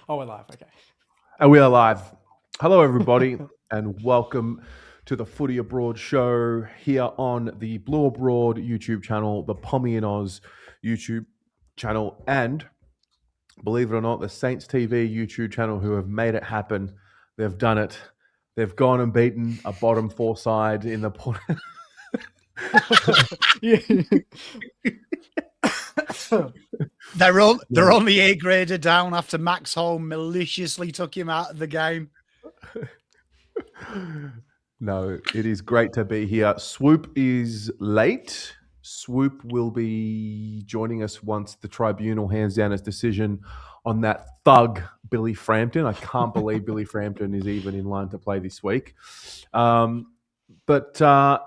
Oh, we're live. Okay. And we are live. Hello, everybody, and welcome to the Footy Abroad show here on the Blue Abroad YouTube channel, the Pommy and Oz YouTube channel, and believe it or not, the Saints TV YouTube channel who have made it happen. They've done it. They've gone and beaten a bottom four side in the port. They're only A graded down after Max Holm maliciously took him out of the game. No, it is great to be here. Swoop is late. Swoop will be joining us once the tribunal hands down its decision on that thug, Billy Frampton. I can't believe Billy Frampton is even in line to play this week. But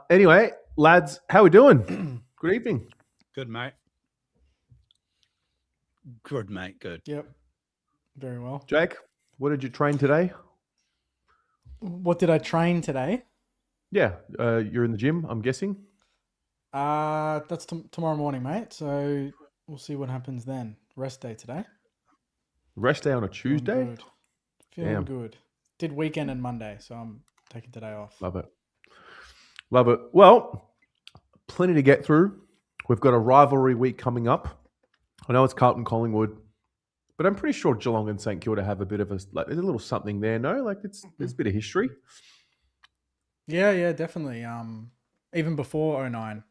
anyway, lads, how we doing? Good evening. Good, mate. Good, mate. Good. Yep. Very well. Jake, what did you train today? What did I train today? Yeah, you're in the gym, I'm guessing. That's tomorrow morning, mate. So we'll see what happens then. Rest day today. Rest day on a Tuesday? Feeling good. Did weekend and Monday, so I'm taking today off. Love it. Love it. Well, plenty to get through. We've got a rivalry week coming up. I know it's Carlton Collingwood, but I'm pretty sure Geelong and St Kilda have a bit of there's a little something there, no? Like there's a bit of history. Yeah, definitely. Even before 09,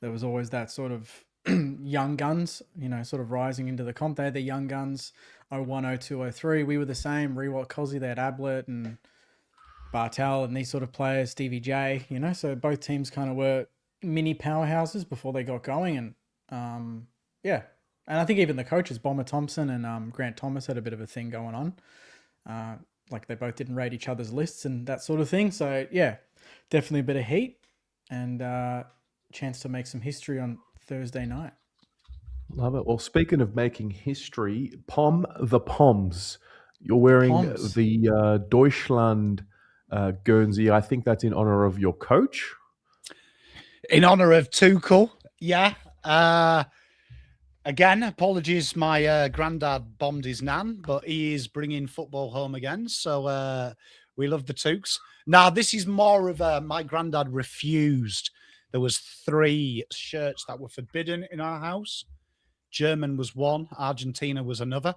there was always that sort of young guns, sort of rising into the comp. They had the young guns, 01, 02, 03. We were the same. Rewalt, Cosy, they had Ablett and Bartel and these sort of players, Stevie J, so both teams kind of were mini powerhouses before they got going. And yeah. And I think even the coaches, Bomber Thompson and Grant Thomas, had a bit of a thing going on. Like they both didn't rate each other's lists and that sort of thing. So yeah, definitely a bit of heat and chance to make some history on Thursday night. Love it. Well, speaking of making history, the Poms. You're wearing the Deutschland Guernsey. I think that's in honor of your coach. In honor of Tuchel, yeah. Again, apologies, my granddad bombed his nan, but he is bringing football home again. So we love the Tukes. Now, this is more of my granddad refused. There was 3 shirts that were forbidden in our house. German was one, Argentina was another,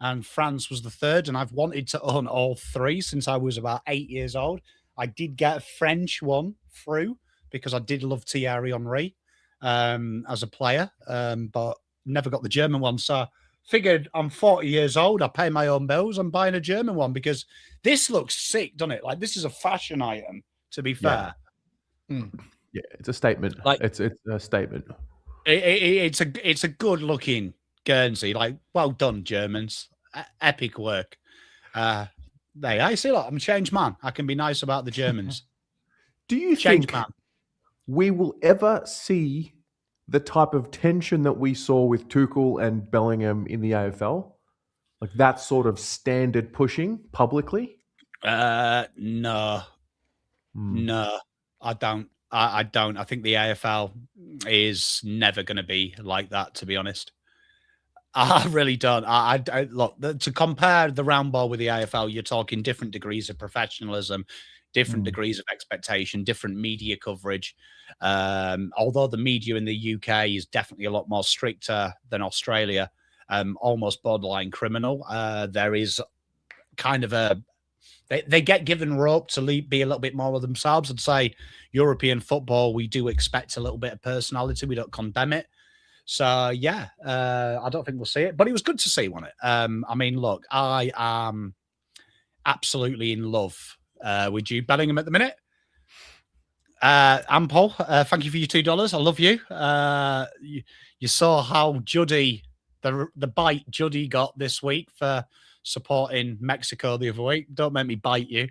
and France was the third. And I've wanted to own all 3 since I was about 8 years old. I did get a French one through because I did love Thierry Henry as a player, but never got the German one. So figured I'm 40 years old. I pay my own bills. I'm buying a German one because this looks sick, doesn't it? Like this is a fashion item, to be fair. Yeah, it's a statement. Like it's a statement. It's a good looking Guernsey. Like, well done, Germans. Epic work. I see, look, I'm a changed man. I can be nice about the Germans. Do you think we will ever see the type of tension that we saw with Tuchel and Bellingham in the AFL? Like that sort of standard pushing publicly? No, I don't. I don't. I think the AFL is never going to be like that, to be honest. I really don't. I look, to compare the round ball with the AFL, you're talking different degrees of professionalism, different degrees of expectation, different media coverage. Although the media in the UK is definitely a lot more stricter than Australia, almost borderline criminal. There is kind of they get given rope to be a little bit more of themselves and say, European football, we do expect a little bit of personality. We don't condemn it. So, yeah, I don't think we'll see it. But it was good to see, wasn't it? I mean, look, I am absolutely in love with Jude Bellingham at the minute. Paul, thank you for your $2. I love you. You saw how Juddy, the bite Juddy got this week for supporting Mexico the other week. Don't make me bite you.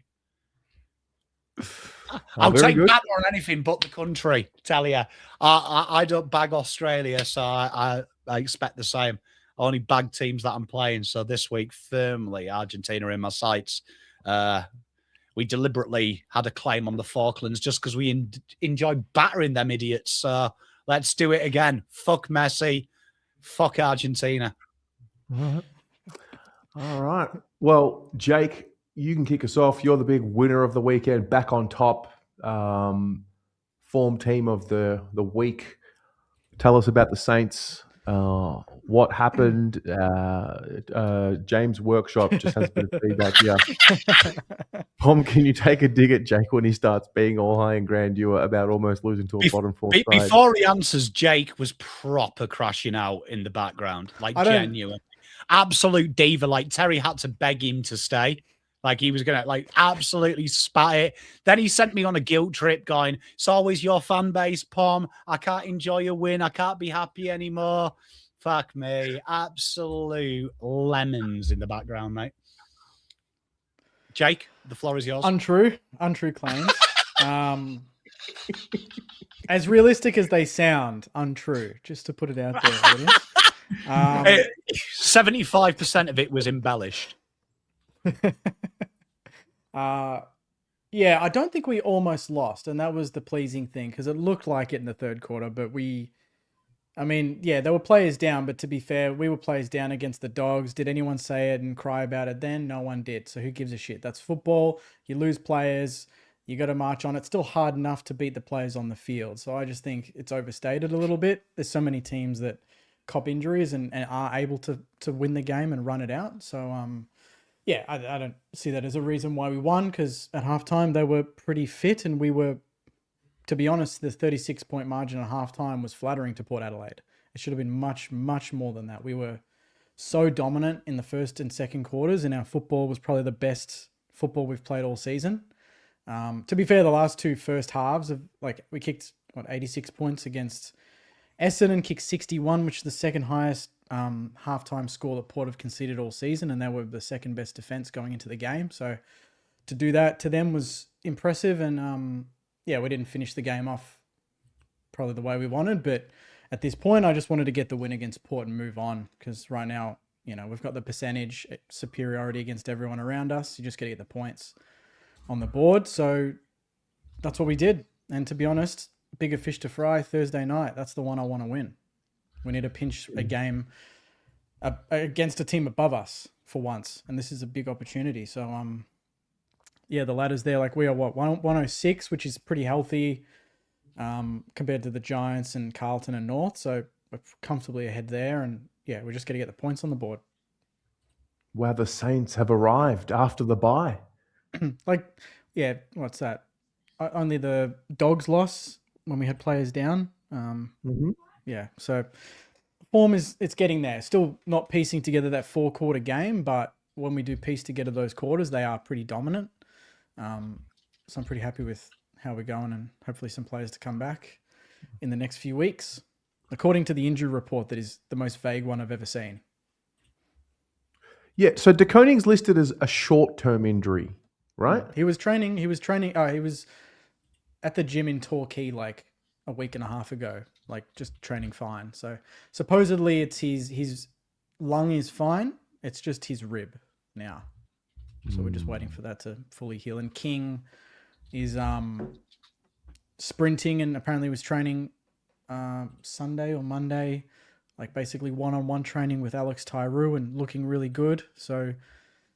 I'll take that on anything but the country. Tell you, I don't bag Australia, so I expect the same. I only bag teams that I'm playing. So this week, firmly Argentina in my sights. We deliberately had a claim on the Falklands just because we enjoy battering them idiots. So let's do it again. Fuck Messi. Fuck Argentina. All right. Well, Jake, you can kick us off. You're the big winner of the weekend, back on top. Form team of the week. Tell us about the Saints. What happened? James Workshop just has a bit of feedback here. Pom, can you take a dig at Jake when he starts being all high and grandeur about almost losing to a bottom four side? Before he answers, Jake was proper crashing out in the background, like genuine, absolute diva. Like Terry had to beg him to stay. Like he was gonna like absolutely spat it. Then he sent me on a guilt trip going, it's always your fan base, Pom. I can't enjoy a win. I can't be happy anymore. Fuck me. Absolute lemons in the background, mate. Jake, the floor is yours. Untrue claims. As realistic as they sound, untrue. Just to put it out there, audience. 75% of it was embellished. Yeah, I don't think we almost lost, and that was the pleasing thing because it looked like it in the third quarter, but there were players down, but to be fair, we were players down against the Dogs. Did anyone say it and cry about it then? No one did. So who gives a shit? That's football. You lose players. You got to march on. It's still hard enough to beat the players on the field. So I just think it's overstated a little bit. There's so many teams that cop injuries and are able to win the game and run it out. So, I don't see that as a reason why we won because at halftime they were pretty fit and we were, to be honest, the 36-point margin at halftime was flattering to Port Adelaide. It should have been much, much more than that. We were so dominant in the first and second quarters and our football was probably the best football we've played all season. To be fair, the last two first halves of we kicked 86 points against Essendon, kicked 61, which is the second highest halftime score that Port have conceded all season, and they were the second best defense going into the game. So to do that to them was impressive, and we didn't finish the game off probably the way we wanted, but at this point, I just wanted to get the win against Port and move on because right now, we've got the percentage superiority against everyone around us. You just got to get the points on the board. So that's what we did. And to be honest, bigger fish to fry Thursday night. That's the one I want to win. We need to pinch a game against a team above us for once. And this is a big opportunity. So, the ladder's there. Like we are 106, which is pretty healthy compared to the Giants and Carlton and North. So we're comfortably ahead there. And we're just going to get the points on the board. Wow, the Saints have arrived after the bye. What's that? Only the Dogs loss when we had players down. So form it's getting there. Still not piecing together that 4-quarter game, but when we do piece together those quarters, they are pretty dominant. So I'm pretty happy with how we're going and hopefully some players to come back in the next few weeks. According to the injury report, that is the most vague one I've ever seen. Yeah, so De Koning's listed as a short-term injury, right? He was training. He was at the gym in Torquay like a week and a half ago, like just training fine. So supposedly it's his lung is fine. It's just his rib now. So we're just waiting for that to fully heal. And King is sprinting and apparently was training Sunday or Monday, like basically one-on-one training with Alex Tyrou and looking really good. So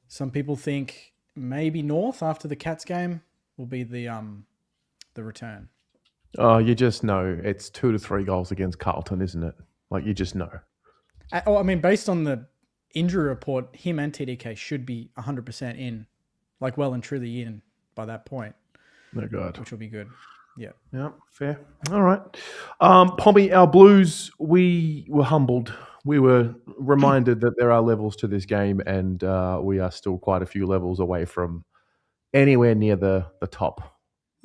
some people think maybe North after the Cats game will be the return. Oh, you just know it's 2 to 3 goals against Carlton, isn't it? Like you just know. Based on the injury report, him and TDK should be 100% in, like well and truly in by that point. No God. Which will be good. Yeah. Yeah, fair. All right. Pommy, our Blues, we were humbled. We were reminded that there are levels to this game and we are still quite a few levels away from anywhere near the top.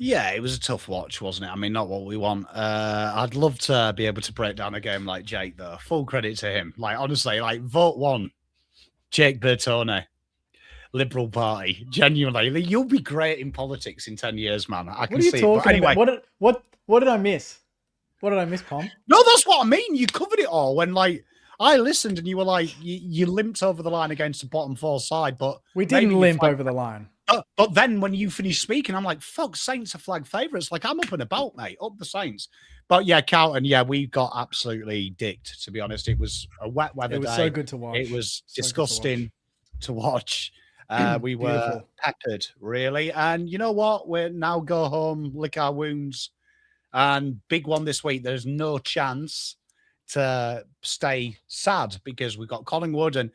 Yeah, it was a tough watch, wasn't it? I mean, not what we want. I'd love to be able to break down a game like Jake, though. Full credit to him. Like, honestly, like, vote 1, Jake Bertone, Liberal Party. Genuinely, you'll be great in politics in 10 years, man. I can see it. But anyway, what did I miss? What did I miss, Pom? No, that's what I mean. You covered it all when, like, I listened and you were like, you limped over the line against the bottom 4 side, but we didn't limp over the line. But then when you finished speaking, I'm like, fuck, Saints are flag favourites. Like, I'm up and about, mate. Up the Saints. But yeah, Carlton, we got absolutely dicked, to be honest. It was a wet weather day. It was so good to watch. It was disgusting. to watch. We were Beautiful. peppered, really. And you know what? We're now go home, lick our wounds. And big one this week. There's no chance to stay sad because we've got Collingwood and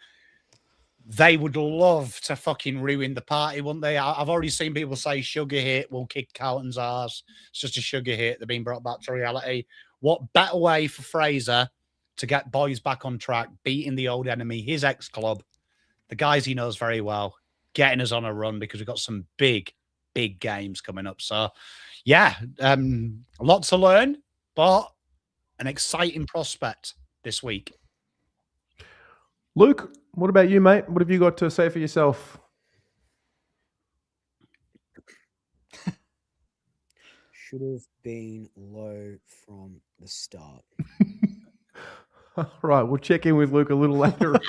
they would love to fucking ruin the party, wouldn't they? I've already seen people say sugar hit will kick Carlton's ass. It's just a sugar hit. They're being brought back to reality. What better way for Fraser to get boys back on track, beating the old enemy, his ex-club, the guys he knows very well, getting us on a run because we've got some big, big games coming up. So, yeah, a lot to learn, but an exciting prospect this week. Luke, what about you, mate? What have you got to say for yourself? Should have been low from the start. Right, we'll check in with Luke a little later. The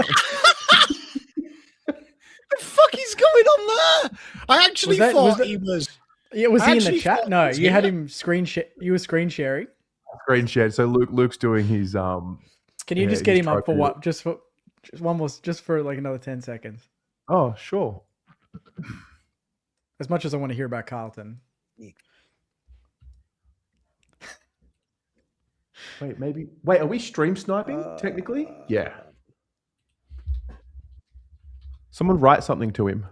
fuck is going on there? I actually thought he was. Yeah, was I he in the actually chat? thought No, he was you had here. him screen share. You were screen sharing. Screen shared. So Luke's doing his Can you Yeah, just get he's him up for trophy. what? Just one more, just for like another 10 seconds. Oh, sure. As much as I want to hear about Carlton. Wait, are we stream sniping technically? Yeah. Someone write something to him.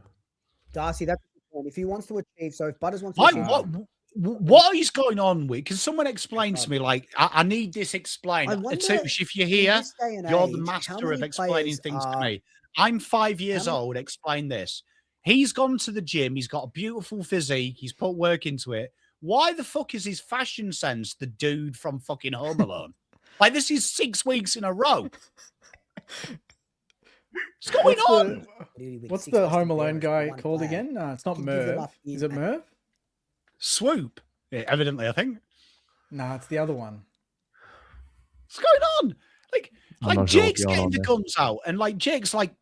Darcy, that's the point. If he wants to achieve, so if Butters wants to Like, achieve, what is going on with? Can someone explain to me? Like, I need this explained. I wonder, Atush, if you're in here, this day and you're the age, how master of many explaining players things to are- me. I'm 5 years many- old. Explain this. He's gone to the gym. He's got a beautiful physique. He's put work into it. Why the fuck is his fashion sense the dude from fucking Home Alone? Like, this is 6 weeks in a row. What's going on? What's the Home Alone guy called again? No, it's not Can give them Merv. up Is it in- Merv? Swoop. Yeah, evidently, I think. No, it's the other one. What's going on? Like not sure what's Jake's going getting on the there. guns out, and like Jake's like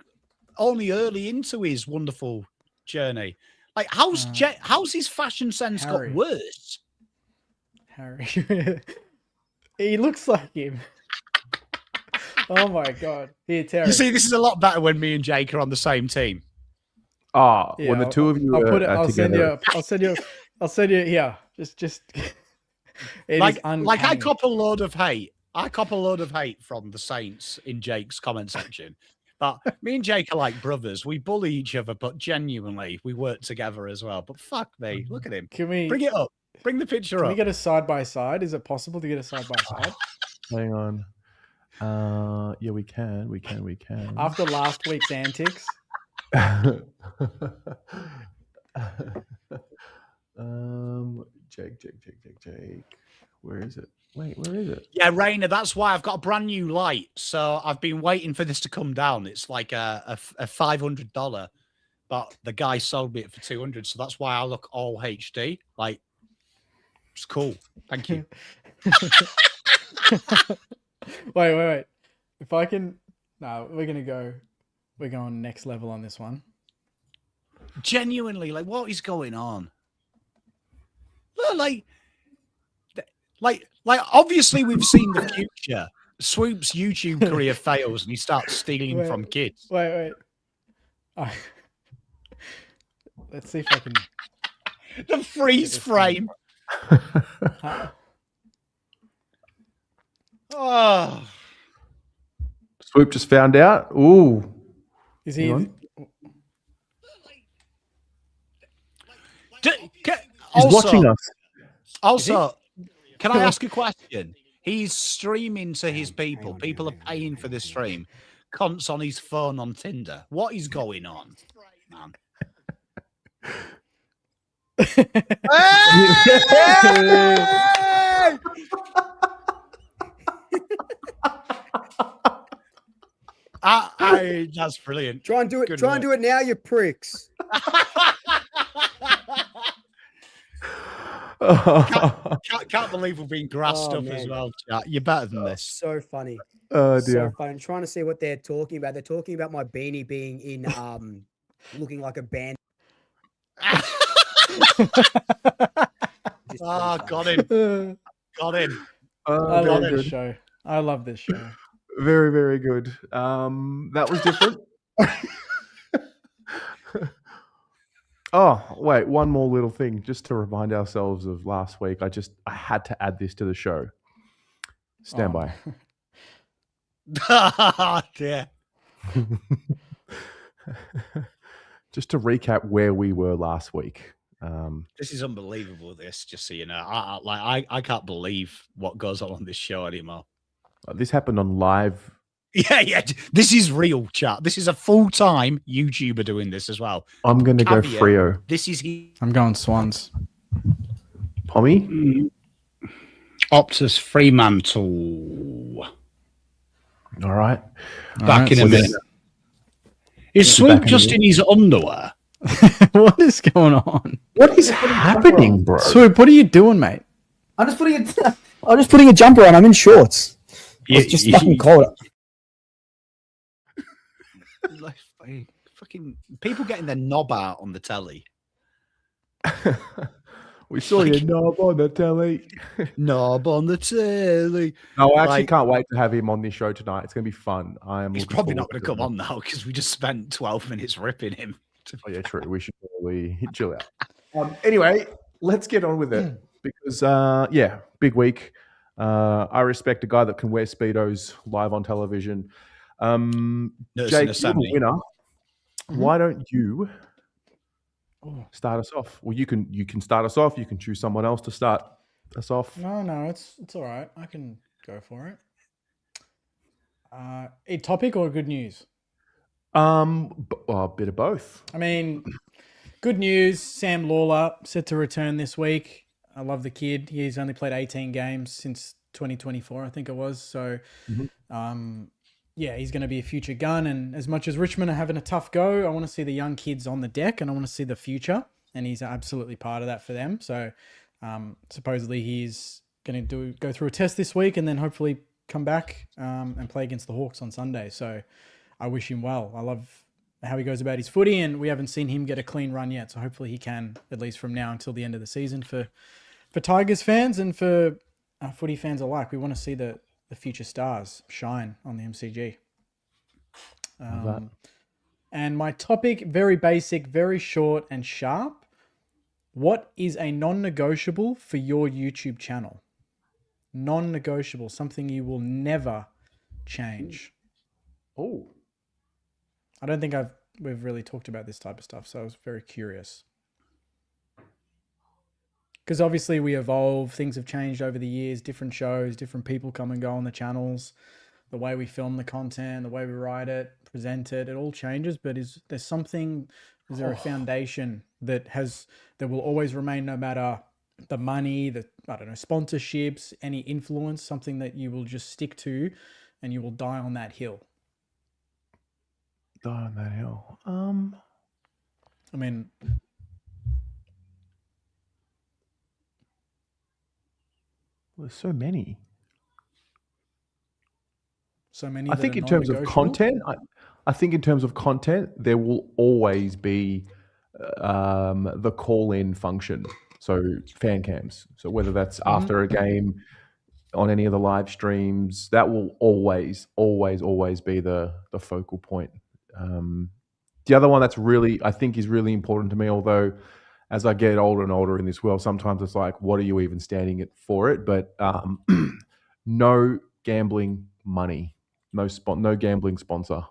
only early into his wonderful journey. Like, how's his fashion sense Harry. got worse? Harry. He looks like him. Oh my god. Here, Terry. You see, this is a lot better when me and Jake are on the same team. Ah, Yeah, when the two of you I'll put it. are I'll send together. you. I'll send you. Yeah, just. It is Like I uncanny. cop a load of hate. I cop a load of hate from the Saints in Jake's comment section. But me and Jake are like brothers. We bully each other, but genuinely, we work together as well. But fuck me, look at him. Can we Bring it up. Bring the picture Can up. we get a side by side? Is it possible to get a side by side? Hang on. Yeah, we can. We can. After last week's antics, Jake. Where is it? Wait, where is it? Yeah, Rainer, that's why I've got a brand new light. So I've been waiting for this to come down. It's like a $500, but the guy sold me it for 200. So that's why I look all HD. Like, it's cool. Thank you. wait. If I can, no, we're going next level on this one. Genuinely, like, what is going on? Look, like, obviously we've seen the future. Swoop's YouTube career fails and he starts stealing Wait. from kids. Wait. Let's see if I can. The freeze frame. Oh, Swoop just found out. Ooh. Is Hang he? on. He's also, watching us. Also, can I ask a question? He's streaming to his people. People are paying for this stream. Cunts on his phone on Tinder. What is going on, man? That's brilliant. Try and do it. Good Try work. and do it now, you pricks. Can't believe we're being grassed Oh, up as man. well, chat. You're better than this. So funny. Oh So dear. funny. I'm trying to see what they're talking about. They're talking about my beanie being in looking like a band. Just Ah, really got funny. him. Got him. I Very love this good. show. I love this show. Very, very good. That was different. Oh, wait, one more little thing just to remind ourselves of last week. I had to add this to the show. Stand by. Yeah. Just to recap where we were last week. This is unbelievable. This, just so you know, I can't believe what goes on this show anymore. This happened on live. Yeah. This is real, chat. This is a full-time YouTuber doing this as well. I'm going to go Caveat, Freo. This is I'm going Swans. Pommy? Optus Fremantle. All right. Back in a minute. Is Swoop just in his underwear? What is going on? What is happening, bro? Swoop, what are you doing, mate? I'm just putting a jumper on. I'm in shorts. It's just fucking cold. Like, fucking people getting their knob out on the telly. We saw your knob on the telly. Knob on the telly. No, I actually can't wait to have him on this show tonight. It's going to be fun. He's probably not going to come on now because we just spent 12 minutes ripping him. Oh, yeah, true. We should probably chill out. Anyway, let's get on with it because, big week. I respect a guy that can wear Speedos live on television. Jake, you're the winner. Why don't you start us off? Well, you can start us off. You can choose someone else to start us off. No, it's all right. I can go for it. A topic or good news? A bit of both. I mean, good news. Sam Lawler set to return this week. I love the kid. He's only played 18 games since 2024, I think it was. So, he's going to be a future gun. And as much as Richmond are having a tough go, I want to see the young kids on the deck and I want to see the future. And he's absolutely part of that for them. So, supposedly he's going to go through a test this week and then hopefully come back and play against the Hawks on Sunday. So, I wish him well. I love how he goes about his footy, and we haven't seen him get a clean run yet. So hopefully he can, at least from now until the end of the season, for Tigers fans and for footy fans alike. We want to see the future stars shine on the MCG. And my topic, very basic, very short and sharp. What is a non-negotiable for your YouTube channel? Non-negotiable, something you will never change. Oh. I don't think we've really talked about this type of stuff, so I was very curious. Because obviously we evolve, things have changed over the years, different shows, different people come and go on the channels, the way we film the content, the way we write it, present it, it all changes. But is there a foundation that will always remain no matter the money, sponsorships, any influence, something that you will just stick to and you will die on that hill? Die on that hill. I mean, there's so many. I think in terms of content, there will always be the call-in function. So fan cams. So whether that's after a game, on any of the live streams, that will always be the focal point. The other one that's I think is really important to me, although as I get older and older in this world, sometimes it's like, what are you even standing for it? But no gambling money, no gambling sponsor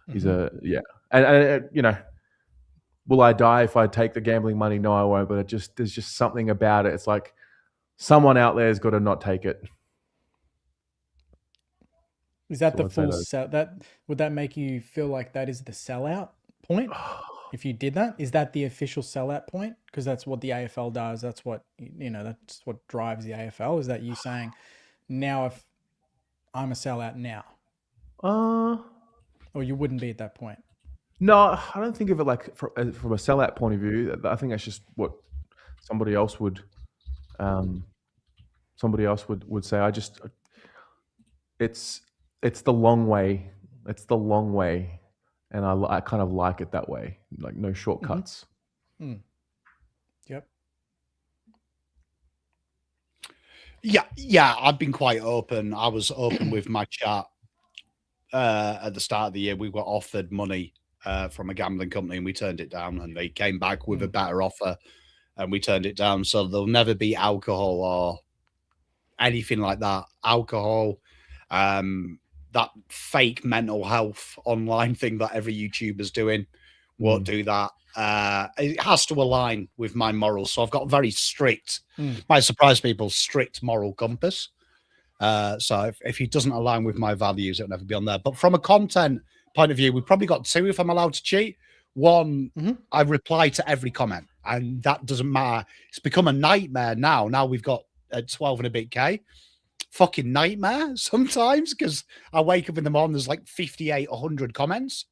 is and will I die if I take the gambling money? No, I won't. But there's just something about it. It's like someone out there has got to not take it. Is that the full sell? Would that make you feel like that is the sellout point? If you did that, is that the official sellout point? Because that's what the AFL does. That's what that's what drives the AFL. Is that you saying, now if I'm a sellout now, or you wouldn't be at that point? No, I don't think of it like from a sellout point of view. I think that's just what somebody else would say. It's the long way. It's the long way. And I kind of like it that way, like no shortcuts. Yep. Yeah, I've been quite open. I was open with my chat at the start of the year. We were offered money from a gambling company, and we turned it down. And they came back with a better offer, and we turned it down. So there'll never be alcohol or anything like that. Alcohol, that fake mental health online thing that every YouTuber's doing, won't do that. It has to align with my morals. So I've got very strict, might surprise people, strict moral compass. So if it doesn't align with my values, it'll never be on there. But from a content point of view, we've probably got two, if I'm allowed to cheat. One, I reply to every comment, and that doesn't matter. It's become a nightmare now. Now we've got 12 and a bit K. Fucking nightmare sometimes, because I wake up in the morning, there's like 58, 100 comments.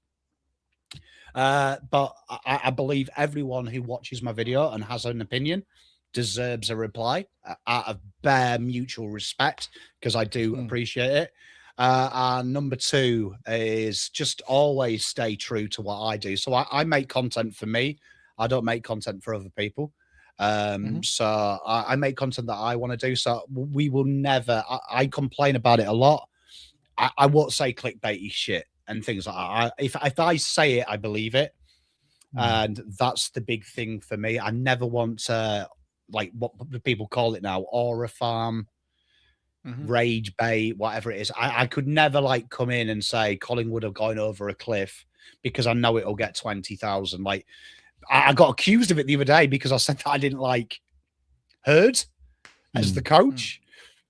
But I believe everyone who watches my video and has an opinion deserves a reply out of bare mutual respect, because I do appreciate it. And number two is just always stay true to what I do. So I make content for me. I don't make content for other people. So I make content that I want to do. So we will never, I complain about it a lot. I won't say clickbaity shit and things like that. If I say it, I believe it. And that's the big thing for me. I never want to, like what people call it now, aura farm, rage bait, whatever it is. I could never like come in and say Collingwood have gone over a cliff, because I know it'll get 20,000. Like I got accused of it the other day because I said that I didn't like Hurd as the coach,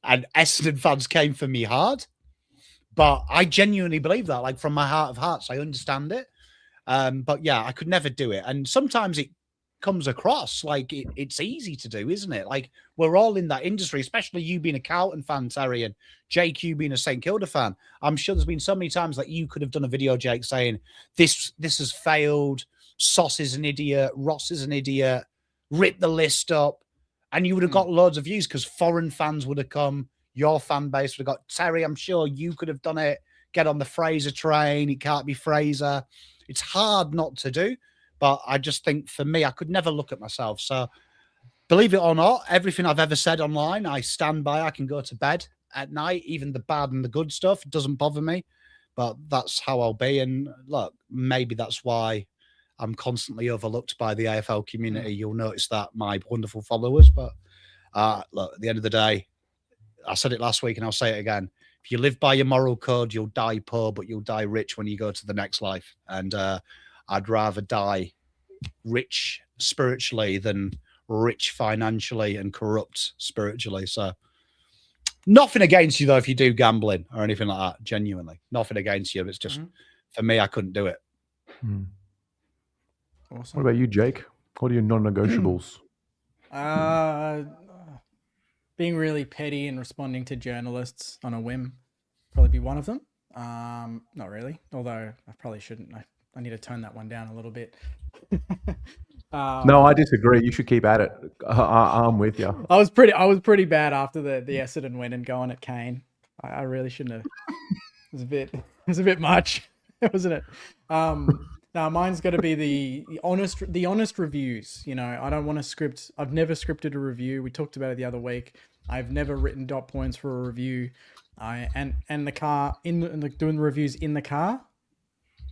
and Essendon fans came for me hard. But I genuinely believe that, like from my heart of hearts, I understand it. But yeah, I could never do it. And sometimes it comes across like it's easy to do, isn't it? Like we're all in that industry, especially you being a Carlton fan, Terry, and JQ being a St Kilda fan. I'm sure there's been so many times that you could have done a video, Jake, saying this has failed. Sauce is an idiot. Ross is an idiot. Rip the list up, and you would have got loads of views because foreign fans would have come. Your fan base would have got. Terry, I'm sure you could have done it. Get on the Fraser train. It can't be Fraser. It's hard not to do, but I just think for me, I could never look at myself. So believe it or not, everything I've ever said online, I stand by. I can go to bed at night, even the bad and the good stuff doesn't bother me, but that's how I'll be. And look, maybe that's why I'm constantly overlooked by the AFL community. You'll notice that, my wonderful followers. But look, at the end of the day, I said it last week and I'll say it again. If you live by your moral code, you'll die poor, but you'll die rich when you go to the next life. And I'd rather die rich spiritually than rich financially and corrupt spiritually. So nothing against you, though, if you do gambling or anything like that. Genuinely. Nothing against you. It's just, for me, I couldn't do it. Awesome. What about you, Jake? What are your non-negotiables? Being really petty and responding to journalists on a whim, probably be one of them. Not really, although I probably shouldn't. I need to tone that one down a little bit. No, I disagree. You should keep at it. I'm with you. I was pretty bad after the Essendon win and going at Kane. I really shouldn't have. It was a bit much, wasn't it? No, mine's got to be the honest reviews. You know, I don't want to script. I've never scripted a review. We talked about it the other week. I've never written dot points for a review. And the car doing the reviews in the car.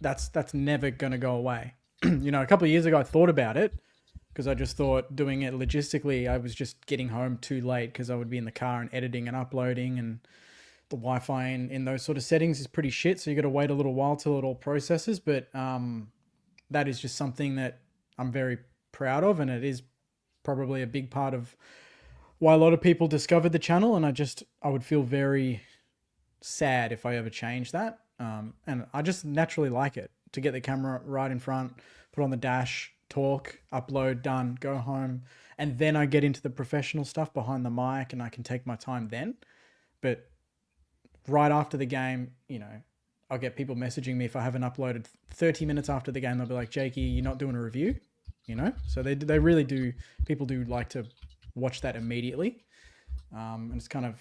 That's never gonna go away. You know, a couple of years ago I thought about it because I just thought doing it logistically, I was just getting home too late because I would be in the car and editing and uploading, and the Wi-Fi in those sort of settings is pretty shit. So you got to wait a little while till it all processes. But that is just something that I'm very proud of, and it is probably a big part of why a lot of people discovered the channel. And I would feel very sad if I ever changed that. And I just naturally like it to get the camera right in front, put on the dash, talk, upload, done, go home. And then I get into the professional stuff behind the mic and I can take my time then. But right after the game, you know, I'll get people messaging me if I haven't uploaded 30 minutes after the game. They'll be like, Jakey, you're not doing a review, you know? So they really do. People do like to watch that immediately. And it's kind of,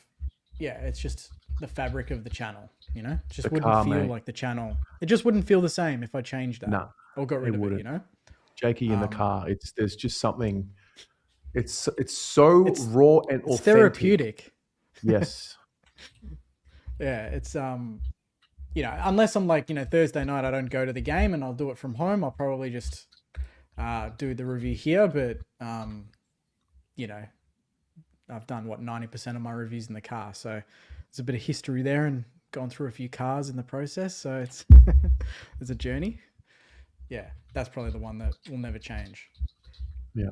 yeah, it's just the fabric of the channel, you know? It just wouldn't feel like the channel. It just wouldn't feel the same if I changed that or got rid of it, you know? Jakey in the car. There's just something, it's so raw and authentic. It's therapeutic. Yes. Yeah, it's unless I'm like, Thursday night, I don't go to the game and I'll do it from home. I'll probably just do the review here. But, I've done 90% of my reviews in the car. So there's a bit of history there and gone through a few cars in the process. So it's, it's a journey. Yeah. That's probably the one that will never change. Yeah.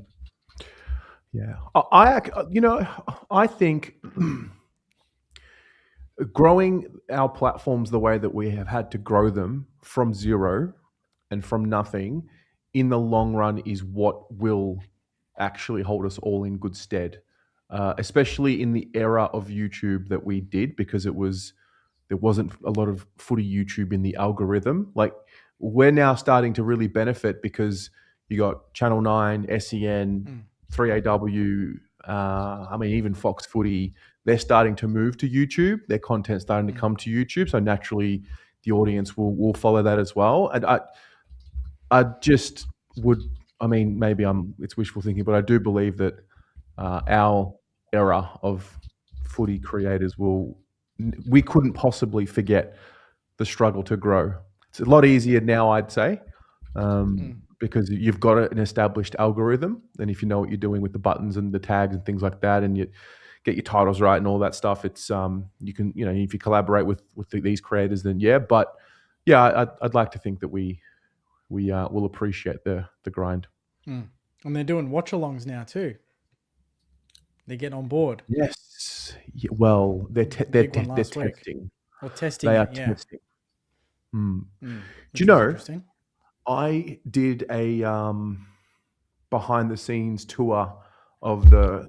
Yeah. I think growing our platforms the way that we have had to grow them from zero and from nothing in the long run is what will actually hold us all in good stead, especially in the era of YouTube that we did, because there wasn't a lot of footy YouTube in the algorithm. Like, we're now starting to really benefit because you got Channel 9, SEN, 3AW, even Fox Footy. They're starting to move to YouTube. Their content's starting to come to YouTube. So naturally, the audience will follow that as well. And I just would, maybe it's wishful thinking, but I do believe that our era of footy creators we couldn't possibly forget the struggle to grow. It's a lot easier now, I'd say, because you've got an established algorithm. And if you know what you're doing with the buttons and the tags and things like that, and you get your titles right and all that stuff, it's you can, if you collaborate with these creators, then yeah. But yeah, I'd like to think that we will appreciate the grind. And they're doing watch-alongs now too. They get on board. Yes. Yeah, well, they're testing. Or testing. They are testing. Do you know? I did a behind-the-scenes tour of the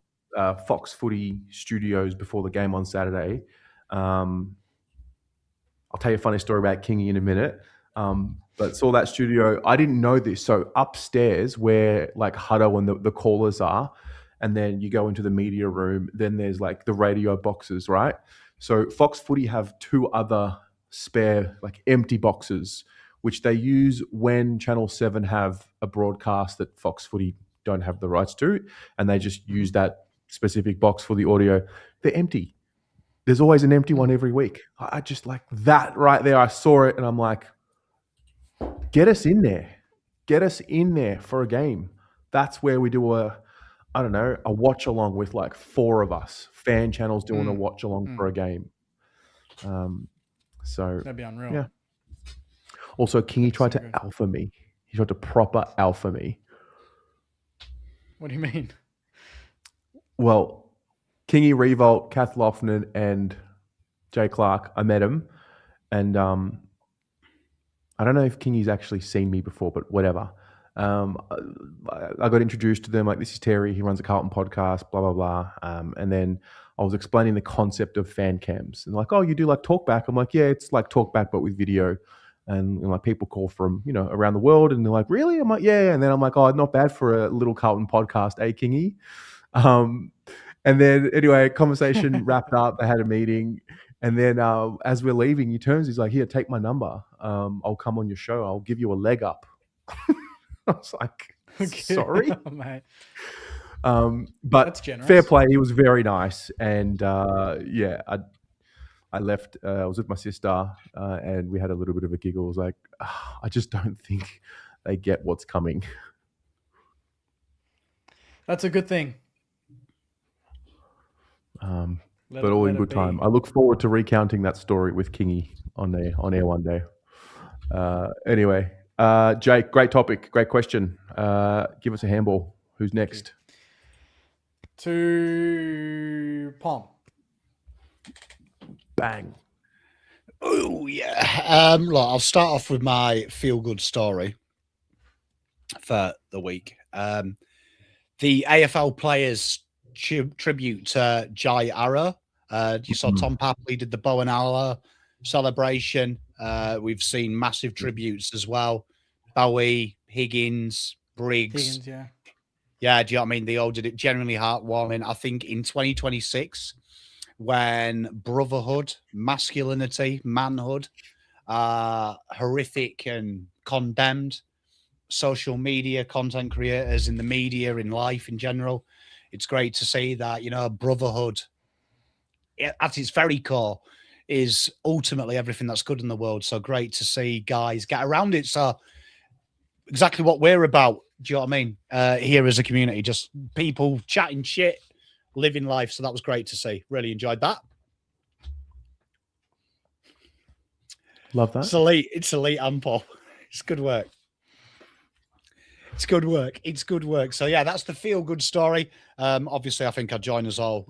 Fox Footy studios before the game on Saturday. I'll tell you a funny story about Kingy in a minute. But saw that studio. I didn't know this. So upstairs, where like Hutto and the callers are, and then you go into the media room, then there's like the radio boxes, right? So Fox Footy have two other spare, like empty boxes, which they use when Channel 7 have a broadcast that Fox Footy don't have the rights to, and they just use that specific box for the audio. They're empty. There's always an empty one every week. I just like that right there. I saw it and I'm like, get us in there. Get us in there for a game. That's where we do a watch along with like four of us, fan channels doing a watch along for a game. So that'd be unreal. Yeah. Also, Kingy tried to alpha me. He tried to proper alpha me. What do you mean? Well, Kingy, Revolt, Kath Lofnan, and Jay Clark, I met him. And I don't know if Kingy's actually seen me before, but whatever. I got introduced to them, like, this is Terry, he runs a Carlton podcast, blah, blah, blah. And then I was explaining the concept of fan cams. And like, oh, you do like talkback? I'm like, yeah, it's like talkback, but with video. And like people call from, around the world, and they're like, really? I'm like, yeah. And then I'm like, oh, not bad for a little Carlton podcast, Kingy? And then anyway, conversation wrapped up. They had a meeting. And then as we're leaving, he turns, he's like, here, take my number. I'll come on your show. I'll give you a leg up. I was like, sorry? Oh, mate. But that's generous. Fair play. He was very nice. And I left. I was with my sister and we had a little bit of a giggle. I was like, I just don't think they get what's coming. That's a good thing. But all in good time. I look forward to recounting that story with Kingy on air one day. Anyway, Jake, great topic, great question. Give us a handball. Who's next? To Pom. Bang. Oh yeah. Look, I'll start off with my feel-good story for the week. The AFL players tribute to Jai Arrow. You saw Tom Papley did the bow and arrow celebration. We've seen massive tributes as well. Bowie, Higgins, Briggs. Higgins, yeah. Do you know what I mean? They all did it. Genuinely heartwarming. I think in 2026, when brotherhood, masculinity, manhood are horrific and condemned, social media content creators in the media, in life in general, it's great to see that, brotherhood at its very core is ultimately everything that's good in the world. So great to see guys get around it. So exactly what we're about. Do you know what I mean? Here as a community, just people chatting shit, living life. So that was great to see. Really enjoyed that. Love that. It's elite, Paul. It's good work. It's good work. It's good work. So yeah, that's the feel good story. Obviously, I think I'd join us all.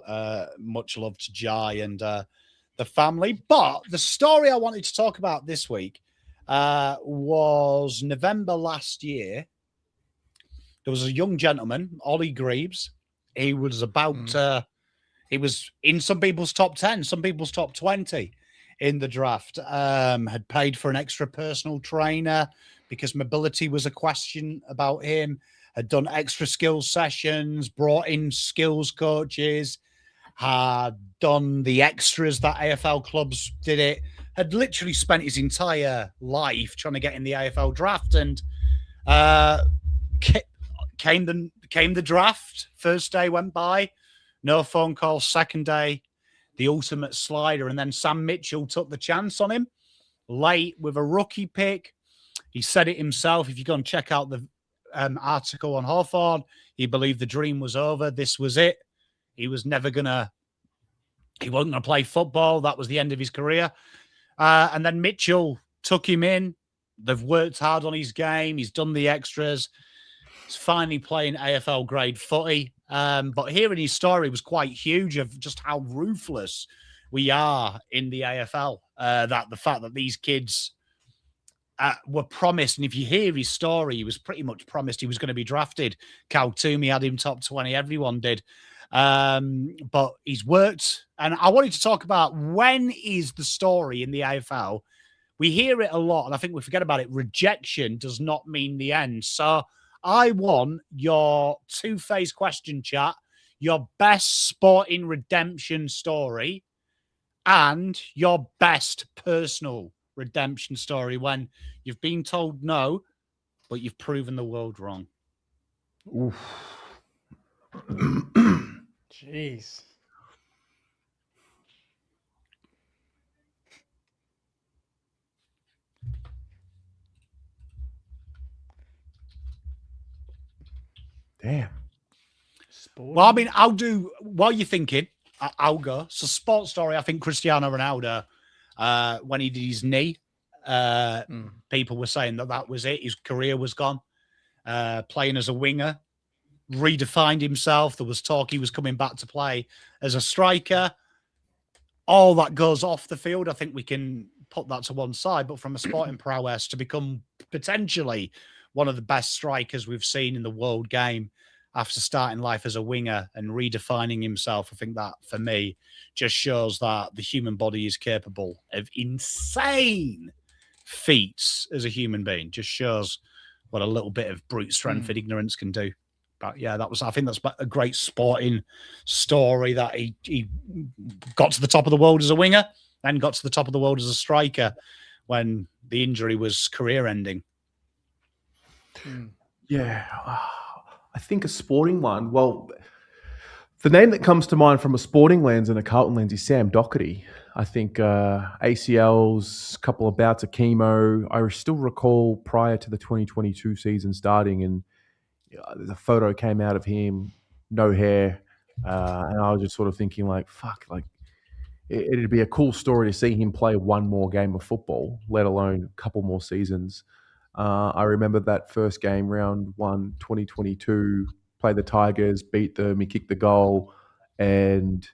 Much love to Jai and the family. But the story I wanted to talk about this week was November last year. There was a young gentleman, Ollie Greaves. He was about he was in some people's top 10, some people's top 20 in the draft. Had paid for an extra personal trainer because mobility was a question about him, had done extra skills sessions, brought in skills coaches, had done the extras that AFL clubs did it, had literally spent his entire life trying to get in the AFL draft. And came the draft. First day went by, no phone call. Second day, the ultimate slider. And then Sam Mitchell took the chance on him late with a rookie pick. He said it himself. If you go and check out the article on Hawthorne, he believed the dream was over. This was it. He wasn't going to play football. That was the end of his career. And then Mitchell took him in. They've worked hard on his game. He's done the extras. He's finally playing AFL grade footy. But hearing his story was quite huge of just how ruthless we are in the AFL. That the fact that these kids were promised, and if you hear his story, he was pretty much promised he was going to be drafted. Cal Toomey had him top 20. Everyone did. But he's worked. And I wanted to talk about, when is the story in the AFL? We hear it a lot, and I think we forget about it. Rejection does not mean the end. So I want your two-phase question, chat, your best sporting redemption story and your best personal redemption story when you've been told no, but you've proven the world wrong. Oof. Jeez. Damn. Well, I mean, I'll do, while you're thinking, I'll go. So, sports story, I think Cristiano Ronaldo, when he did his knee, people were saying that was it. His career was gone. Playing as a winger, redefined himself. There was talk he was coming back to play as a striker. All that goes off the field, I think we can put that to one side. But from a sporting prowess to become potentially one of the best strikers we've seen in the world game after starting life as a winger and redefining himself, I think that, for me, just shows that the human body is capable of insane feats as a human being. Just shows what a little bit of brute strength and ignorance can do. But yeah, I think that's a great sporting story, that he got to the top of the world as a winger and got to the top of the world as a striker when the injury was career ending. Yeah, I think a sporting one. Well, the name that comes to mind from a sporting lens and a Carlton lens is Sam Doherty. I think ACLs, a couple of bouts of chemo. I still recall prior to the 2022 season starting, and there's a photo came out of him, no hair, and I was just sort of thinking, like, fuck, like it'd be a cool story to see him play one more game of football, let alone a couple more seasons. I remember that first game, round 1, 2022, play the Tigers, beat them, he kicked the goal, and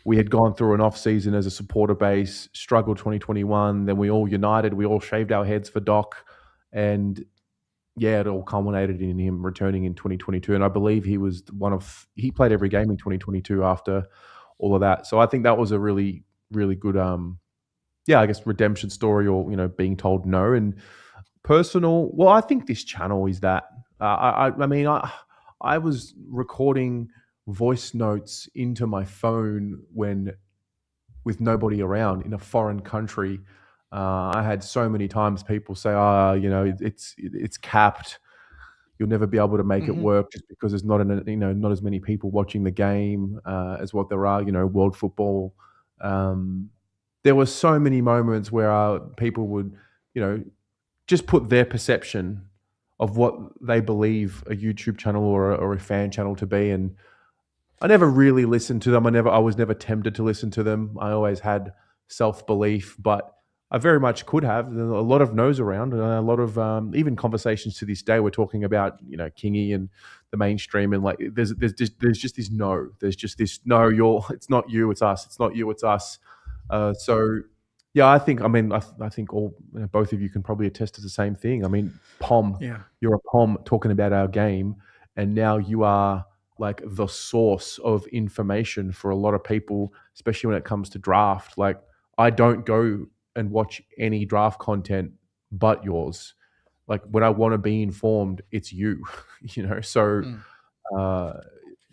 we had gone through an off-season as a supporter base, struggled 2021, then we all united, we all shaved our heads for Doc, and yeah, it all culminated in him returning in 2022, and I believe he played every game in 2022 after all of that. So I think that was a really, really good, I guess, redemption story, or, being told no. And personal, well, I think this channel is that. I mean, I was recording voice notes into my phone with nobody around in a foreign country. I had so many times people say, it's capped. You'll never be able to make it work just because there's not as many people watching the game as what there are, world football. there were so many moments where people would, just put their perception of what they believe a YouTube channel or a fan channel to be. And I never really listened to them. I was never tempted to listen to them. I always had self-belief, but I very much could have. There's a lot of no's around, and a lot of even conversations to this day. We're talking about Kingy and the mainstream, and like there's just this no. There's just this no. It's not you. It's us. It's not you. It's us. So yeah, I think all both of you can probably attest to the same thing. I mean, Pom, you're a Pom talking about our game, and now you are like the source of information for a lot of people, especially when it comes to draft. Like, I don't go and watch any draft content but yours. Like, when I want to be informed, it's you, So,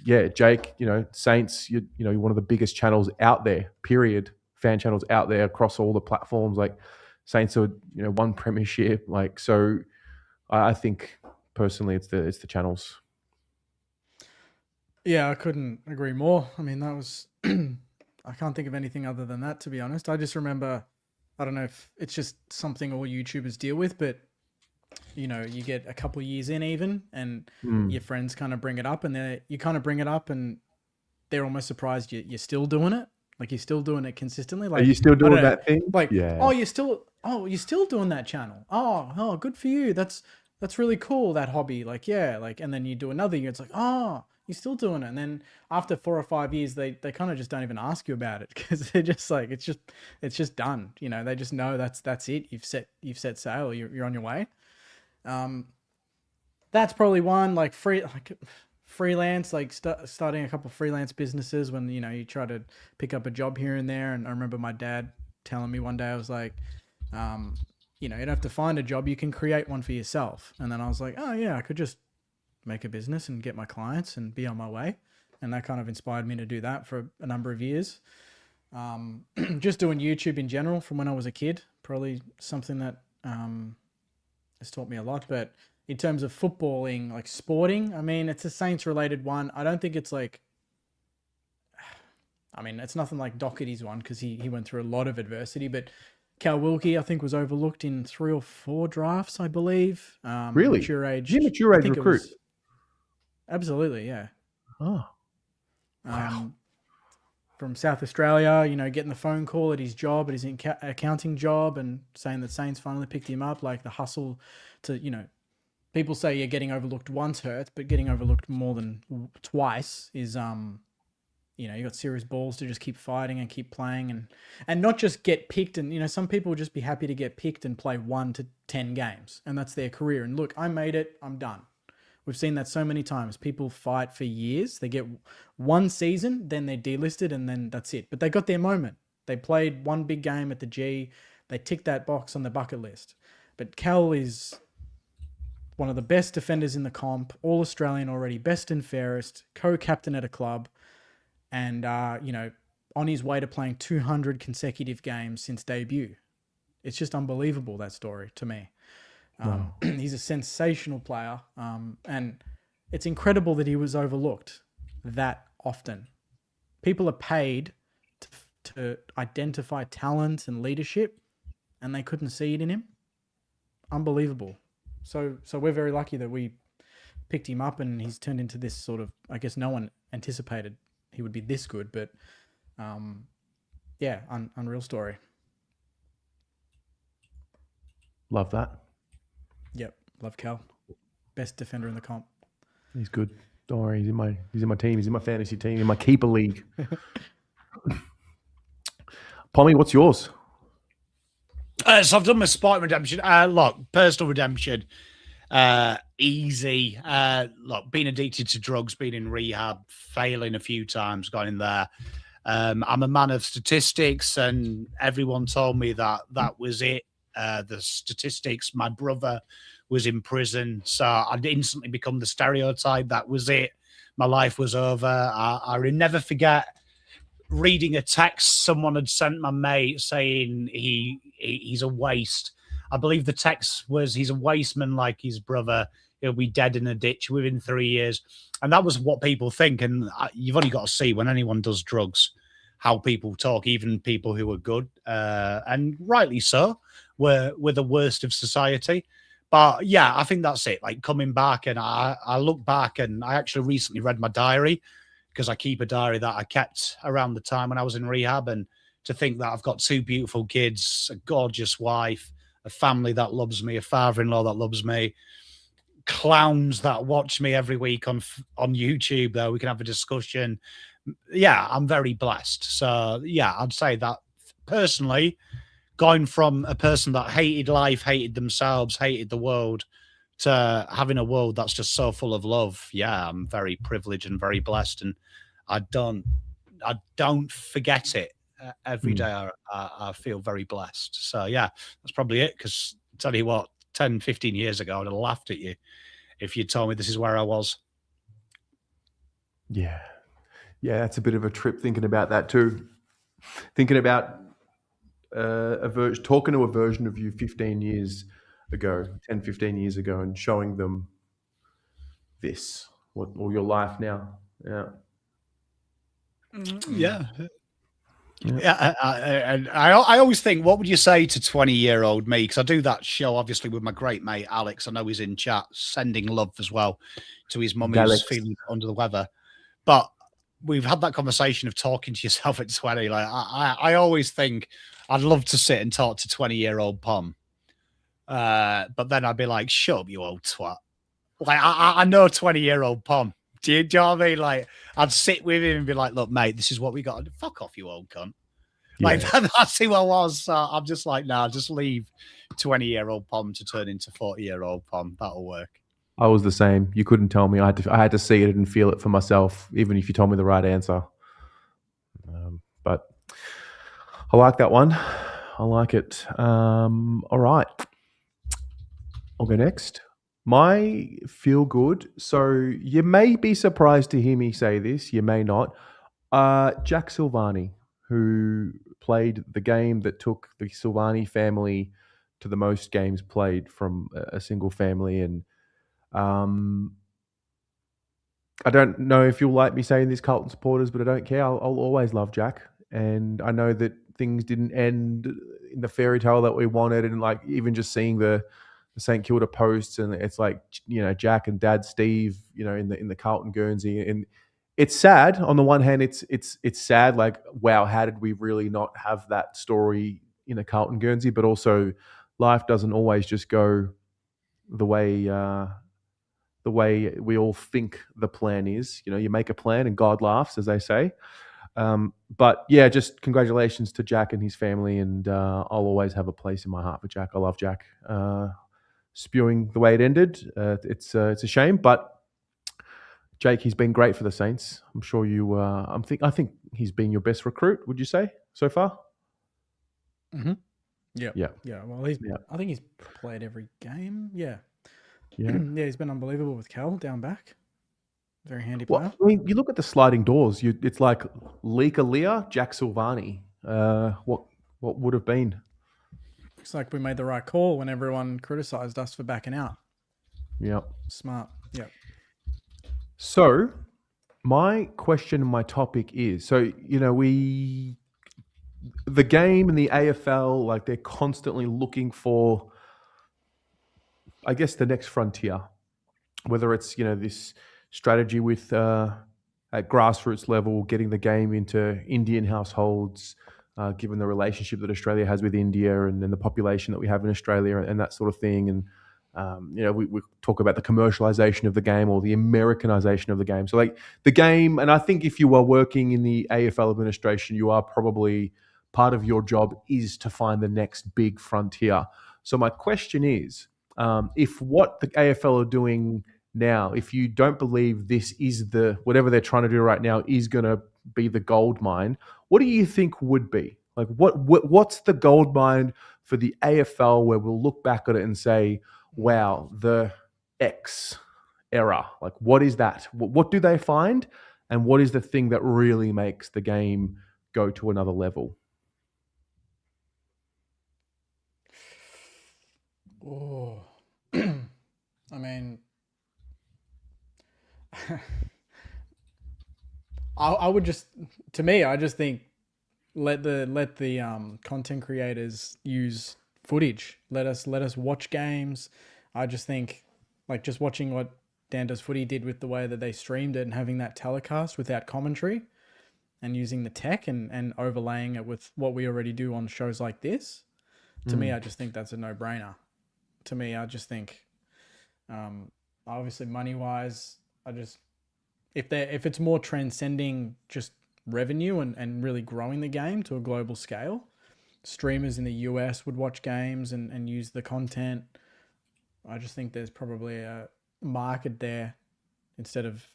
Jake, Saints, you're one of the biggest channels out there, period. Fan channels out there across all the platforms. Like, Saints are, one premiership. Like, so I think personally it's the channels. Yeah, I couldn't agree more. I mean, that was, I can't think of anything other than that, to be honest. I just remember, I don't know if it's just something all YouTubers deal with, but you get a couple of years in even, and your friends kind of bring it up, and you kind of bring it up, and they're almost surprised you're still doing it. Like, you're still doing it consistently. Like, are you still doing that thing? Like, you're still doing that channel. Oh, good for you. That's really cool, that hobby. Like, yeah, like, and then you do another year. It's like, you're still doing it. And then after 4 or 5 years, they kind of just don't even ask you about it, because they're just like, it's just done. They just know that's it. You've set sail. You're on your way. That's probably one. Like, freelance, like starting a couple of freelance businesses when you try to pick up a job here and there. And I remember my dad telling me one day, I was like, you don't have to find a job, you can create one for yourself. And then I was like, oh yeah, I could just make a business and get my clients and be on my way. And that kind of inspired me to do that for a number of years. Just doing YouTube in general from when I was a kid, probably something that has taught me a lot. But in terms of footballing, like sporting, I mean, it's a Saints related one. I don't think it's like, I mean, it's nothing like Doherty's one, because he went through a lot of adversity, but Cal Wilkie, I think, was overlooked in 3 or 4 drafts, I believe. Really? Mature age. Is he mature age recruit? Absolutely, yeah. Oh. Wow. From South Australia, getting the phone call at his job, at his accounting job, and saying that Saints finally picked him up. Like, the hustle to, people say you're getting overlooked once hurts, but getting overlooked more than twice is, you got serious balls to just keep fighting and keep playing and not just get picked. And, some people would just be happy to get picked and play 1 to 10 games, and that's their career. And look, I made it, I'm done. We've seen that so many times. People fight for years. They get 1 season, then they're delisted, and then that's it. But they got their moment. They played 1 big game at the G. They ticked that box on the bucket list. But Cal is one of the best defenders in the comp, all Australian already, best and fairest, co-captain at a club, and, on his way to playing 200 consecutive games since debut. It's just unbelievable, that story, to me. Wow. He's a sensational player, and it's incredible that he was overlooked that often. People are paid to identify talent and leadership, and they couldn't see it in him. Unbelievable. So we're very lucky that we picked him up, and he's turned into this sort of, I guess no one anticipated he would be this good, but unreal story. Love that. Yep, love Cal. Best defender in the comp. He's good. Don't worry, he's in my team. He's in my fantasy team, in my keeper league. Pommy, what's yours? So I've done my sport redemption. Look, personal redemption. Easy. Look, being addicted to drugs, being in rehab, failing a few times, got in there. I'm a man of statistics, and everyone told me that was it. The statistics. My brother was in prison, so I'd instantly become the stereotype. That was it. My life was over. I never forget reading a text someone had sent my mate saying he's a waste. I believe the text was, he's a waste man like his brother. He'll be dead in a ditch within 3 years. And that was what people think. And you've only got to see when anyone does drugs, how people talk, even people who are good, and rightly so, we're the worst of society. But yeah, I think that's it. Like coming back, and I look back, and I actually recently read my diary because I keep a diary that I kept around the time when I was in rehab, and to think that I've got 2 beautiful kids, a gorgeous wife, a family that loves me, a father-in-law that loves me, clowns that watch me every week on YouTube. Though we can have a discussion. Yeah, I'm very blessed. So yeah, I'd say that personally, going from a person that hated life, hated themselves, hated the world, to having a world that's just so full of love. Yeah, I'm very privileged and very blessed, and I don't forget it. Every day I feel very blessed. So yeah, that's probably it. Because tell you what, 10, 15 years ago, I'd have laughed at you if you told me this is where I was. Yeah. Yeah, that's a bit of a trip thinking about that too. Thinking about talking to a version of you 15 years ago, 10, 15 years ago, and showing them this, or your life now. Yeah. Yeah. Yeah, and I always think, what would you say to 20-year-old me? Because I do that show, obviously, with my great mate Alex. I know he's in chat, sending love as well to his mum who's feeling under the weather. But we've had that conversation of talking to yourself at 20. Like I always think I'd love to sit and talk to 20-year-old Pom. But then I'd be like, shut up, you old twat. Like I know 20-year-old Pom. Do you know what I mean? Like I'd sit with him and be like, look, mate, this is what we got to do. Fuck off, you old cunt. Like that's who I was. I'm just like, nah, just leave 20-year-old Pom to turn into 40-year-old Pom. That'll work. I was the same. You couldn't tell me. I had to see it and feel it for myself, even if you told me the right answer. But I like that one. I like it. All right. I'll go next. My feel good. So you may be surprised to hear me say this. You may not. Jack Silvani, who played the game that took the Silvani family to the most games played from a single family. And I don't know if you'll like me saying this, Carlton supporters, but I don't care. I'll always love Jack. And I know that things didn't end in the fairy tale that we wanted. And like even just seeing the St Kilda posts, and it's like, you know, Jack and Dad Steve, you know, in the Carlton Guernsey, and it's sad. On the one hand, it's sad. Like, wow, how did we really not have that story in a Carlton Guernsey? But also, life doesn't always just go the way we all think the plan is. You know, you make a plan and God laughs, as they say. But yeah, just congratulations to Jack and his family, and I'll always have a place in my heart for Jack. I love Jack. Spewing the way it ended, it's a shame, but Jake, he's been great for the Saints. I'm sure you. I think he's been your best recruit. Would you say so far? Mm-hmm. Yeah. Well, I think he's played every game. Yeah. Yeah, he's been unbelievable with Cal down back. Very handy player. Well, I mean, you look at the sliding doors. It's like Lika Leah, Jack Silvani. What would have been? Looks like we made the right call when everyone criticised us for backing out. Yeah. Smart. Yeah. So, my question and my topic is: so you know, the game and the AFL, like they're constantly looking for, I guess, the next frontier. Whether it's, you know, this strategy with at grassroots level, getting the game into Indian households, given the relationship that Australia has with India and the population that we have in Australia and that sort of thing. And, you know, we talk about the commercialization of the game or the Americanization of the game. So like the game, and I think if you are working in the AFL administration, you are probably part of your job is to find the next big frontier. So my question is, if what the AFL are doing now, if you don't believe this is whatever they're trying to do right now is going to be the gold mine, what do you think would be? Like what's the gold mine for the AFL where we'll look back at it and say, wow, the X era, like what is that? What do they find? And what is the thing that really makes the game go to another level? Oh, I mean, I would just, to me, I just think let the content creators use footage. Let us watch games. I just think, like, just watching what Dan Does Footy did with the way that they streamed it and having that telecast without commentary and using the tech and overlaying it with what we already do on shows like this. To me, I just think that's a no-brainer. To me, I just think, obviously money-wise, if it's more transcending just revenue and really growing the game to a global scale, streamers in the US would watch games and use the content. I just think there's probably a market there instead of,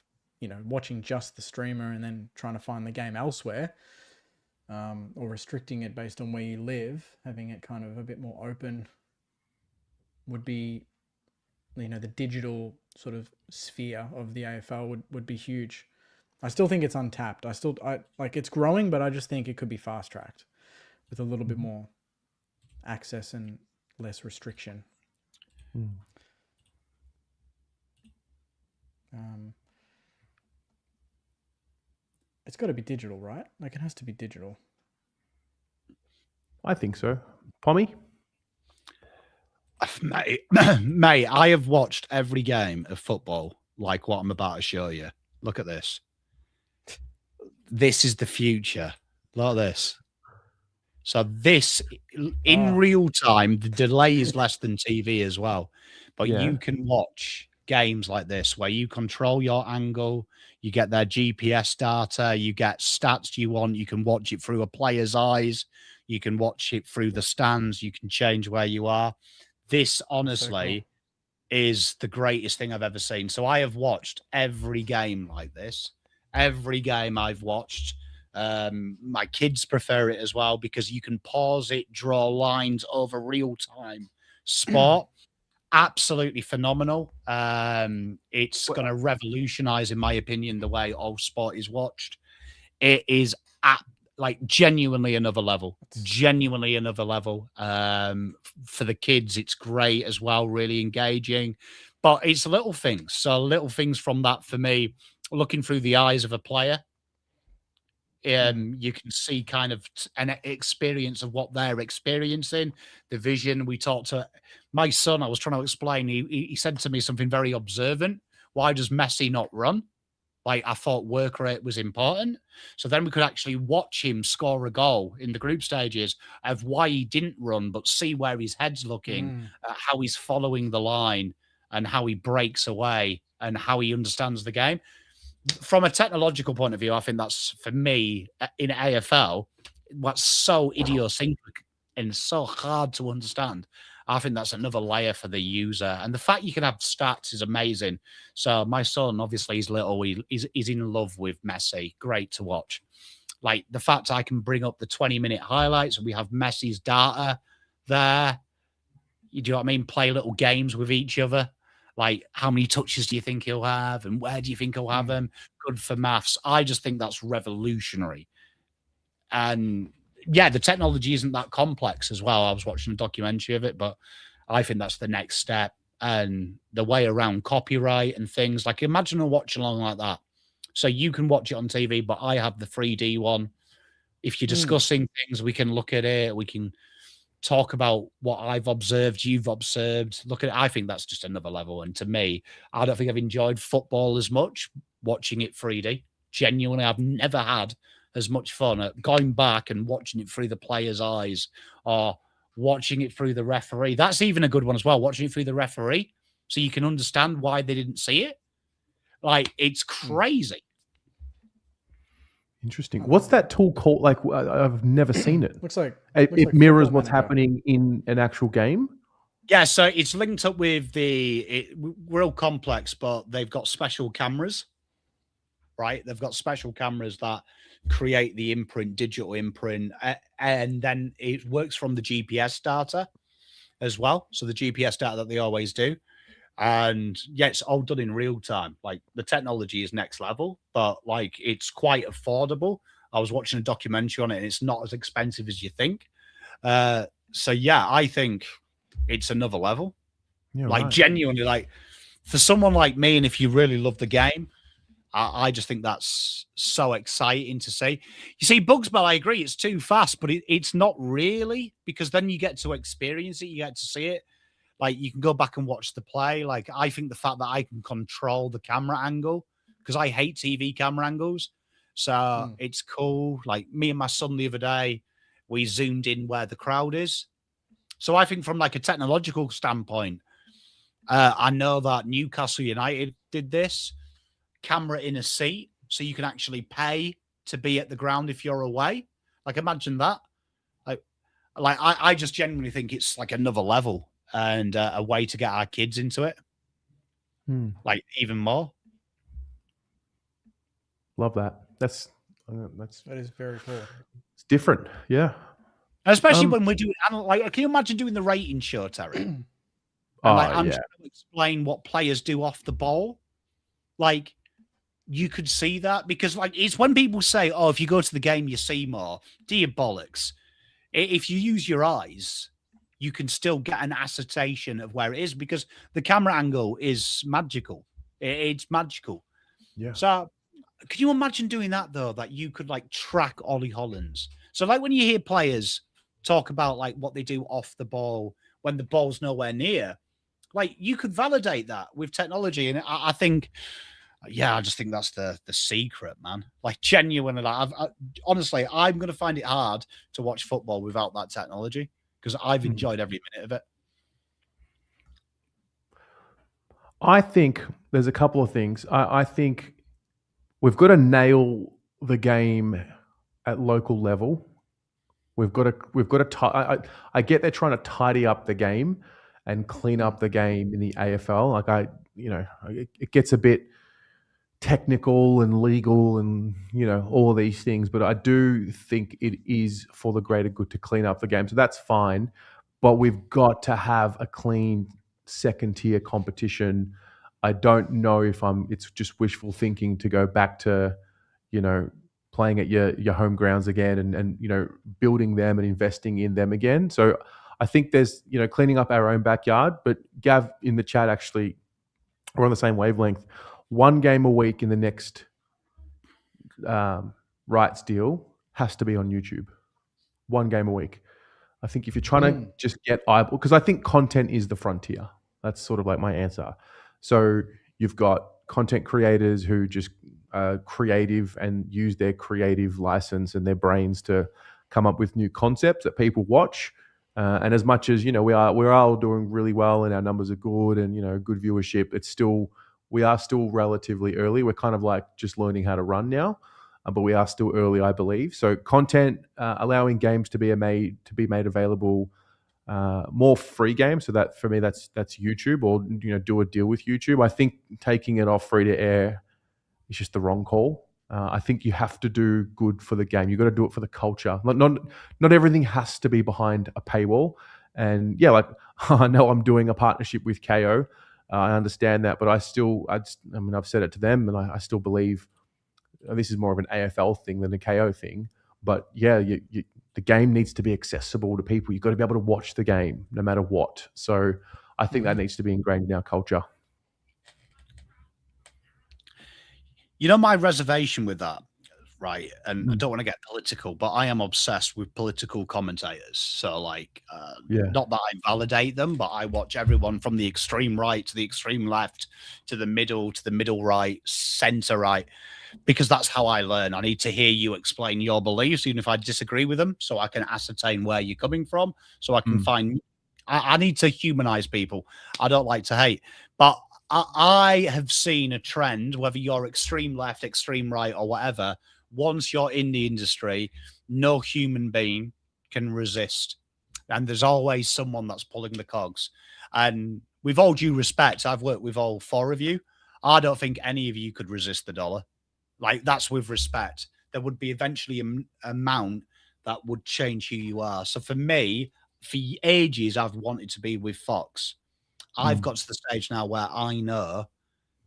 watching just the streamer and then trying to find the game elsewhere, or restricting it based on where you live. Having it kind of a bit more open would be, the digital sort of sphere of the AFL would be huge. I still think it's untapped. I like it's growing, but I just think it could be fast tracked with a little bit more access and less restriction. It's got to be digital, right? Like, it has to be digital. I think so. Pommy? Mate, I have watched every game of football like what I'm about to show you. Look at this. This is the future. Look at this. So this, in real time, the delay is less than TV as well. But you can watch games like this where you control your angle, you get their GPS data, you get stats you want, you can watch it through a player's eyes, you can watch it through the stands, you can change where you are. This, honestly, is the greatest thing I've ever seen. So I have watched every game like this. Every game I've watched. My kids prefer it as well because you can pause it, draw lines over real-time sport. Absolutely phenomenal. It's going to revolutionize, in my opinion, the way all sport is watched. It is genuinely another level. Genuinely another level. For the kids, it's great as well, really engaging. But it's little things. So little things from that for me, looking through the eyes of a player. You can see kind of an experience of what they're experiencing, the vision. We talked to my son. I was trying to explain. He said to me something very observant. Why does Messi not run? Like, I thought work rate was important. So then we could actually watch him score a goal in the group stages of why he didn't run, but see where his head's looking, how he's following the line and how he breaks away and how he understands the game. From a technological point of view, I think that's, for me, in AFL, what's so idiosyncratic and so hard to understand. I think that's another layer for the user. And the fact you can have stats is amazing. So my son, obviously, he's little. He's in love with Messi. Great to watch. Like, the fact I can bring up the 20-minute highlights and we have Messi's data there. You do know what I mean? Play little games with each other. Like, how many touches do you think he'll have? And where do you think he'll have them? Good for maths. I just think that's revolutionary. And yeah, the technology isn't that complex as well. I was watching a documentary of it, but I think that's the next step. And the way around copyright and things, like, imagine a watch along like that. So you can watch it on TV, but I have the 3D one. If you're discussing things, we can look at it. We can talk about what I've observed, you've observed. Look at it. I think that's just another level. And to me, I don't think I've enjoyed football as much watching it 3D. Genuinely, I've never had as much fun at going back and watching it through the player's eyes or watching it through the referee. That's even a good one as well, watching it through the referee so you can understand why they didn't see it. Like, it's crazy. Interesting. What's that tool called? Like, I've never seen it. Looks like it mirrors what's happening in an actual game. Yeah, so it's linked up with real complex, but they've got special cameras, right? They've got special cameras that create the imprint, digital imprint, and then it works from the GPS data as well. So the GPS data that they always do. And yeah, it's all done in real time. Like, the technology is next level, but like, it's quite affordable. I was watching a documentary on it and it's not as expensive as you think. So yeah, I think it's another level. Yeah, like, genuinely, like, for someone like me, and if you really love the game, I just think that's so exciting to see. You see, Bugsbell, I agree, it's too fast, but it's not really, because then you get to experience it, you get to see it. Like, you can go back and watch the play. Like, I think the fact that I can control the camera angle, because I hate TV camera angles. So it's cool. Like, me and my son the other day, we zoomed in where the crowd is. So I think from like a technological standpoint, I know that Newcastle United did this, camera in a seat, so you can actually pay to be at the ground if you're away. Like, imagine that. I just genuinely think it's like another level and a way to get our kids into it. Like, even more. Love that. That is very cool. It's different. Yeah. Especially when we're doing, like, can you imagine doing the rating show, Terry? And I'm just going to explain what players do off the ball. Like, you could see that, because like, it's when people say, oh, if you go to the game, you see more. Do you bollocks? If you use your eyes, you can still get an assertion of where it is, because the camera angle is magical. It's magical. Yeah. So could you imagine doing that, though, that you could like track Ollie Hollands? So like, when you hear players talk about like what they do off the ball when the ball's nowhere near, like, you could validate that with technology. And I think, yeah, I just think that's the secret, man. Like, genuinely, like, honestly, I'm going to find it hard to watch football without that technology, because I've enjoyed every minute of it. I think there's a couple of things. I think we've got to nail the game at local level. We've got to. I get they're trying to tidy up the game and clean up the game in the AFL. Like, it gets a bit technical and legal and, all of these things, but I do think it is for the greater good to clean up the game. So that's fine, but we've got to have a clean second tier competition. I don't know if it's just wishful thinking to go back to, playing at your home grounds again and building them and investing in them again. So I think there's, cleaning up our own backyard. But Gav in the chat, actually, we're on the same wavelength. One game a week in the next rights deal has to be on YouTube. One game a week. I think if you're trying to just get eyeball, because I think content is the frontier. That's sort of like my answer. So you've got content creators who just are creative and use their creative license and their brains to come up with new concepts that people watch. And as much as, we're all doing really well and our numbers are good and, good viewership, we are still relatively early. We're kind of like just learning how to run now, but we are still early, I believe. So content, allowing games to be made available, more free games. So that, for me, that's YouTube, or do a deal with YouTube. I think taking it off free to air is just the wrong call. I think you have to do good for the game. You've got to do it for the culture. Not everything has to be behind a paywall. And yeah, like, I know I'm doing a partnership with KO. I understand that, but I've said it to them, and I still believe this is more of an AFL thing than a KO thing. But yeah, the game needs to be accessible to people. You've got to be able to watch the game no matter what. So I think that needs to be ingrained in our culture. My reservation with that, right? And I don't want to get political, but I am obsessed with political commentators. So like, not that I validate them, but I watch everyone from the extreme right to the extreme left, to the middle right, center right, because that's how I learn. I need to hear you explain your beliefs, even if I disagree with them, so I can ascertain where you're coming from, so I can find, I need to humanize people. I don't like to hate, but I have seen a trend, whether you're extreme left, extreme right, or whatever. Once you're in the industry, no human being can resist. And there's always someone that's pulling the cogs. And with all due respect, I've worked with all four of you. I don't think any of you could resist the dollar. Like, that's with respect. There would be eventually an amount that would change who you are. So for me, for ages, I've wanted to be with Fox. I've got to the stage now where I know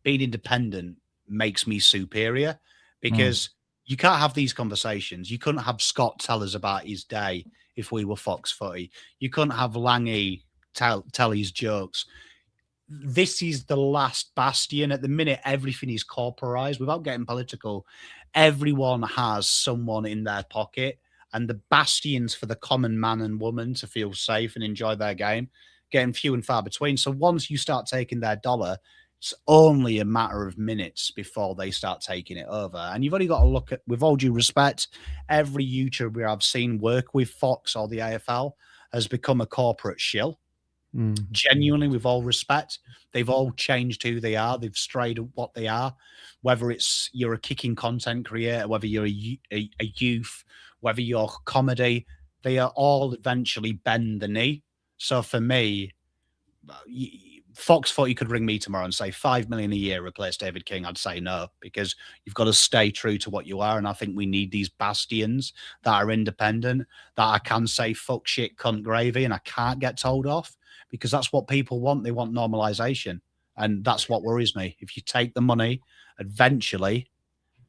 being independent makes me superior, because you can't have these conversations. You couldn't have Scott tell us about his day if we were Fox Footy. You couldn't have Langy tell his jokes. this is the last bastion. At the minute, everything is corporized. Without getting political, everyone has someone in their pocket, and the bastions for the common man and woman to feel safe and enjoy their game getting few and far between. So once you start taking their dollar, it's only a matter of minutes before they start taking it over. And you've only got to look at, with all due respect, every YouTuber I've seen work with Fox or the AFL has become a corporate shill. Genuinely, with all respect, they've all changed who they are. They've strayed what they are, whether it's you're a kicking content creator, whether you're a youth, whether you're comedy, they are all eventually bend the knee. So for me, Fox Footy could ring me tomorrow and say 5 million a year replace David King. I'd say no, because you've got to stay true to what you are. And I think we need these bastions that are independent, that I can say fuck, shit, cunt, gravy, and I can't get told off, because that's what people want. They want normalization. And that's what worries me. If you take the money, eventually,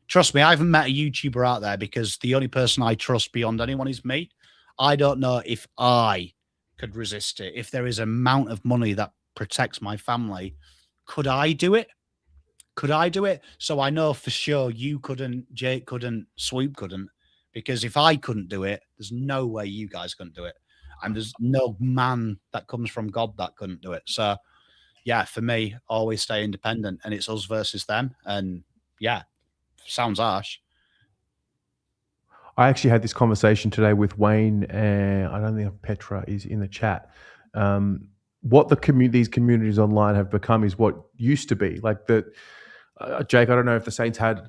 trust me, I haven't met a YouTuber out there, because the only person I trust beyond anyone is me. I don't know if I could resist it. If there is an amount of money that protects my family, could I do it? Could I do it? So I know for sure you couldn't, Jake couldn't, Swoop couldn't, because if I couldn't do it, there's no way you guys couldn't do it. And there's no man that comes from God that couldn't do it. So yeah, for me, always stay independent, and it's us versus them. And yeah, sounds harsh. I actually had this conversation today with Wayne, and I don't think Petra is in the chat. What these communities online have become is what used to be. Like Jake, I don't know if the Saints had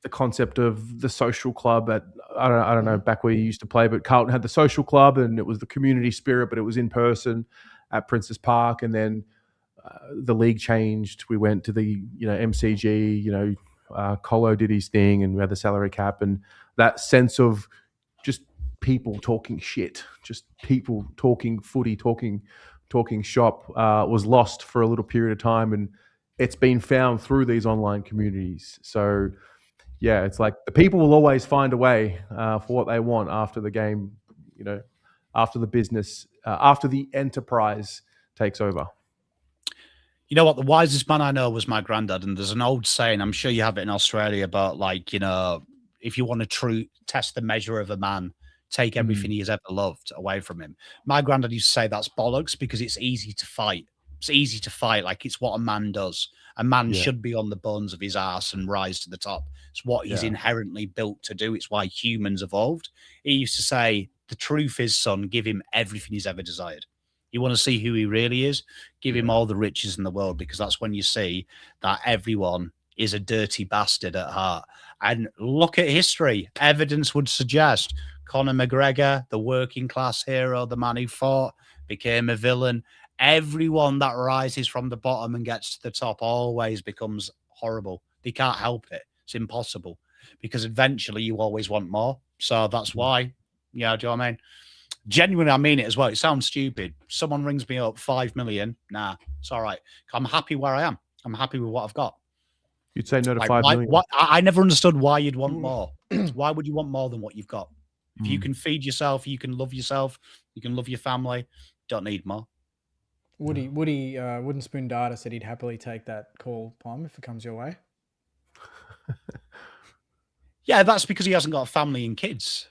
the concept of the social club at, I don't know, back where you used to play, but Carlton had the social club, and it was the community spirit, but it was in person at Princess Park. And then the league changed. We went to the, MCG, Colo did his thing, and we had the salary cap, and that sense of just people talking shit, just people talking footy, talking shop was lost for a little period of time, and it's been found through these online communities. So yeah, it's like the people will always find a way for what they want after the game, after the business, after the enterprise takes over. You know what? The wisest man I know was my granddad. And there's an old saying, I'm sure you have it in Australia, about if you want to test the measure of a man, take everything he has ever loved away from him. My granddad used to say that's bollocks, because it's easy to fight. It's easy to fight. Like, it's what a man does. A man should be on the bones of his ass and rise to the top. It's what he's inherently built to do. It's why humans evolved. He used to say, the truth is, son, give him everything he's ever desired. You want to see who he really is? Give him all the riches in the world, because that's when you see that everyone is a dirty bastard at heart. And look at history. Evidence would suggest Conor McGregor, the working class hero, the man who fought, became a villain. Everyone that rises from the bottom and gets to the top always becomes horrible. They can't help it. It's impossible, because eventually you always want more. So that's why, do you know what I mean? Genuinely, I mean it as well. It sounds stupid. Someone rings me up, 5 million. Nah, it's all right. I'm happy where I am. I'm happy with what I've got. You'd say no to 5 million. I never understood why you'd want more. Why would you want more than what you've got? If you can feed yourself, you can love yourself, you can love your family, don't need more. Woody Wooden Spoon Data said he'd happily take that call, Palm, if it comes your way. Yeah, that's because he hasn't got a family and kids.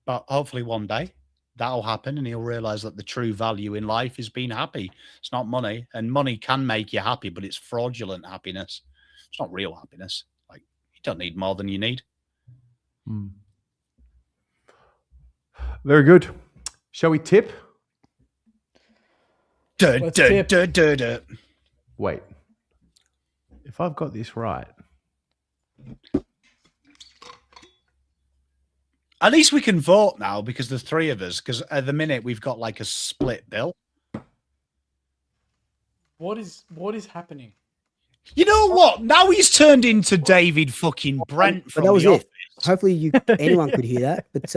But hopefully one day that'll happen, and he'll realize that the true value in life is being happy. It's not money, and money can make you happy, but it's fraudulent happiness. It's not real happiness. Like, you don't need more than you need. Very good. Shall we tip? Wait. If I've got this right. At least we can vote now, because there's three of us, because at the minute we've got like a split bill. What is happening? You know what? Now he's turned into David fucking Brent from that was The it. Office. Hopefully anyone could hear that. But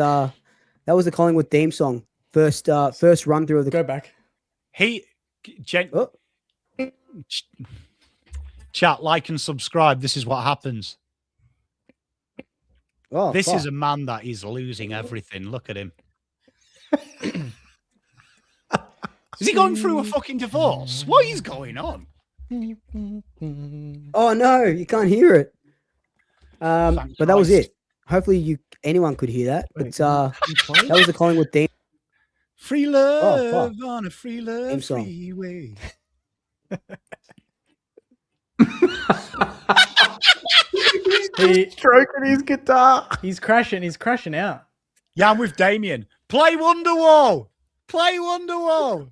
that was the Collingwood theme song. First run through of the Go back. Chat, like and subscribe. This is what happens. Oh, this is a man that is losing everything. Look at him. Is he going through a fucking divorce? What is going on? Oh no, you can't hear it. Thank But that was Christ. it. Hopefully, anyone could hear that. But Wait, that was the Collingwood theme. Free love on a free love Theme song. freeway. He's stroking his guitar. He's crashing out. Yeah, I'm with Damien. Play Wonderwall. Play Wonderwall.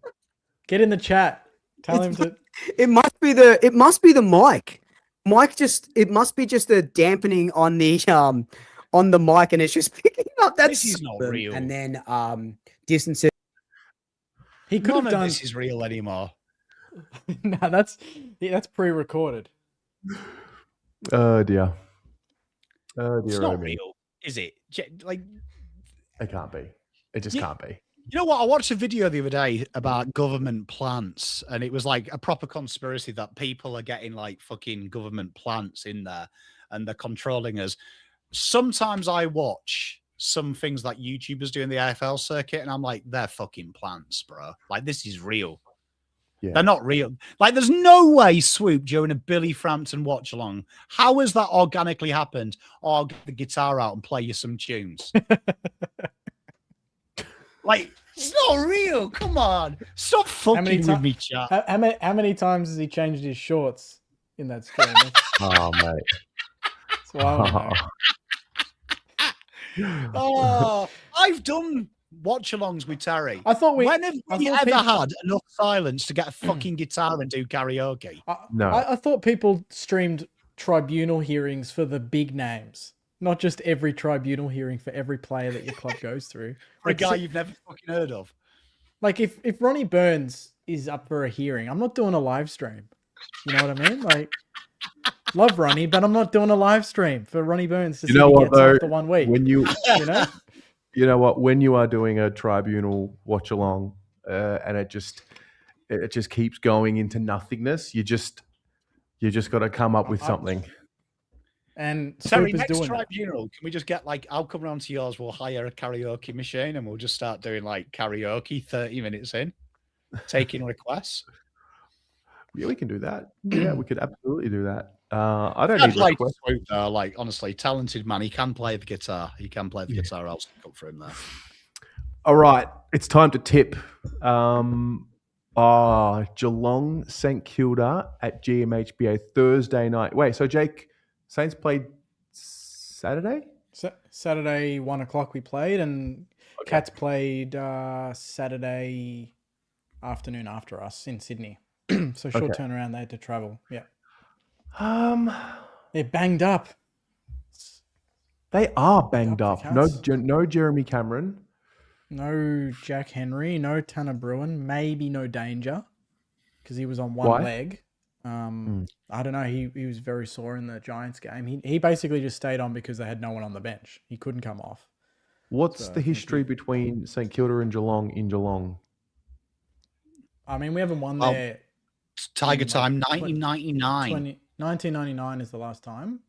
Get in the chat. Tell him to. It must be the mic. It must be just the dampening on the mic, and it's just picking up that. This is not real. And then distance. He could None have of done. this is real anymore. No, that's pre-recorded. Oh dear. Oh dear. It's oh not me. real, is it? Like, It can't be. It just Yeah. can't be. you know what? I watched a video the other day about government plants, and it was like a proper conspiracy that people are getting like fucking government plants in there and they're controlling us. Sometimes I watch some things that YouTubers do in the AFL circuit, and I'm like, they're fucking plants, bro. Like, this is real. Yeah. They're not real. Like, there's no way, Swoop, during a Billy Frampton watch along, how has that organically happened? Oh, I'll get the guitar out and play you some tunes. Like, it's not real. Come on. Stop fucking with me, chat. How many times has he changed his shorts in that stream? Oh mate. That's what I wanna know. Oh, I've done watch-alongs with Terry. I thought When have I we thought ever people- had enough silence to get a fucking guitar and do karaoke? No. I thought people streamed tribunal hearings for the big names, not just every tribunal hearing for every player that your club goes through. For a guy you've never fucking heard of. Like if Ronnie Burns is up for a hearing, I'm not doing a live stream. You know what I mean? Like, love Ronnie, but I'm not doing a live stream for Ronnie Burns to You see know he what, gets though? after 1 week. When you You know? you know what, when you are doing a tribunal watch along and it just keeps going into nothingness, you just got to come up with something. And Terry, Swoop is next doing that. tribunal, can we just get like, I'll come round to yours, we'll hire a karaoke machine and we'll just start doing like karaoke 30 minutes in, taking requests. Yeah, we can do that. Yeah, we could absolutely do that. I don't I'd need like requests. Swoop though, like honestly, talented man. He can play the guitar. He can play the guitar. I'll stick up for him there. All right, it's time to tip. Geelong St Kilda at GMHBA Thursday night. Wait, so Jake, Saints played Saturday? Saturday 1 o'clock we played, and Okay. Cats played Saturday afternoon after us in Sydney. So short Okay. turnaround, they had to travel. Yeah, Um, they're banged up. they are banged Up up. the Cats. No Jeremy Cameron. No Jack Henry, no Tanner Bruin, maybe no Danger because he was on one Why? leg. I don't know. He was very sore in the Giants game. He basically just stayed on because they had no one on the bench. He couldn't come off. What's So I the think history between St Kilda and Geelong in Geelong? I mean, we haven't won Well, there. Tiger like Time, 20 1999. 1999 is the last time.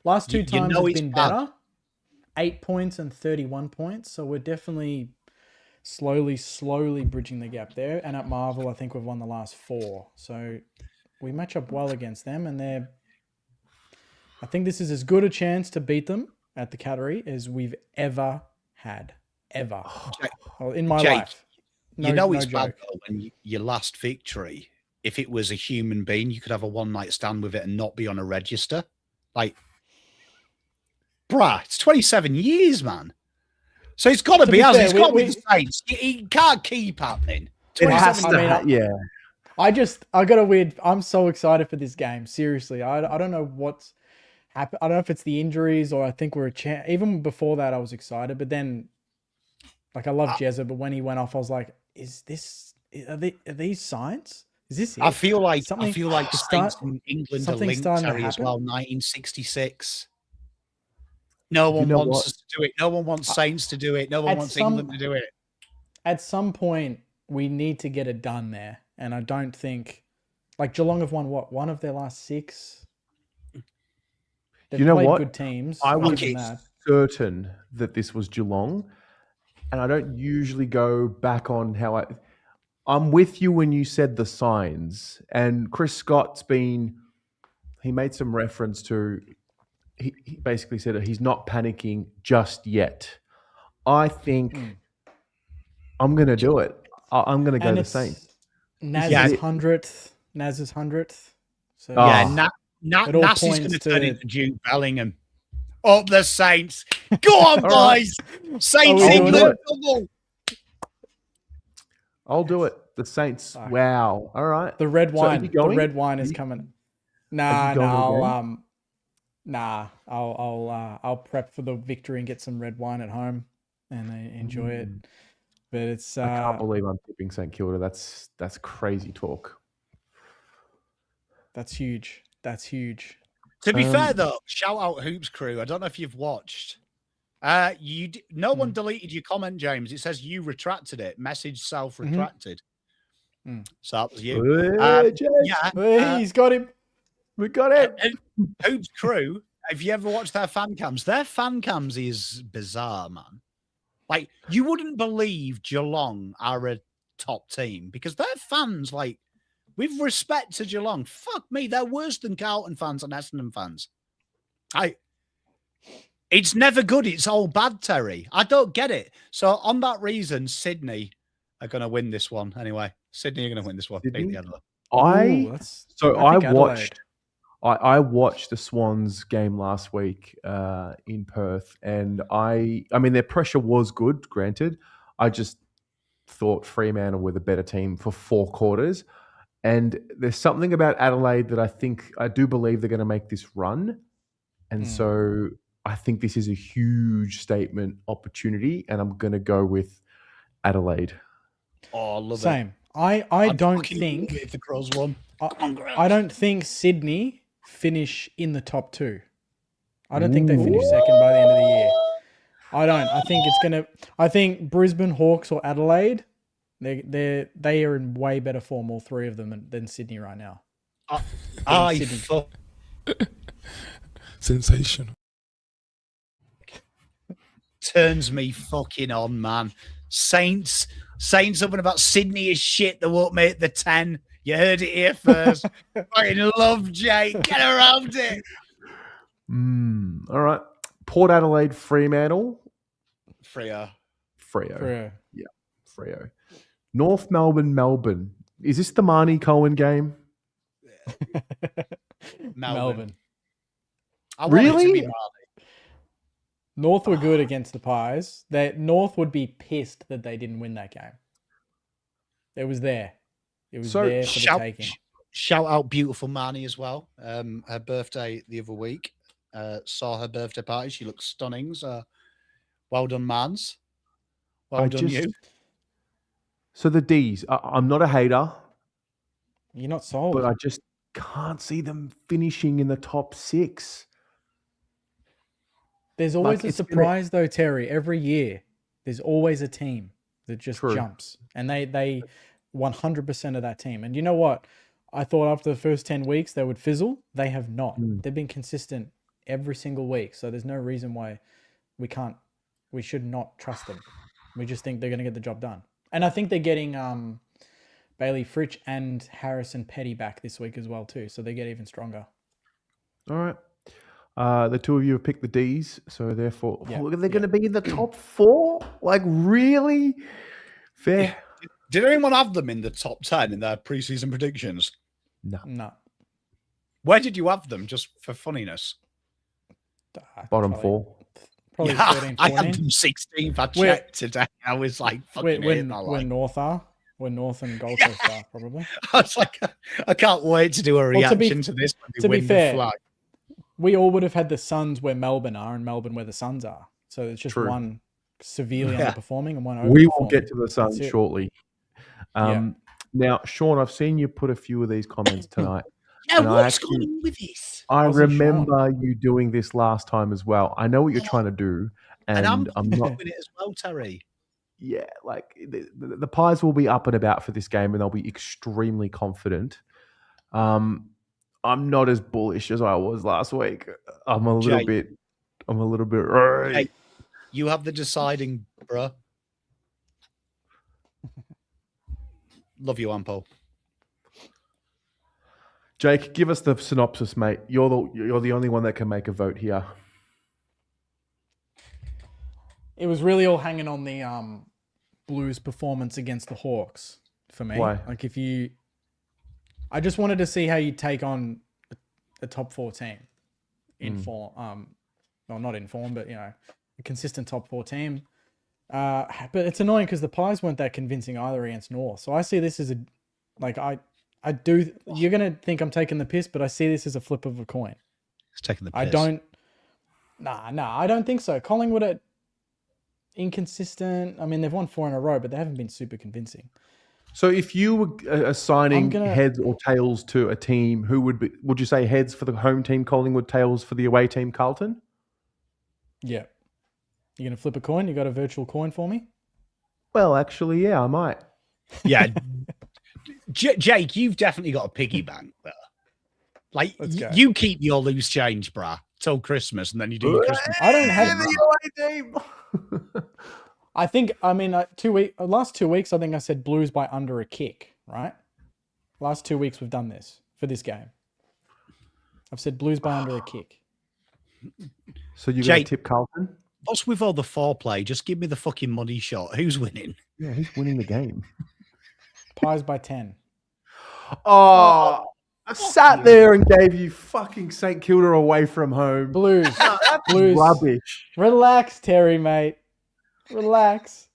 Last two You times know has it's been bad. better. 8 points and 31 points. So we're definitely slowly bridging the gap there. And at Marvel, I think we've won the last 4. So we match up well against them, and I think this is as good a chance to beat them at the Cattery as we've ever had. Ever. Well, in my Jake, life. you know no it's bad joke. though when your last victory, if it was a human being, you could have a one-night stand with it and not be on a register. Like, bruh, it's 27 years, man. So it's got to be be us. fair, It's got to be we- the Saints. It can't keep happening. It has 27 to. I mean, Yeah. I got a weird. I'm so excited for this game. Seriously, I don't know what's happened. I don't know if it's the injuries or I think we're a chance. Even before that, I was excited, but then, like, I love Jezza, but when he went off, I was like, are these signs? Is this it? I feel like Something- the start- Saints in England are something's linked starting to Terry as happen? well. 1966. No one know wants what? us to do it. No one wants Saints to do it. No one At wants some- England to do it. At some point, we need to get it done there, and I don't think, like, Geelong have won what, one of their last 6. They've You know played what? good teams. I other was than that. certain that this was Geelong, and I don't usually go back on how I'm with you when you said the signs, and Chris Scott's he made some reference to, he basically said that he's not panicking just yet. I think I'm going to do it. I'm going to go And the it's Saints. Naz's it. 100th. So Yeah, it all Nass is points going to to- turn into Jude Bellingham. Up the Saints. Go on, All boys. Saints Are we doing England double. I'll do it. The Saints. Fuck. Wow. All right. the red So are wine. you The going? red wine is you- coming. you Nah, going to the I'll prep for the victory and get some red wine at home and enjoy it. But it's I can't believe I'm tipping St Kilda. That's crazy talk. that's huge. That's huge. To be fair, though, shout out Hoops Crew. I don't know if you've watched. No one deleted your comment, James. It says you retracted it. Message self-retracted. So that was you. Hey, he's got him. We got it. Hoops Crew, have you ever watched their fan cams? Their fan cams is bizarre, man. Like, you wouldn't believe Geelong are a top team because their fans, like, with respect to Geelong, fuck me, they're worse than Carlton fans and Essendon fans. It's never good. It's all bad, Terry. I don't get it. So on that reason, Sydney are going to win this one anyway. Sydney are going to win this one. Beat the Adelaide. I watched the Swans game last week in Perth, and I mean their pressure was good. Granted, I just thought Fremantle were the better team for 4 quarters. And there's something about Adelaide that I do believe they're going to make this run. And so I think this is a huge statement opportunity, and I'm going to go with Adelaide. Oh, I love Same. it. I don't think if the Crows won. I don't think Sydney finish in the top 2. I don't think they finish second by the end of the year. I don't. I think Brisbane, Hawks, or Adelaide, they are in way better form, all 3 of them, than Sydney right now. Sensational. Turns me fucking on, man. Saints saying something about Sydney is shit. They won't make the 10. You heard it here first. Fucking love Jake. Get around it. All right. Port Adelaide, Fremantle. Freo. Yeah, Freo. North Melbourne, Melbourne. Is this the Marnie Cohen game? Melbourne. I want it to Really? be Marnie. North were good against the Pies. North would be pissed that they didn't win that game. It was there. It was there for the taking. Shout out beautiful Marnie as well. Her birthday the other week. Saw her birthday party. She looks stunning. So well done, Mans. Well done, you. So the D's. I'm not a hater. You're not sold. But I just can't see them finishing in the top 6. There's always a surprise, though, Terry. Every year, there's always a team that just jumps. And they 100% of that team. And you know what? I thought after the first 10 weeks, they would fizzle. They have not. They've been consistent every single week. So there's no reason why we should not trust them. We just think they're going to get the job done. And I think they're getting Bailey Fritsch and Harrison Petty back this week as well, too. So they get even stronger. All right. The 2 of you have picked the D's, so therefore they're going to be in the top 4? Like, really? Fair. Did anyone have them in the top 10 in their preseason predictions? No. Where did you have them, just for funniness? Bottom 4. Probably Yeah, 13, 14. I had them 16th. I checked today. I was like, fucking where North are. Where North and Gold Coast are, probably. I was like, I can't wait to do a reaction to this when they to be win fair, the flag. We all would have had the Suns where Melbourne are and Melbourne where the Suns are. So it's just one severely underperforming and one overperforming. We will get to the Suns shortly. Now, Sean, I've seen you put a few of these comments tonight. Yeah, what's going on with this? I remember you doing this last time as well. I know what you're trying to do. And I'm not doing it as well, Terry. Yeah, like the Pies will be up and about for this game and they'll be extremely confident. I'm not as bullish as I was last week. I'm a little bit. Hey, you have the deciding, bro. Love you, Ampo. Jake, give us the synopsis, mate. You're the only one that can make a vote here. It was really all hanging on the Blues' performance against the Hawks for me. Why? Like I just wanted to see how you take on a top 4 team in form. Well, not in form, but a consistent top 4 team. But it's annoying because the Pies weren't that convincing either against North. So I see this as I do. You're gonna think I'm taking the piss, but I see this as a flip of a coin. It's taking the piss. I don't. Nah. I don't think so. Collingwood are inconsistent. I mean, they've won 4 in a row, but they haven't been super convincing. So if you were assigning heads or tails to a team, who would you say heads for the home team, Collingwood, tails for the away team, Carlton? Yeah. You going to flip a coin? You got a virtual coin for me? Well, actually, yeah, I might. Yeah. Jake, you've definitely got a piggy bank there. Like, you keep your loose change, brah, till Christmas, and then you do your Christmas. I don't have the away team. I think, last 2 weeks, I think I said Blues by under a kick, right? Last 2 weeks we've done this for this game. I've said Blues by under a kick. So you're going to tip Carlton? What's with all the foreplay? Just give me the fucking money shot. Who's winning? Yeah, who's winning the game? Pies by 10. Oh, I sat there and gave you fucking St Kilda away from home. Blues. Blues. Rubbish. Relax, Terry, mate. Relax.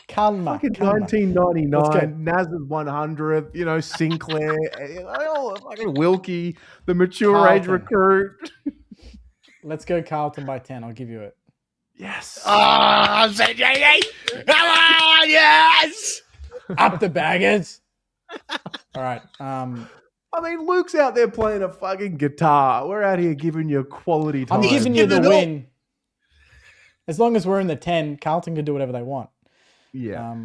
Calma. Fucking 1999, Naz's 100th, Sinclair, fucking Wilkie, the mature age recruit. Let's go Carlton by 10. I'll give you it. Yes. Oh, JD. Come on, yes. Up the baggers. All right. I mean, Luke's out there playing a fucking guitar. We're out here giving you quality time. I'm giving you the win. As long as we're in the 10, Carlton can do whatever they want. Yeah.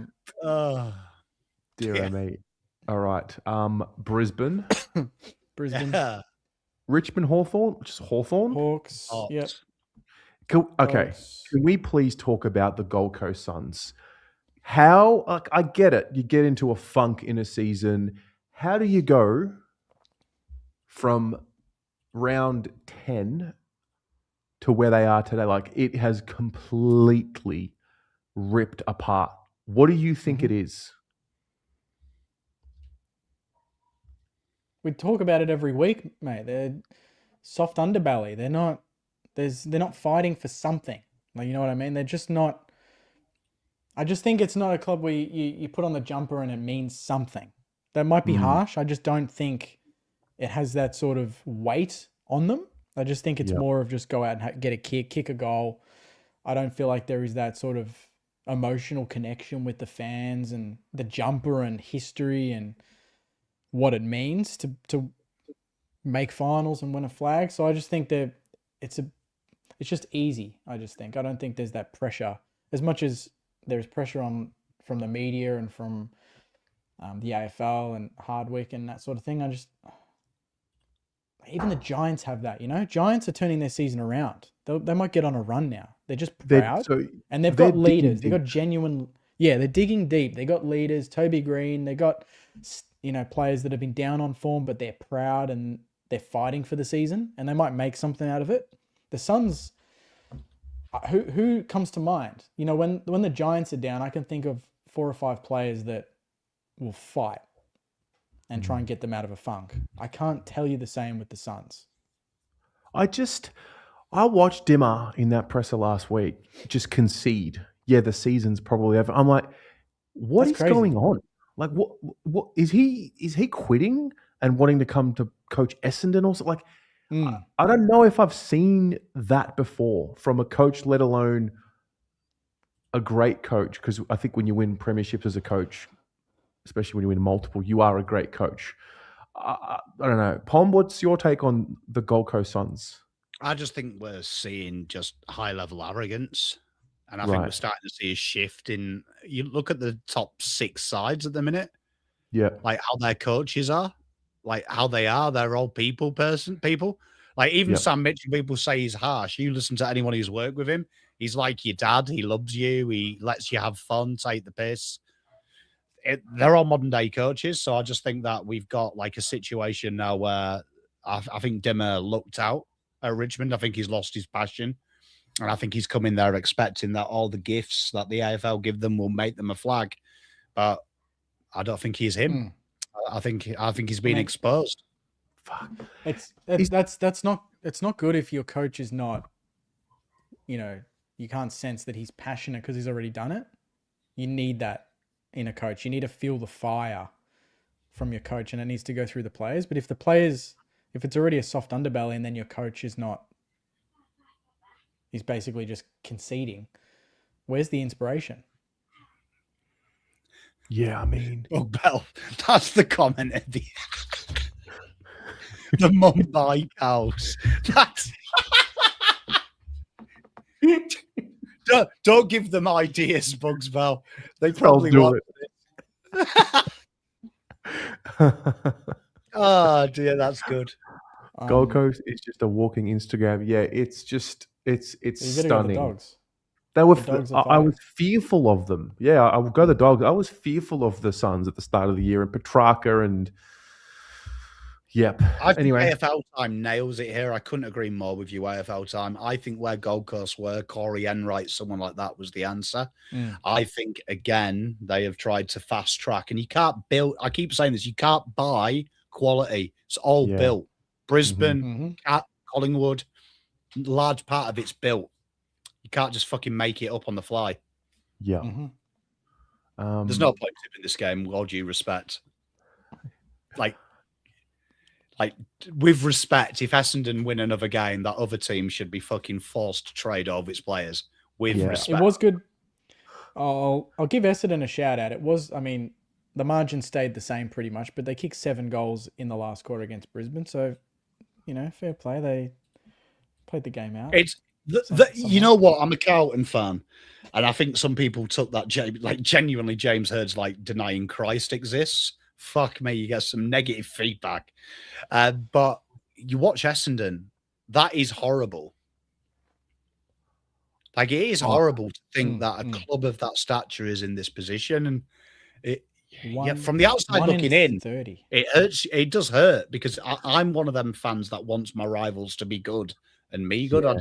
Dear me. All right. Brisbane. Yeah. Richmond, Hawthorn. Just Hawthorn. Hawks. Yep. Okay. Can we please talk about the Gold Coast Suns? How, I get it. You get into a funk in a season. How do you go from round 10 to where they are today? Like, it has completely ripped apart. What do you think it is? We talk about it every week, mate. They're soft underbelly. They're not fighting for something. Like, you know what I mean? They're just not. I just think it's not a club where you put on the jumper and it means something. That might be harsh. I just don't think it has that sort of weight on them. I just think it's more of just go out and get a kick a goal. I don't feel like there is that sort of emotional connection with the fans and the jumper and history and what it means to make finals and win a flag. So I just think that it's just easy. I don't think there's that pressure as much as there's pressure from the media and from the AFL and Hardwick and that sort of thing. Even the Giants have that, Giants are turning their season around. They might get on a run now. They're just proud. And they've got leaders. They've got genuine... Yeah, they're digging deep. They got leaders. Toby Green. They got, players that have been down on form, but they're proud and they're fighting for the season. And they might make something out of it. The Suns... Who comes to mind? When the Giants are down, I can think of 4 or 5 players that will fight and try and get them out of a funk. I can't tell you the same with the Suns. I watched Dimmer in that presser last week just concede. Yeah, the season's probably over. I'm like, what is going on? Like, what is he quitting and wanting to come to coach Essendon or something? Like, I don't know if I've seen that before from a coach, let alone a great coach. Because I think when you win premierships as a coach, especially when you win multiple, you are a great coach. I don't know. Pom, what's your take on the Gold Coast Suns? I just think we're seeing just high-level arrogance. And I think we're starting to see a shift in... You look at the top 6 sides at the minute. Yeah. Like how their coaches are. Like how they are. They're all people. Like even Sam Mitchell, people say he's harsh. You listen to anyone who's worked with him. He's like your dad. He loves you. He lets you have fun, take the piss. they're all modern day coaches. So I just think that we've got like a situation now where I think Dimmer looked out at Richmond. I think he's lost his passion. And I think he's come in there expecting that all the gifts that the AFL give them will make them a flag. But I don't think he's him. I think he's been exposed. Fuck. It's not good if your coach is not, you can't sense that he's passionate because he's already done it. You need that in a coach. You need to feel the fire from your coach, and it needs to go through the players. But if it's already a soft underbelly and then your coach is not, he's basically just conceding, where's the inspiration? Yeah, I mean... Oh, Bell, that's the comment at the the Mumbai house. That's... don't give them ideas, Bugs Bell. They probably won't. Oh dear, that's good. Gold Coast is just a walking Instagram. Yeah, it's stunning. Dogs. They were. The I was fearful of them. Yeah, I would go the Dogs. I was fearful of the Suns at the start of the year, and Petrarca, and yep. I think Anyway, AFL time nails it here. I couldn't agree more with you. AFL time. I think where Gold Coast were, Corey Enright, someone like that was the answer. I think again they have tried to fast track, and you can't build. I keep saying this: you can't buy quality. It's all built. Brisbane, Collingwood, large part of it's built. You can't just fucking make it up on the fly. Yeah. There's no point in this game, with all due respect. Like with respect, if Essendon win another game, that other team should be fucking forced to trade over its players. With respect, it was good. I'll give Essendon a shout out. It was, I mean, the margin stayed the same pretty much, but they kicked 7 goals in the last quarter against Brisbane. So, fair play. They played the game out. It's you know what? I'm a Carlton fan, and I think some people took that genuinely James Hurd's like denying Christ exists. Fuck me, you get some negative feedback. But you watch Essendon, that is horrible. Like, it is horrible to think that a club of that stature is in this position, and from the outside looking in, 30. it hurts. It does hurt because I'm one of them fans that wants my rivals to be good and me good. I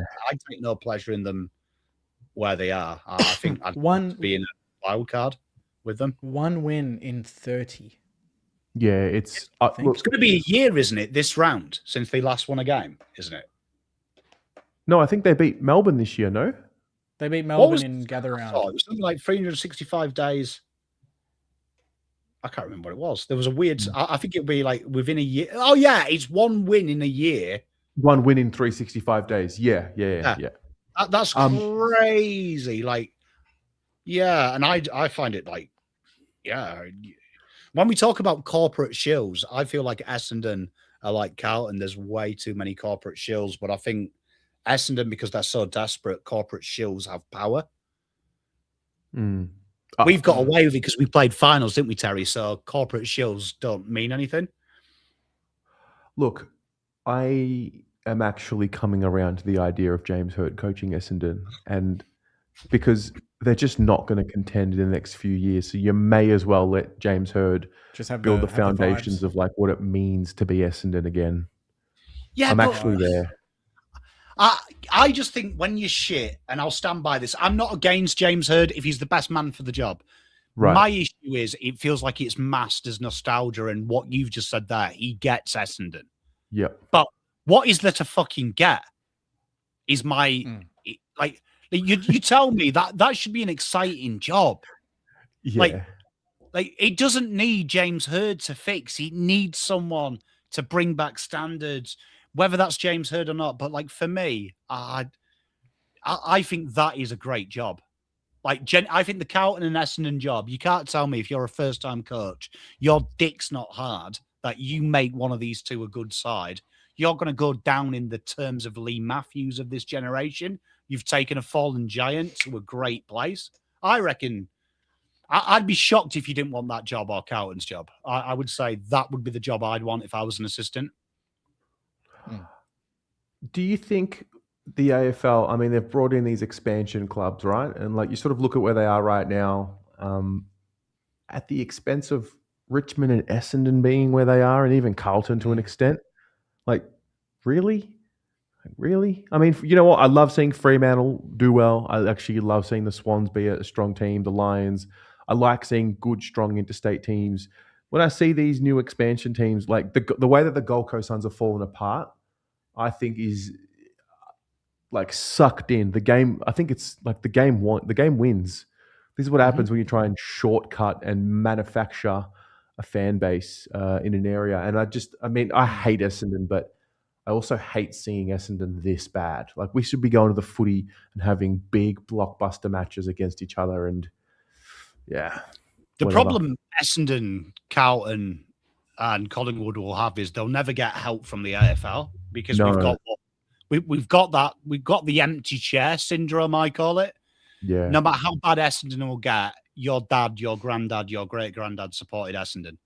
take no pleasure in them where they are. I think I'd be in a wild card with them. 1 win in 30. Yeah, it's it's going to be a year, isn't it? This round since they last won a game, isn't it? No, I think they beat Melbourne this year. No, they beat Melbourne in gather round. It was something like 365 days. I can't remember what it was. There was a weird. I think it'd be like within a year. Oh yeah, it's 1 win in a year. 1 win in 365 days. Yeah. That's crazy. Like, yeah, and I find it like, yeah. When we talk about corporate shills, I feel like Essendon are like Carlton. There's way too many corporate shills, but I think Essendon, because they're so desperate, corporate shills have power. We've got away with it because we played finals, didn't we, Terry? So corporate shills don't mean anything. Look, I am actually coming around to the idea of James Hurd coaching Essendon, and because they're just not going to contend in the next few years. So you may as well let James Hurd just build the foundations of like what it means to be Essendon again. Yeah, I'm actually there. I just think when you shit, and I'll stand by this, I'm not against James Hurd if he's the best man for the job. Right. My issue is it feels like it's masked as nostalgia, and what you've just said there, he gets Essendon. Yep. But what is there to fucking get? Is my like you tell me that should be an exciting job. Yeah. Like it doesn't need James Hurd to fix. He needs someone to bring back standards, whether that's James Hurd or not. But like for me, I think that is a great job. Like I think the Carlton and Essendon job, you can't tell me if you're a first-time coach, your dick's not hard, that you make one of these two a good side. You're going to go down in the terms of Lee Matthews of this generation. You've taken a fallen giant to a great place. I reckon I'd be shocked if you didn't want that job or Carlton's job. I would say that would be the job I'd want if I was an assistant. Do you think the AFL, I mean, they've brought in these expansion clubs, right? And like you sort of look at where they are right now. at the expense of Richmond and Essendon being where they are, and even Carlton to an extent. Like, really? Really? I mean, you know what? I love seeing Fremantle do well. I actually love seeing the Swans be a strong team, the Lions. I like seeing good, strong interstate teams. When I see these new expansion teams, like the way that the Gold Coast Suns have fallen apart, I think is like sucked in. The game, I think it's like the game wins. This is what happens when you try and shortcut and manufacture a fan base in an area. And I hate Essendon, but I also hate seeing Essendon this bad. Like, we should be going to the footy and having big blockbuster matches against each other. And yeah, the whatever. problem Essendon, Carlton, and Collingwood will have is they'll never get help from the AFL because we've got the empty chair syndrome, I call it. Yeah. No matter how bad Essendon will get, your dad, your granddad, your great granddad supported Essendon,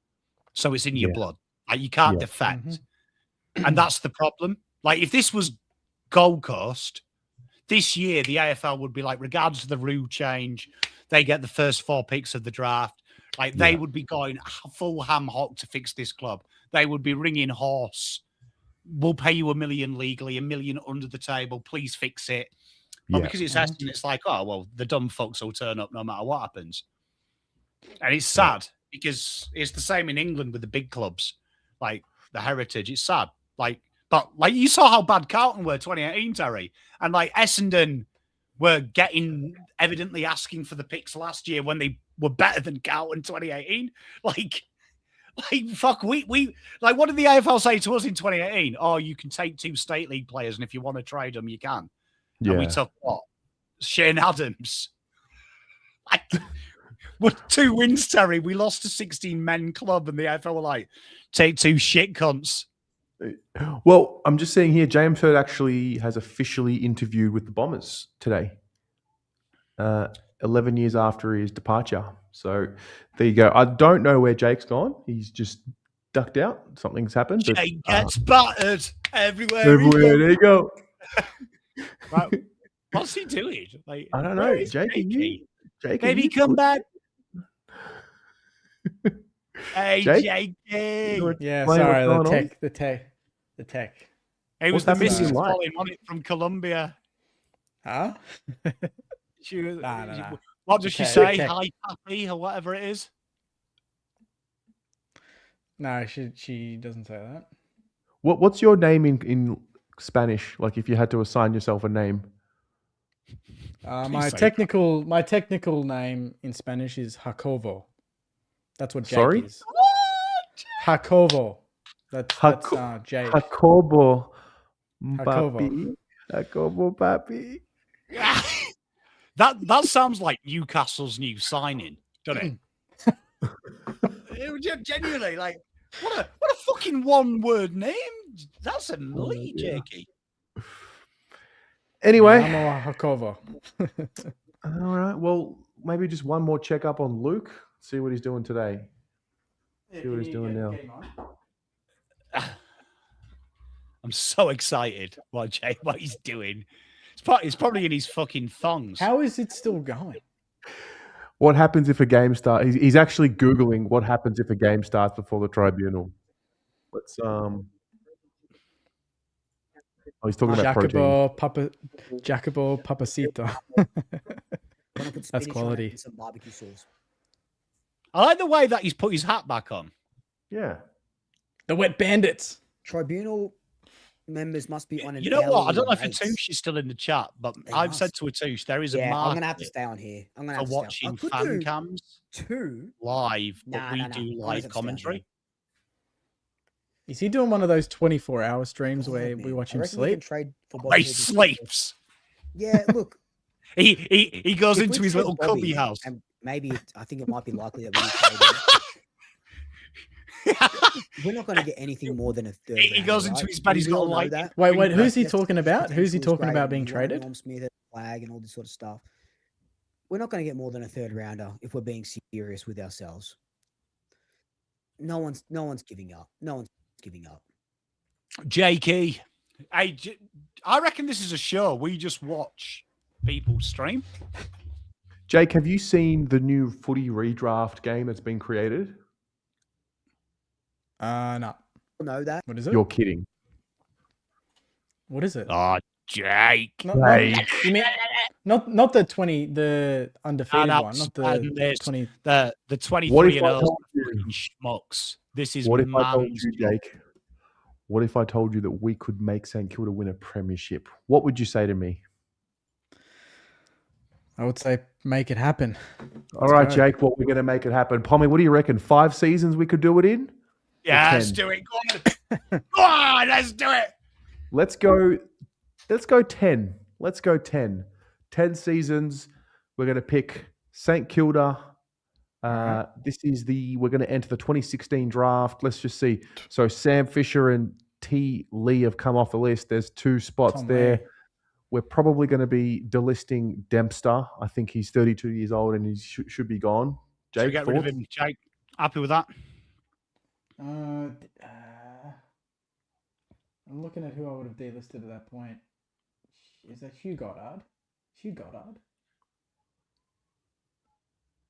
so it's in your blood. Like, you can't defect. And that's the problem. Like, if this was Gold Coast, this year the AFL would be like, regardless of the rule change, they get the first 4 picks of the draft. Like, they would be going full ham hock to fix this club. They would be ringing horse. We'll pay you $1 million legally, $1 million under the table. Please fix it. But because it's Essendon, it's like, oh, well, the dumb fucks will turn up no matter what happens. And it's sad because it's the same in England with the big clubs, like the Heritage. It's sad. But you saw how bad Carlton were 2018, Terry, and like Essendon were evidently asking for the picks last year when they were better than Carlton 2018. Like fuck, we like, what did the AFL say to us in 2018? Oh, you can take 2 state league players, and if you want to trade them, you can. Yeah. And we took what? Shane Adams. With 2 wins, Terry. We lost to 16-men club, and the AFL were like, take 2 shit cunts. Well, I'm just saying here, James Hird actually has officially interviewed with the Bombers today, 11 years after his departure. So there you go. I don't know where Jake's gone. He's just ducked out. Something's happened. Jake gets battered everywhere. There you go. Right. What's he doing? Like, I don't know. Jakey. Maybe come back. Hey, Jakey. Yeah, sorry, the tech. It was the Mrs. Colin on it from Colombia. Huh? No. What does she say? Hi, Papi, or whatever it is. No, she doesn't say that. What's your name in Spanish? Like, if you had to assign yourself a name. My technical name in Spanish is Jacobo. That's what Jake is. Jacobo. That's Jake. Jacobo. Jacobo papi. That sounds like Newcastle's new signing, doesn't it? Genuinely, like, what a fucking one-word name. That's a elite, Jakey. Anyway. Jacobo. All right. Well, maybe just one more check up on Luke. See what he's doing today. See what he's doing now. I'm so excited what he's doing. It's probably in his fucking thongs. How is it still going? What happens if a game starts? He's actually Googling what happens if a game starts before the tribunal. Let's he's talking about protein. Jacobo Papacito. That's quality. Some barbecue sauce. I like the way that he's put his hat back on. Yeah. The Wet Bandits. Tribunal members must be on an You know what? I don't know if rates. Atouche is still in the chat, but I've said to Atouche there is a market. I'm going to have to stay on here. I'm going to have for watching fan cams live, but we do live commentary. Is he doing one of those 24-hour streams where we watch him sleep? He sleeps. Yeah, look. he goes into his little cubby house. And maybe I think it might be likely that we trade him. We're not going to get anything more than a third. He goes into his bed. He's got like that. Wait. Who's he talking about? Who's he talking about being traded? Norm Smith, flag, and all this sort of stuff. We're not going to get more than a third rounder if we're being serious with ourselves. No one's giving up. No one's giving up. Jakey, I reckon this is a show we just watch people stream. Jake, have you seen the new footy redraft game that's been created? No. Know that. What is it? You're kidding. What is it? Oh, Jake. You mean not the undefeated No, one, not and the this, 20. the What 23 if and I us told you? fucking schmucks. This is What if I told man's you, Jake? What if I told you that we could make St Kilda win a premiership? What would you say to me? I would say make it happen. All right, go. Jake. Well, we're going to make it happen. Pommy, what do you reckon? 5 seasons we could do it in? Yeah, Or let's 10? do it. Go on. Go on, let's do it. Let's go 10. Let's go 10. 10 seasons. We're going to pick St Kilda. We're going to enter the 2016 draft. Let's just see. So Sam Fisher and T. Lee have come off the list. There's 2 spots Tom there. Lee. We're probably going to be delisting Dempster. I think he's 32 years old and he should be gone. Should we Jake, get rid of thoughts? him, Jake? Happy with that? I'm looking at who I would have delisted at that point. Is that Hugh Goddard? Hugh Goddard?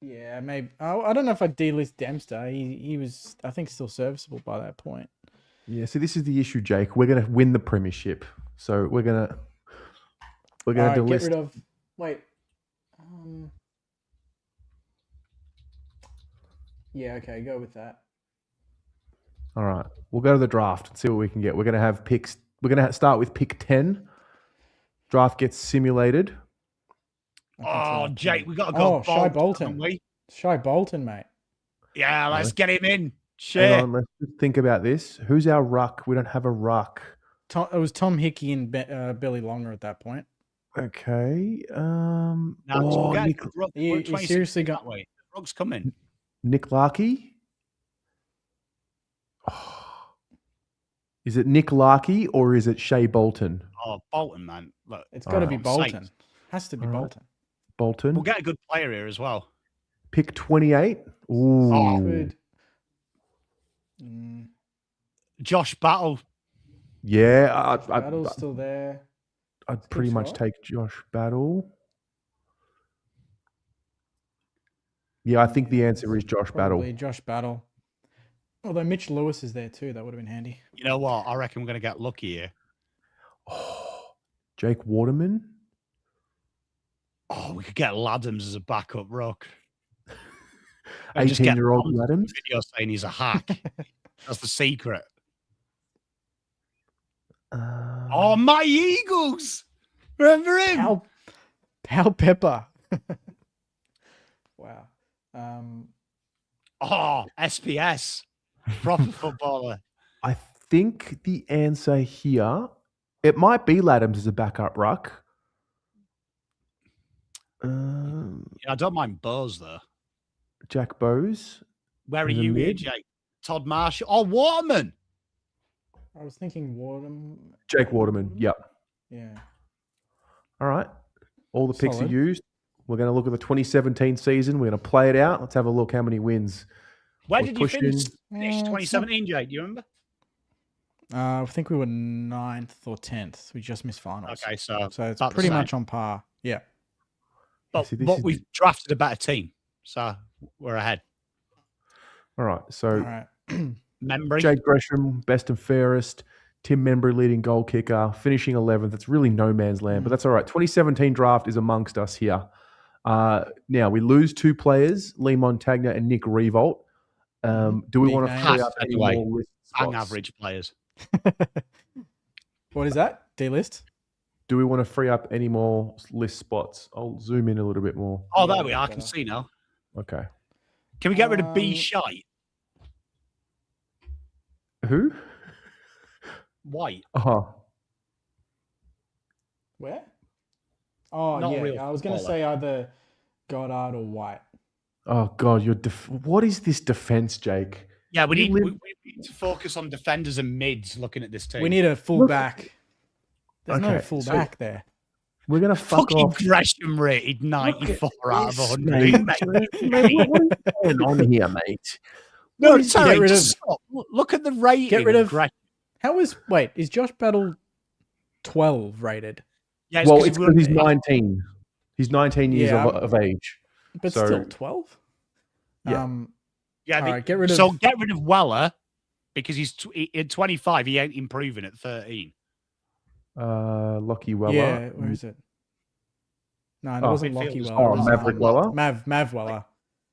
Yeah, maybe. I don't know if I'd delist Dempster. He was, I think, still serviceable by that point. Yeah, so this is the issue, Jake. We're going to win the premiership. So we're going to delist. Get rid of. Wait. Yeah. Okay. Go with that. All right. We'll go to the draft and see what we can get. We're going to have picks. We're going to start with pick 10. Draft gets simulated. Oh, Jake, we got to go. Shai Bolton. haven't we? Shai Bolton, mate. Yeah, let's get him in. Hang Shit. on, let's just think about this. Who's our ruck? We don't have a ruck. It was Tom Hickey and Billy Longer at that point. Okay. Now, we're Nick, You seriously got that way. Ruck's coming. Nick Larkey? Oh. Is it Nick Larkey or is it Shea Bolton? Oh, Bolton, man. Look, It's got to be Alright. Bolton. Sakes. Has to be Alright. Bolton. Bolton. we'll get a good player here as well. Pick 28. Ooh. Oh. Good. Josh Battle. Yeah, Battle's still there. I'd good pretty much shot. take Josh Battle. Yeah, I think the answer is Josh Battle. Probably Josh Battle. Although Mitch Lewis is there too, that would have been handy. You know what? I reckon we're going to get lucky here. Oh, Jake Waterman. Oh, we could get Laddams as a backup ruck. And just 18-year-old Tom's Adams. video saying he's a hack. That's the secret. Oh, my Eagles! Remember him? Pal Pepper. Wow. Oh, SPS. Proper footballer. I think the answer here, it might be Laddams as a backup ruck. Yeah, I don't mind Buzz, though. Jack Bowes. Where are In the you here, mid? Jake? Todd Marshall. Oh, Waterman. I was thinking Waterman. Jake Waterman. Yep. Yeah. All right. All the picks Solid. are used. We're going to look at the 2017 season. We're going to play it out. Let's have a look how many wins. Where We're did you finish it's not- 2017, Jake? Do you remember? I think we were 9th or 10th. We just missed finals. Okay, so So it's about the pretty same. much on par. Yeah. But, See, this but is- we've drafted a better team, so we're ahead. All right. So All right. Membry. Jake Gresham, best and fairest. Tim Membry, leading goal kicker, finishing 11th. It's really no man's land, but that's all right. 2017 draft is amongst us here. Now, we lose 2 players, Lee Montagna and Nick Revolt. Do we Big want to names. free up any Anyway, more list Bang spots? average players. What is that? D-list? Do we want to free up any more list spots? I'll zoom in a little bit more. Oh, Yeah, there we are. I can better. see now. Okay. Can we get rid of B Um, Shite? Who? White. Where? Oh, Not a yeah. real I was going to footballer. say either Goddard or White. Oh, God. What is this defense, Jake? Yeah, we You need, live- we need to focus on defenders and mids looking at this team. We need a full Look- back. There's no Okay, full so- back there. We're going to fuck Fucking off. Gresham rated 94 out of This, 100. mate. Mate, what is going on here, mate? No, What is- sorry, get rid just of- stop. Look at the rating. Get rid of- Gresham. Is Josh Battle 12 rated? Yeah, it's Well, 'cause it's we because he's were- 19. He's 19 years Yeah, of age. But So- still 12. Yeah. Yeah, All right, get rid of. so get rid of Weller because he's at 25. He ain't improving at 13. Lockie Weller. Yeah, where is it? No, it Oh. wasn't Midfield Lockie is- Weller. Oh, it was, Maverick Weller. Mav Weller.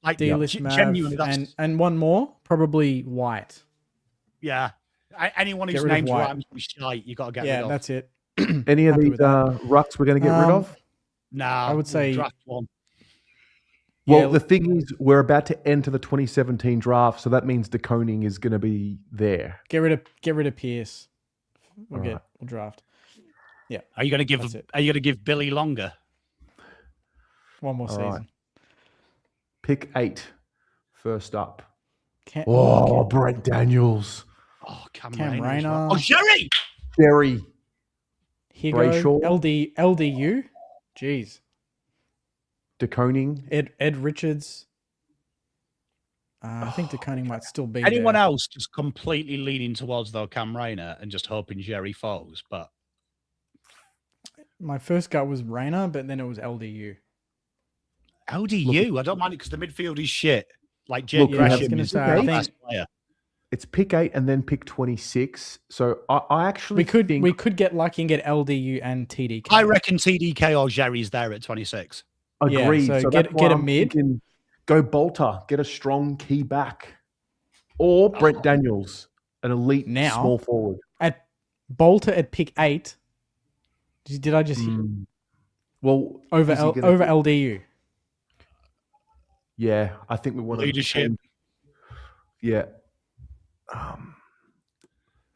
Like D-list Mav. genuinely, that's And one more, probably White. yeah. Anyone Get whose rid of name's White. rhymes with shite, you got to get rid Yeah, of. that's it. Any of Happy these with that. rucks we're going to get rid of? Nah, I would we'll say- draft one. Well, Yeah, the thing is, we're about to enter the 2017 draft, so that means DeConing is going to be there. get rid of Pierce. We'll All right. we'll draft. Are you going to That's give? it. Are you going to give Billy longer? One more All season. right. Pick 8. First up. Cam, Oh, Brent Daniels. Oh, Cam Rayner as Rayner. well. Oh, Sherry! Jerry. Hugo, Brayshaw. LDU. Jeez. DeConing. Ed Richards. I think DeConing might still be Anyone there. else just completely leaning towards though Cam Rayner and just hoping Jerry falls, but My first gut was Rayner, but then it was LDU. LDU, I don't mind it because the midfield is shit. Like Jake Look, Yeah, I was Gresham gonna is say, the I best think- player. It's pick 8 and then pick 26. So I actually We could get lucky and get LDU and TDK. I reckon TDK or Jerry's there at 26. agree. so So get- that's why get a I'm mid. thinking, go Bolter, get a strong key back, or Brent Daniels, an elite Now- small forward. At Bolter at pick 8. Did I just Well, over is he gonna- over LDU? Yeah, I think we want to Leadership. Yeah.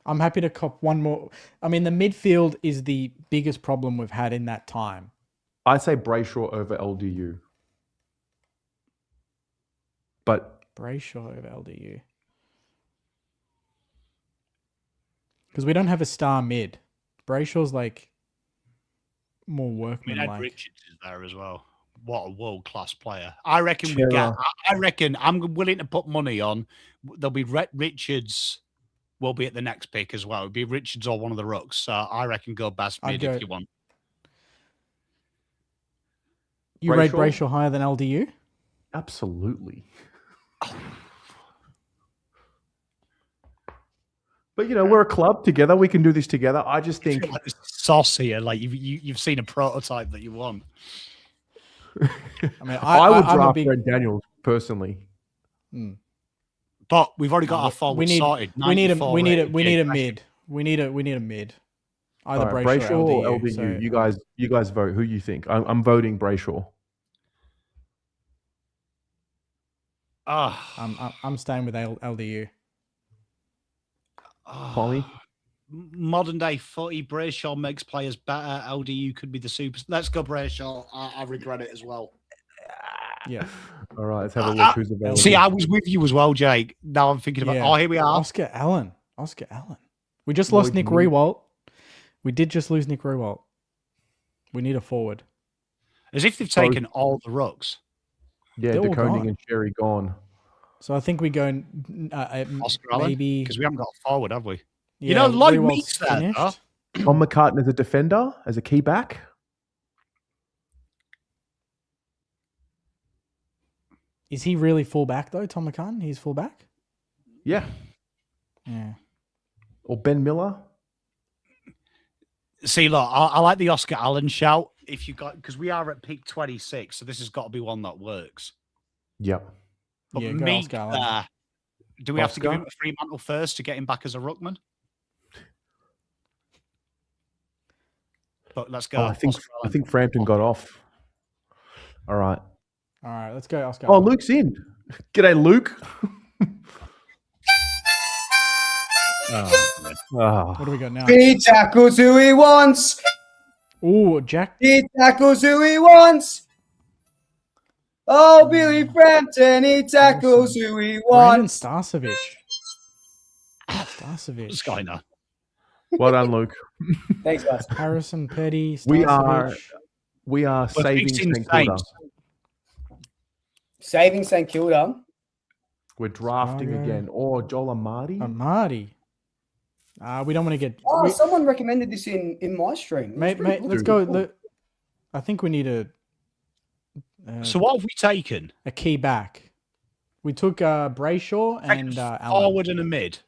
I'm happy to cop one more. I mean, the midfield is the biggest problem we've had in that time. I'd say Brayshaw over LDU. But Brayshaw over LDU. Because we don't have a star mid. Brayshaw's like more I mean, workman Ed like. Richards is there as well. What a world class player! I reckon we get. Chera. I reckon I'm willing to put money on. There'll be Richards. Will be at the next pick as well. It'll be Richards or one of the rooks. So I reckon go best I'd mid go- if you want. You rate Brayshaw? Brayshaw higher than LDU? absolutely. But you know, we're a club together. We can do this together. I just I think feel like this sauce here, like you've seen a prototype that you want. I mean, I would I'm a draft big. Brent Daniels personally. But we've already got our forward We need. sorted. We need a. 94 We need a. rated We need a Jake mid. We need a. We need a mid. Either All right, Brayshaw, or LDU. LDU. So, You guys vote. Who you think? I'm voting Brayshaw. I'm staying with LDU. Polly? Modern day footy, Brayshaw makes players better. LDU could be the super. Let's go Brayshaw. I regret it as well. Yeah. All right, let's have a look who's available. See, I was with you as well, Jake. Now I'm thinking about. Yeah. Oh, here we are. Oscar Allen. We just lost Lloyd Nick Lee. Rewalt. We did just lose Nick Rewalt. We need a forward. As if they've taken all the rucks. Yeah, They're all DeConing gone. and Sherry gone. So I think we go Oscar Allen? maybe. Because we haven't got a forward, have we? Yeah, You know, Lloyd Rewalt's Meeks there, finished. though. Tom McCartan as a defender, as a key back. Is he really full back though, Tom McCann? He's full back? Yeah. Yeah. Or Ben Miller. See, look, I like the Oscar Allen shout. If you got, because we are at peak 26, so this has got to be one that works. Yep. But Yeah, go Meek Oscar Allen. there, do we have to give Oscar? him a free mantle first to get him back as a ruckman? But let's go. Oh, I think Oscar Allen. Frampton got off. All right. All right, let's go Oscar Oh, Allen. Luke's in. G'day, Luke. Ah. What do we got now? He tackles who he wants. Oh, Jack. He tackles who he wants. Oh, Billy Frampton, he tackles who he Brandon wants. Starcevic. What's Starcevic. going on? Well done, Luke. Thanks, guys. Harrison Petty. We are- Starcevic. We are We're saving fixing St Kilda. Saints. Saving St Kilda. We're drafting Chicago. again. Or Joel Amadi. Marty. We don't want to get. Oh, someone recommended this in my stream. It was Mate, pretty good. let's go. I think we need a So what have we taken? a key back. We took Brayshaw and Allen. Forward and a mid.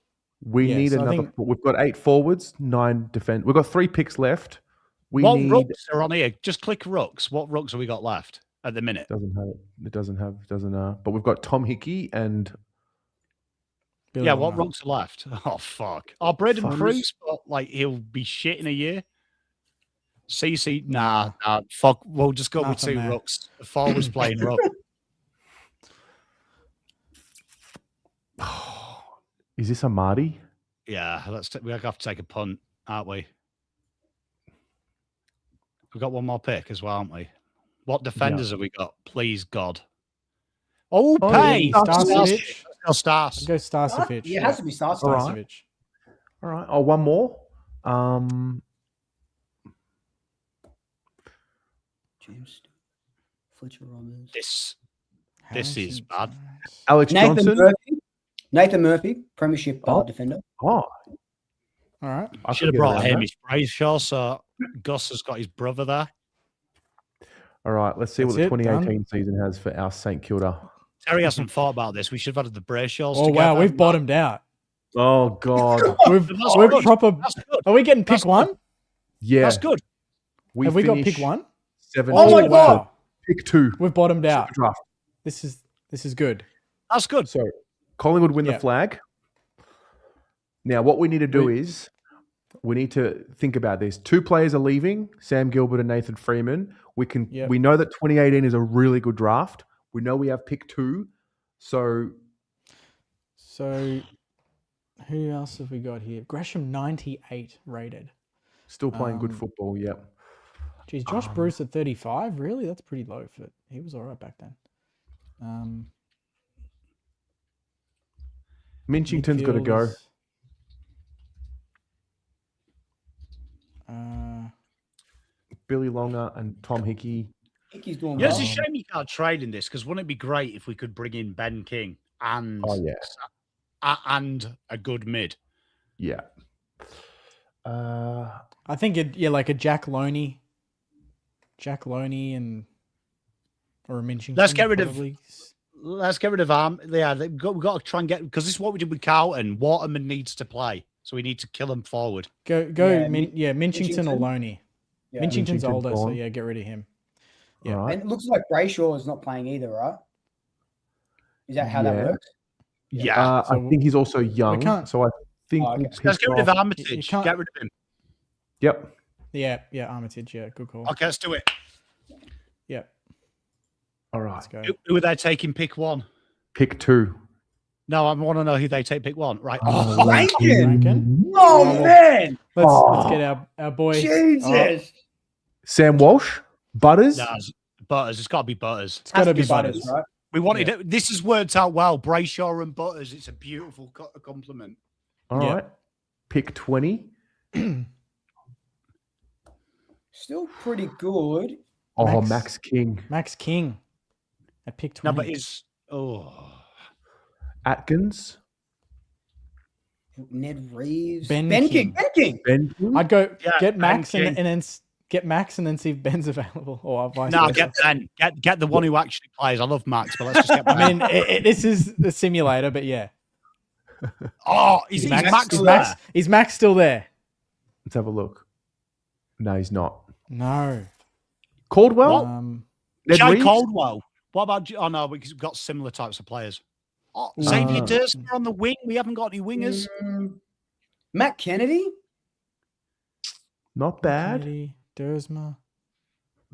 We Yeah, need so I another. think- We've got 8 forwards, 9 defend. We've got 3 picks left. We What need. rucks are on here? Just click rucks. What rucks have we got left at the minute? Doesn't have. It doesn't have. Doesn't. But we've got Tom Hickey and. Billy Yeah, what Longer. rucks are left? Oh fuck! Oh, Braden Fuck. Cruz, but like he'll be shit in a year. CC, nah, fuck. We'll just go with Nothing 2 there. rucks. The forwards playing ruck. Is this a Marty? Yeah, we have to take a punt, aren't we? We've got one more pick as well, haven't we? What defenders have we got? Please, God. Oh, Oh, Pay! Starcevic. Stars. Go Starcevic. Yeah, it has to be Starcevic. All right. Starcevic. All right. Oh, one more. James Fletcher Roberts. This is Harrison bad. Jones. Alex Johnson. Nathan Murphy, Premiership Oh. defender. Oh, All right. I Should could have get brought around that. Hamish Brayshaw, so Gus has got his brother there. All right. Let's see what That's the it, 2018 season has for our St Kilda. Terry hasn't thought about this. We should have had the Brayshaws Oh together. wow, we've bottomed out. Oh God. We've That's we're good. proper. That's good. Are we getting pick That's one? Yeah. That's good. Have we got finish pick one? 7. Oh my wow. God. Pick 2. We've bottomed out. Super draft. This is good. That's good. So Collingwood win Yeah. the flag. Now, what we need to do is we need to think about this. 2 players are leaving, Sam Gilbert and Nathan Freeman. Yep. We know that 2018 is a really good draft. We know we have pick 2. So So who else have we got here? Gresham 98 rated. still playing good Um, football, yep. Geez, Josh Bruce at 35. Really, that's pretty low for. He was all right back then. Minchington's got to go. Midfielders, Billy Longer and Tom Hickey. I think he's doing Yeah, well. it's a shame you can't trade in this because wouldn't it be great if we could bring in Ben King and Oh, yeah. and a good mid? Yeah. I think like a Jack Loney and or a Minchington. Let's get rid of- probably. Let's get rid of Arm. Yeah, we've got to try and get because this is what we did with Carlton. Waterman needs to play, so we need to kill him forward. Go Yeah, Minchington or Minchington. Loney. Yeah. Minchington's Minchington's older, so gone. yeah, get rid of him. Yeah. All right. And it looks like Brayshaw is not playing either, right? Is that how Yeah. that works? Yeah, I think he's also young, can't- so I think Oh, okay. we'll let's pick get rid of off- Armitage. can't- Get rid of him. Yep. Yeah, Armitage. Yeah, good call. Okay, let's do it. Yeah, All right. let's go. Who are they taking? Pick 1. Pick 2. No, I want to know who they take. Pick 1. Right. Oh, Rankin! Rankin. Oh, well, man! Let's get our boy. Jesus! Sam Walsh, Butters. Nah, Butters. It's got to be Butters. It's got to Has be Butters. right? We wanted it. This has worked out well. Brayshaw and Butters. It's a beautiful compliment. All Yeah. right. Pick 20. Still pretty good. Oh, Max. Max King. Max King at pick 20. No, but is Atkins. Ned Reeves. Ben King. King. Ben King. Ben King. I'd go Yeah, get Max Ben and then get Max and then see if Ben's available or vice no, versa. get Ben. Get the one who actually plays. I love Max, but let's just get Ben. I mean, this is the simulator, but yeah. oh, is Max still there? Is Max still there? Let's have a look. No, he's not. No. Caldwell? Ned Jay Reeves? Caldwell. What about? Oh no, we've got similar types of players. Oh, Xavier Dursner on the wing. We haven't got any wingers. Matt Kennedy. Not bad. Kennedy, Dersma,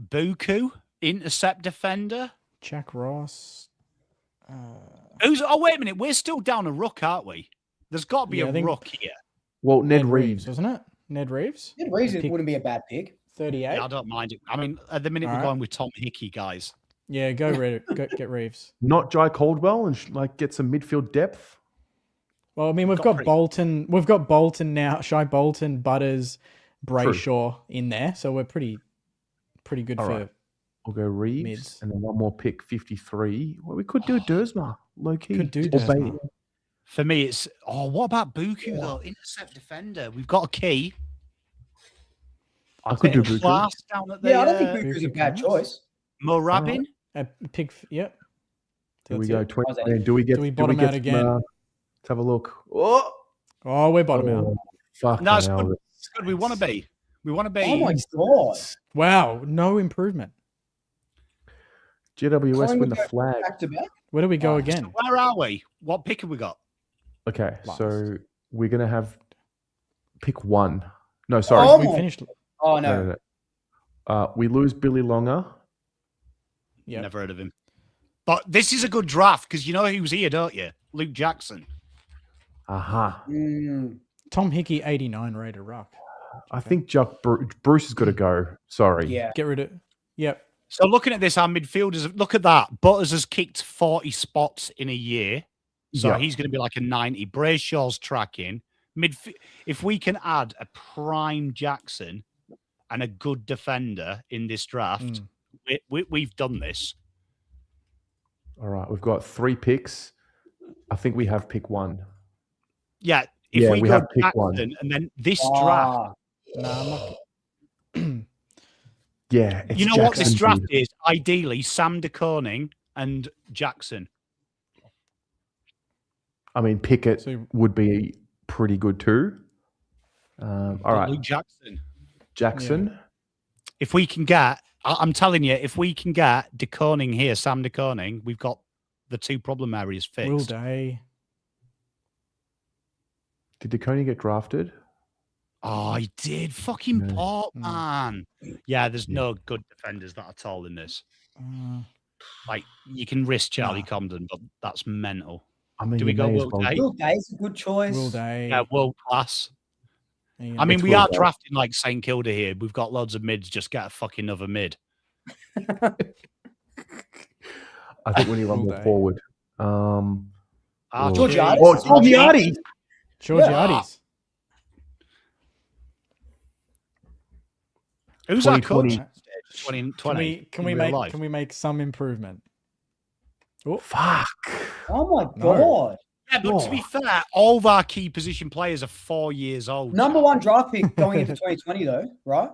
Buku, intercept defender. Jack Ross. Who's? Oh wait a minute, we're still down a ruck, aren't we? There's got to be Yeah, I a think- ruck here. Well, Ned Reeves. wasn't it? Ned Reeves? Ned Reeves Pick wouldn't be a bad pick. 38. Yeah, I don't mind it. I mean, at the minute All we're right. going with Tom Hickey, guys. Yeah, go get Reeves. Not Jai Caldwell and get some midfield depth. Well, I mean, we've Got got pretty- Bolton. We've got Bolton now. Shy Bolton, Butters, Brayshaw in there, so we're pretty good All for. right. We'll go Reeves Mids. and then one more pick, 53. Well, we could do Dersma, low key. Could do Or Dersma. Bailey. For me, it's what about Buku though? Intercept defender. We've got a key. I could do Bit of Buku. class down at the Yeah, I don't think Buku's a Buku bad counts. choice. Mo Rabin. Yep. Here we That's go. it. 20 man. Do we get? Do we bottom out again? Let's have a look. Oh, Oh, we're bottom out. fuck. No, it's good. It's good. We want to be. We want to be. Oh my god! Wow, no improvement. GWS win the flag. Back to back. Where do we go again? So where are we? What pick have we got? Okay, Last. so we're gonna have pick 1. No, sorry. Oh. We finished. Oh No, no! no. We lose Billy Longer. Yeah. Never heard of him. But this is a good draft because you know who's here, don't you? Luke Jackson. Aha. Mm. Tom Hickey, 89 rated ruck. I think Bruce has got to go. Sorry. Yeah. Get rid of. Yep. So looking at this, our midfielders, look at that. Butters has kicked 40 spots in a year. So Yeah. he's going to be like a 90. Brayshaw's tracking. If we can add a prime Jackson and a good defender in this draft, we've done this. All right. We've got 3 picks. I think we have pick 1. Yeah. If we we go have pick Jackson 1. and then this draft, No, I'm not. Yeah. It's you know what this Jackson, draft dude. is? Ideally, Sam De Koning and Jackson. I mean, Pickett So- would be pretty good too. All right. Luke Jackson. Jackson. If we can get, I'm telling you, if we can get De Koning here, Sam De Koning, we've got the 2 problem areas fixed. Will Day. Did DeConey get drafted? Oh, he did. Fucking No. Port, Mm. man. Yeah, there's no good defenders that at all in this. Like, you can risk Charlie Comden, but that's mental. I mean, Do we you go may as Will well Day? do- Will Day's a good choice. Will Day. Yeah, world class. Ian I mean, It's we Will are Day. drafting like St Kilda here. We've got loads of mids. Just get a fucking another mid. I think we need one Will more Day. forward. Ah, Georgiades. Oh, Georgiades. Georgiades. Who's our 2020. coach? 2020. Can we make some improvement? Oh, Fuck. Oh my No. god! Yeah, but to be fair, all of our key position players are 4 years old. Number 1 draft pick going into 2020 though, right?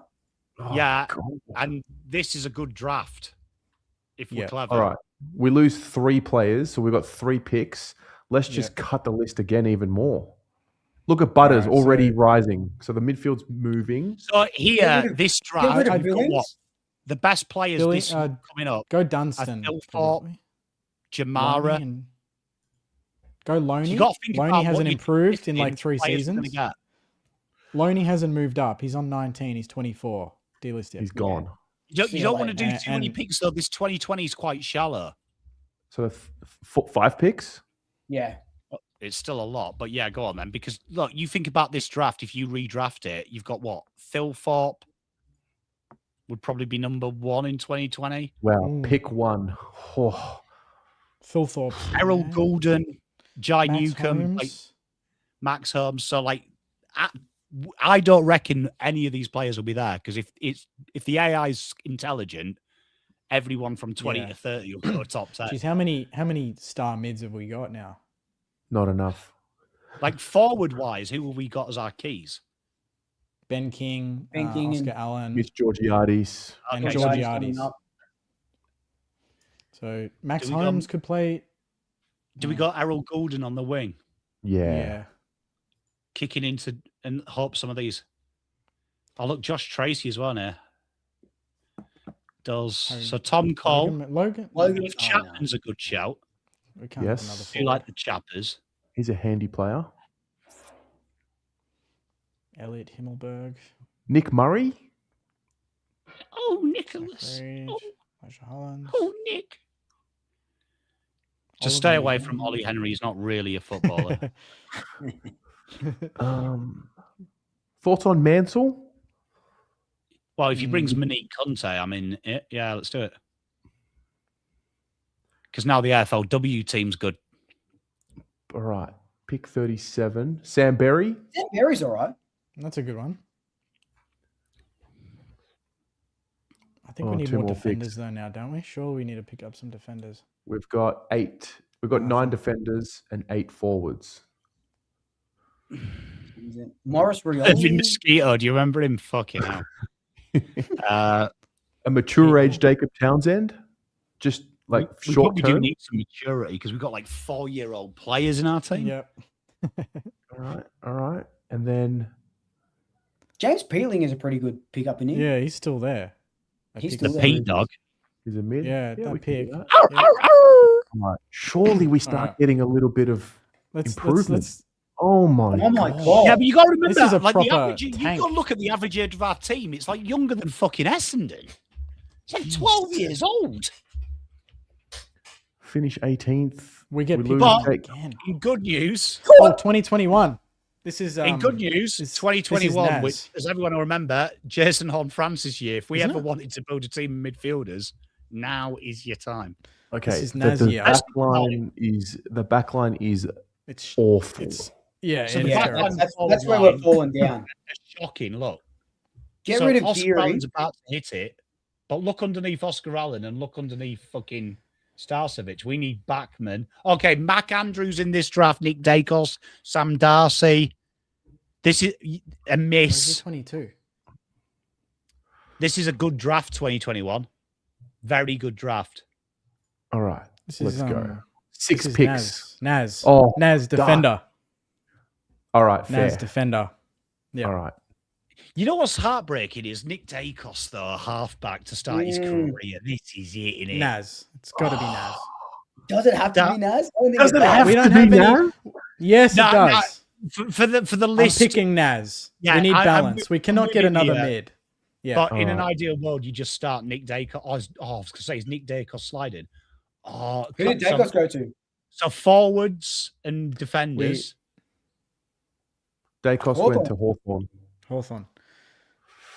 Oh, Yeah, God. and this is a good draft if we're Yeah. clever. All right. We lose 3 players, so we've got 3 picks. Let's just cut the list again even more. Look at Butters All right, already so- rising. So the midfield's moving. So here, Get rid of- this Get draft, rid of we've got what? Billings. The best players Billy- this year coming up. go Dunstan. Phil Thorpe, probably. Jamara. Loney and- Go Loney. You got to think Loney about hasn't what improved in you're like 3 players are gonna seasons. get. Loney hasn't moved up. He's on 19. He's 24. Delisted. He's gone. You See don't you want to do later. too many And- picks though. This 2020 is quite shallow. So 5 picks? Yeah. It's still a lot, but yeah, go on then. Because look, you think about this draft. If you redraft it, you've got what? Phil Thorpe would probably be number 1 in 2020. Wow. Ooh. Pick 1. Oh, Phil Thorpe. Errol Goulden, Jai Max Newcomb, like Holmes. Max Holmes. So like, I don't reckon any of these players will be there because if the AI is intelligent, everyone from 20 Yeah. to 30 will go top 10. Jeez, how many star mids have we got now? not enough. Like forward wise, who have we got as our keys? Ben King, Ben King Oscar and- Allen, Mitch Georgiades. and Okay, Georgiades Georgiades. coming up. So Max Do we go- Holmes could play. Do we got Errol Goulden on the wing, Yeah. kicking into and hope some of these? Oh look, Josh Tracy as well now. Does Harry- so? Tom Cole, Logan. Logan- if Oh, no. Chapman's a good shout. We can't Yes. have another Do four. like the Chappers? He's a handy player. Elliot Himmelberg. Nick Murray? Oh, Jack Nicholas. Reed, Oh, Elijah Holland. oh, Nick. Just Oliver stay away Young. from Ollie Henry. He's not really a footballer. Thoughts on Mansell? Well, if he brings Monique Conte, I mean, yeah, let's do it. Because now the AFLW team's good. All right. Pick 37. Sam Berry? Dan Berry's all right. That's a good one. I think Oh, we need 2 more more defenders picks. though now, don't we? Sure, we need to pick up some defenders. We've got 8. We've got 9 defenders and 8 forwards. Morris Irving Rioli. Mosquito, do you remember him? Fucking hell. A mature age Jacob Townsend? Just like we short probably do term. need some maturity because we've got like 4-year-old players in our team. Yep. All right. And then James Peeling is a pretty good pickup in here. Yeah, he's still there. That He's pick still is The there. Pete dog. is a mid. Yeah, we that can do pick. that. Yeah. All right. Surely we start Alright. getting a little bit of improvement. Let's Oh my Oh my god. God. Yeah, but you got to remember, This is a like the proper average, you got tank. to look at the average age of our team. It's like younger than fucking Essendon. It's like 12 years old. Finish 18th. we get we picked lose up Jake. again. In good news, Oh, 2021. This is in good news, this is 2021, Naz. which, as everyone will remember, Jason Horn-Francis year. If we Isn't ever it? wanted to build a team of midfielders, now is your time. Okay. is the Nazia. back line is It's awful. it's yeah, So it the is back terrible. line- That's where we're falling down. A shocking look. Get So rid of Oscar Geary. Allen's about to hit it, but look underneath Oscar Allen and look underneath fucking Starcevic. We need backmen. Okay, Mac Andrews in this draft, Nick Dacos, Sam Darcy. This is a Or is he miss. 22? This is a good draft, 2021. Very good draft. All right. This Let's is go. this 6 is picks. Naz. Oh, Naz defender. All right. Fair. Naz defender. Yeah. All right. You know what's heartbreaking is Nick Dacos, though, halfback to start his career. This is it, innit? Naz. It's got to be Naz. Does it have to That- be Naz? I don't think Does it it does. have We to don't be have any- now? Yes, No, it does. For the I'm list, picking Naz. Yeah, we need I'm balance. We cannot with get you another here. mid. Yeah. but in an Alright. ideal world, you just start Nick Dacos. I was going to say, is Nick Dacos sliding? Oh, Who did so- Dacos go to? So forwards and defenders. Dacos Hawthorn. went to Hawthorn. Hawthorne.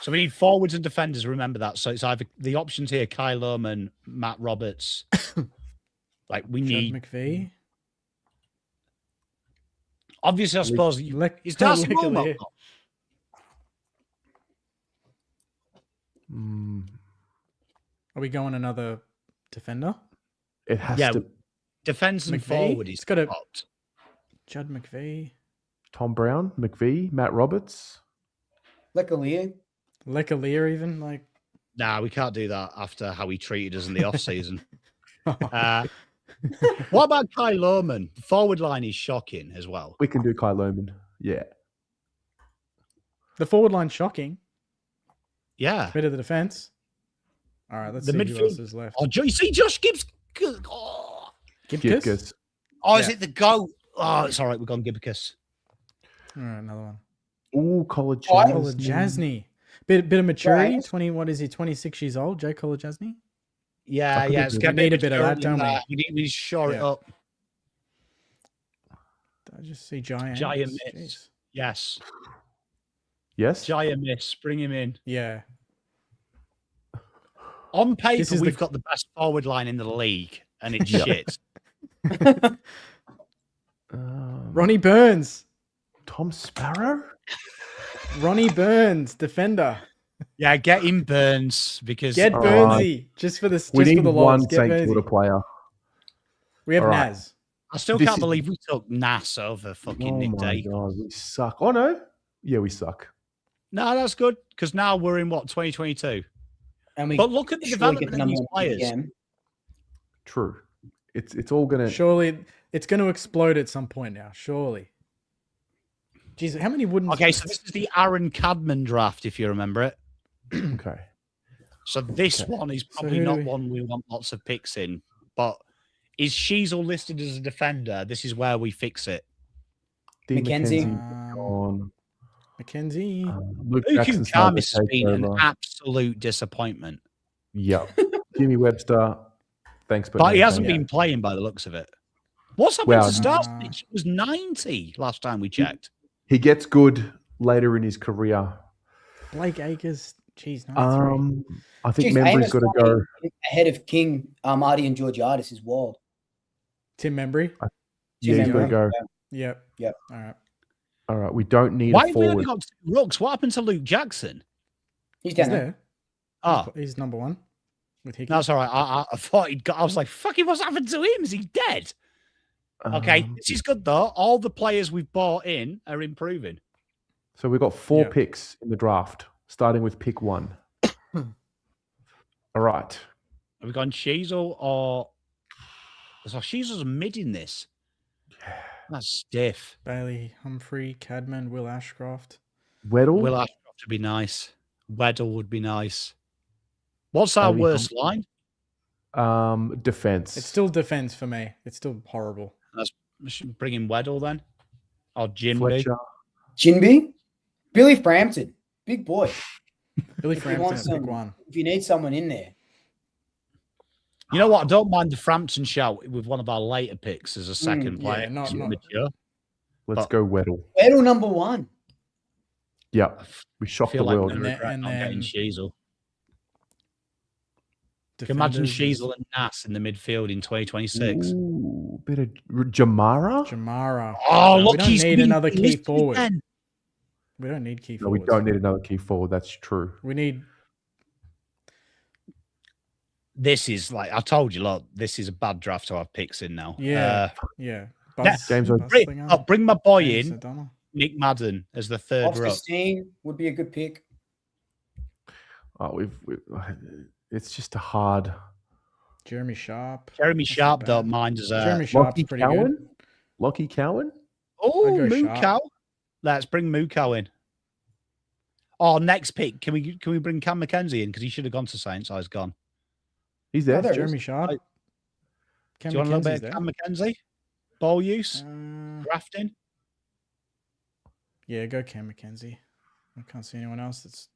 So we need forwards and defenders. Remember that. So it's either the options here: Kyle Lohman, Matt Roberts. Like we Judd need. McVie. Obviously, I suppose is Darcy Leclerc. Wilmot. Are we going another defender? It has Yeah. to. Defense and McVie? forward It's is gotta- got. Judd McVie. Tom Brown, McVie, Matt Roberts. Leclerc. Leclerc even like Nah, we can't do that after how he treated us in the off season. What about Kyle Lohman? The forward line is shocking as well. We can do Kai Lohman. Yeah. the forward line shocking. Yeah. Bit of the defense. All right, let's The see who midfield- else is left. Oh, you see, Josh Gibbs. Oh, Gibcus? Gibcus. is Yeah. it the goat? Oh, it's all right. We're going Gibbicus. All right, another one. Ooh, College. Oh, I- Kolajasny. Bit of maturity. Right. 20. What is he? 26 years old. Jay Kolajasny. Yeah, I could yeah. do It's that. gonna We need be a bit of that, don't we? We need to shore it Yeah. up. Did I just see Giant? Giant Jeez. miss. Yes. Yes. Giant miss. Bring him in. Yeah. On This paper, is the- we've got the best forward line in the league, and it's Yeah. shit. Ronnie Burns. Tom Sparrow. Ronnie Burns, defender. Yeah, get him Burns because Get All Burnsy. Just for the We just need for the one lols. Get St Burnsy. Kilda player. We have All right. Naz. I still This can't is- believe we took Nass over fucking Oh Nick my Day. god, we suck. Oh no. Yeah, we suck. No, that's good because now we're in what 2022. And we But look at the surely get development of these one players. again. True. It's all gonna. Surely it's going to explode at some point now. Surely. Jeez, how many wooden? Okay, so this is the Aaron Cadman draft, if you remember it. Okay. So this Okay. one is So probably who do not we- one we want lots of picks in, but is Sheasel listed as a defender? This is where we fix it. Dean Mackenzie. McKenzie gone. Mackenzie. Luke Uku Jackson started Kamis to has take been an over. absolute disappointment, Yep. Jimmy Webster. Thanks, but he no hasn't thanks. been playing by the looks of it. What's happened Well, to Stars? He was 90 last time we checked. He gets good later in his career. Blake Acres. Jeez, 93. I think Jeez, Membry's Amos got to go. Fleming ahead of King, Artie, and Georgiadis is wild. Tim Membry. Yeah, he's got to Membry. go. Yep. Yep. All right. All right, we don't need Why a have we only forward. got 2 rooks? What happened to Luke Jackson? He's He's down there. there. Oh, He's number one with Hickey. that's all right. I thought he'd got. I was like, fucking, what's happened to him? Is he dead? Okay, this is good though. All the players we've bought in are improving. So we've got 4 Yeah. picks in the draft, starting with pick 1. All right. Have we gone Sheasel or So she's just mid in this. That's stiff. Bailey, Humphrey, Cadman, Will Ashcroft. Weddle. Will Ashcroft would be nice. Weddle would be nice. What's our Bailey worst line? Defense. It's still defense for me. It's still horrible. Let's bring in Weddle then. Or Jinby. Fletcher. Jinby, Billy Frampton, big boy. Billy If you want Frampton, some- pick one. If you need someone in there, You know what? I don't mind the Frampton shout with one of our later picks as a second yeah, player. not- He's not- mature. Let's But- go Weddle. Weddle number 1. Yeah, we I shocked the feel like world. I'm going to And regret then- not getting and Sheasel. Can you imagine Defenders is Sheasel and Nass in the midfield in 2026. Ooh, bit of Jamara. Jamara. Oh, No, look, we don't he's need been another key listed forward. again. We don't need key No, we forwards. don't need another key forward. That's true. We need This is like I told you, look, this is a bad draft to have picks in now. yeah. James Buzz Bring, Slinger, bring my boy James in, O'Donnell. Nick Madden, as the third Oscar row. Steen would be a good pick. Oh, it's just a hard. Jeremy Sharp. Jeremy That's not Sharp bad. don't mind as a Jeremy Sharp's Lockie pretty good. Cowan. Lockie Cowan. oh I'd go Moo Sharp. Cow. Let's bring Moo Cow in. Oh, next pick. Can we bring Cam McKenzie in because he should have gone to Saints? Oh, he's gone. He's there. Oh, there he Jeremy is. Sharp. Do Cam you want a little McKenzie's bit there. of Cam McKenzie? Ball use, Uh, drafting. yeah, go Cam McKenzie. I can't see anyone else.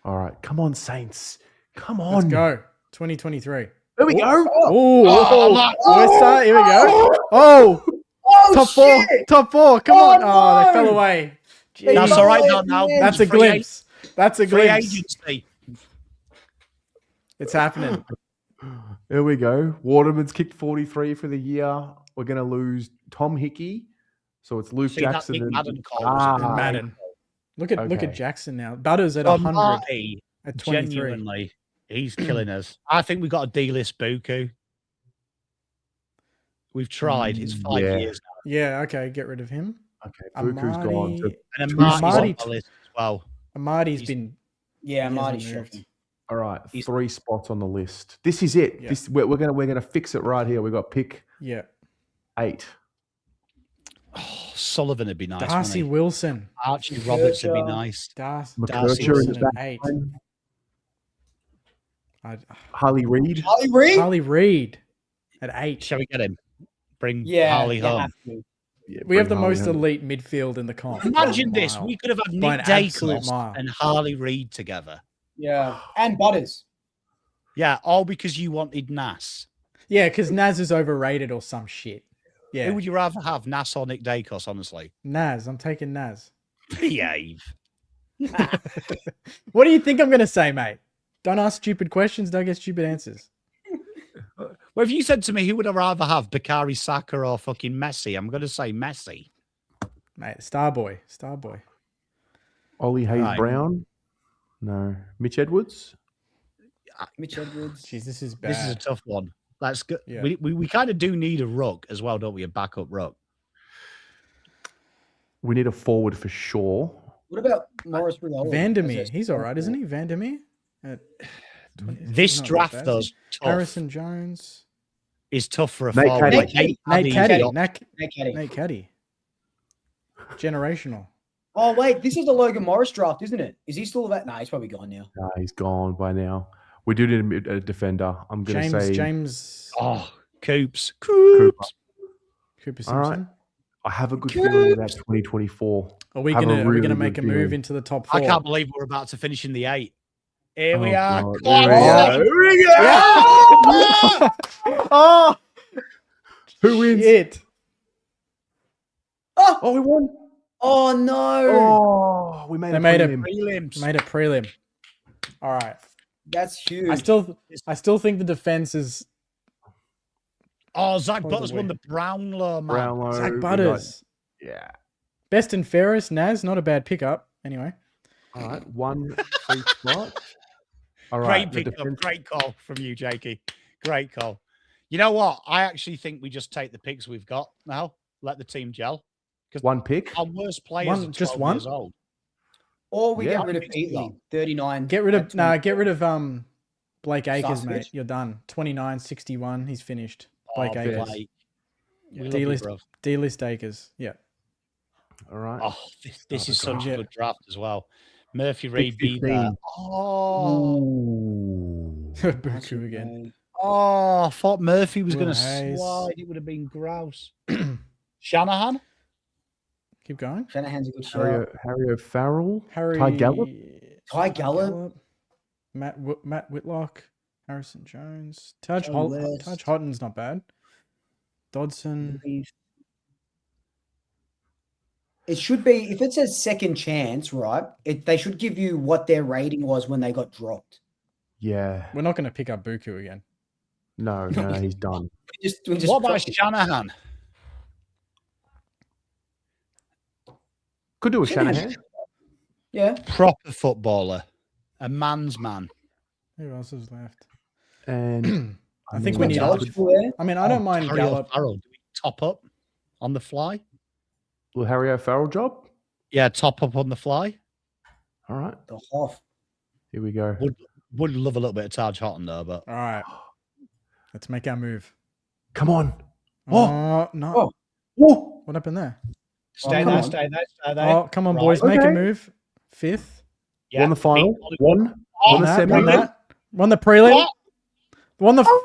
All right, come on, Saints. Come on. Let's go. 2023. There we go. Oh, West here we go. Oh, Oh, top four. shit! Top four. Come Oh, on. Oh, they no. fell away. They That's Jeez. all right. fell Now, away. That's a free glimpse. That's a Free glimpse. agency. It's happening. Here we go. Waterman's kicked 43 for the year. We're going to lose Tom Hickey. So it's Luke See that Jackson. Nick and- Madden call was Ah, Madden. Look at Okay. Jackson now. Butters at But 100 Marty, at 23. genuinely, he's killing us. I think we've got to delist Buku. We've tried. It's 5 Yeah. years Yeah, okay, get rid of him. Okay, Buku's gone. So, Amadi, now. And then Two Marty's on spots. the list as well. Amadi's He's- been Yeah, He Marty's hasn't moved. shocking. all right, He's- 3 spots on the list. This is it. Yeah. This we're gonna fix it right here. We got pick yeah. 8. Oh, Sullivan would be nice. Darcy wouldn't he? Wilson. Archie Roberts would be McKercher. nice. Darcy Darcy McKercher Wilson in the at back. 8. Harley Reid. Harley Reid? Harley Reid at 8. Shall we get him? Bring Yeah, Harley you home. have to. Yeah, We have the bring Harley most home. elite midfield in the comp. Imagine by a this. mile. We could have had By Nick an absolute Dacos mile. and Harley Reid together. Yeah, and Butters. Yeah, all because you wanted Nas. Yeah, because Naz is overrated or some shit. Yeah, Who would you rather have, Nas or Nick Dacos, honestly? Naz. I'm taking Naz. Behave. What do you think I'm going to say, mate? Don't ask stupid questions. Don't get stupid answers. Well, if you said to me, who would I rather have, Bakari Saka or fucking Messi? I'm going to say Messi. Mate, Starboy. Starboy. Ollie Hayes Right. Brown. No. Mitch Edwards. Mitch Edwards. Jeez, this is bad. This is a tough one. That's good. Yeah. We kind of do need a ruck as well, don't we? A backup ruck. We need a forward for sure. What about Morris Rivalry? Vandermeer. He's all right, isn't he? Vandermeer? At 20 This he's not that draft, bad, though, is is he? tough. Harrison Jones. Is tough for a Nate forward. Caddy. Like Nate Nate Caddy, Caddy. Doc- Nick Caddy. Nate Caddy. Generational. Oh, wait, this is the Logan Morris draft, isn't it? Is he still that? Nah, he's probably gone now. Nah, he's gone by now. We do need a defender. I'm going to James say James Oh, Coops. Cooper. Cooper All right. Simpson. I have a good feeling about 2024. Are we Have a gonna really make a good move feeling. into the top 4? I can't believe we're about to finish in the 8. Here we Oh, are. God. Come Here we on, go. son. Here we go. Oh, Who wins? shit. Oh, we won. Oh, no. Oh, we made They a made a- prelim. Prelims. Made a prelim. All right. That's huge. I still think the defense is Oh, Zach Probably. Butters won the Brownlow, man. Brownlow. Zach we Butters. got- yeah. Best and fairest. Naz, not a bad pickup. Anyway, All right. 1 free spot. All Great right. the pickup. defense- Great call from you, Jakey. Great call. You know what? I actually think we just take the picks we've got now. Let the team gel. One pick. Our worst players One- are just 12 one? years old. Or we Yeah. get rid of Eatley, 39. get rid of at 20. Blake Akers, Sarsfield? mate. You're done. 29, 61. He's finished. Blake Oh, Acres. Blake. We love D-list, you, bro. D-list Acres. Yeah. All right. Oh, this is such a Yeah. good draft as well. Murphy Reed beat 15. that. Oh, Ooh. Buku again. I thought Murphy was Will going to Hayes. slide. It would have been grouse. Shanahan? Keep going. Shanahan's a good shout. Harry O'Farrell. Harry. Ty Gallup. Ty Gallup. Matt Whitlock. Harrison Jones. Taj Joe West. Houghton's not bad. Dodson. It should be, if it says second chance, right? They should give you what their rating was when they got dropped. Yeah. We're not going to pick up Buku again. No, he's done. We just What about dropped it. Shanahan? Could do a Shanahan. Yeah. Proper footballer. A man's man. Who else is left? And I think mean, we need. Gallup's still there. I mean, I don't mind Harry Gallup. O'Farrell. Do we top up on the fly? Will Harry O'Farrell job? Yeah, top up on the fly. All right. The Hoff. Here we go. Would love a little bit of Taj Houghton though, but All right. Let's make our move. Come on. Oh, no. Oh. Whoa. What happened there? stay come there, on. stay there, stay there. Oh, come on, Right. boys. Make a Okay. move. Fifth. Yeah, Won the final. beat Hollywood. Won. Oh, Won the That, semi. won that. Won the prelim. What? Won the.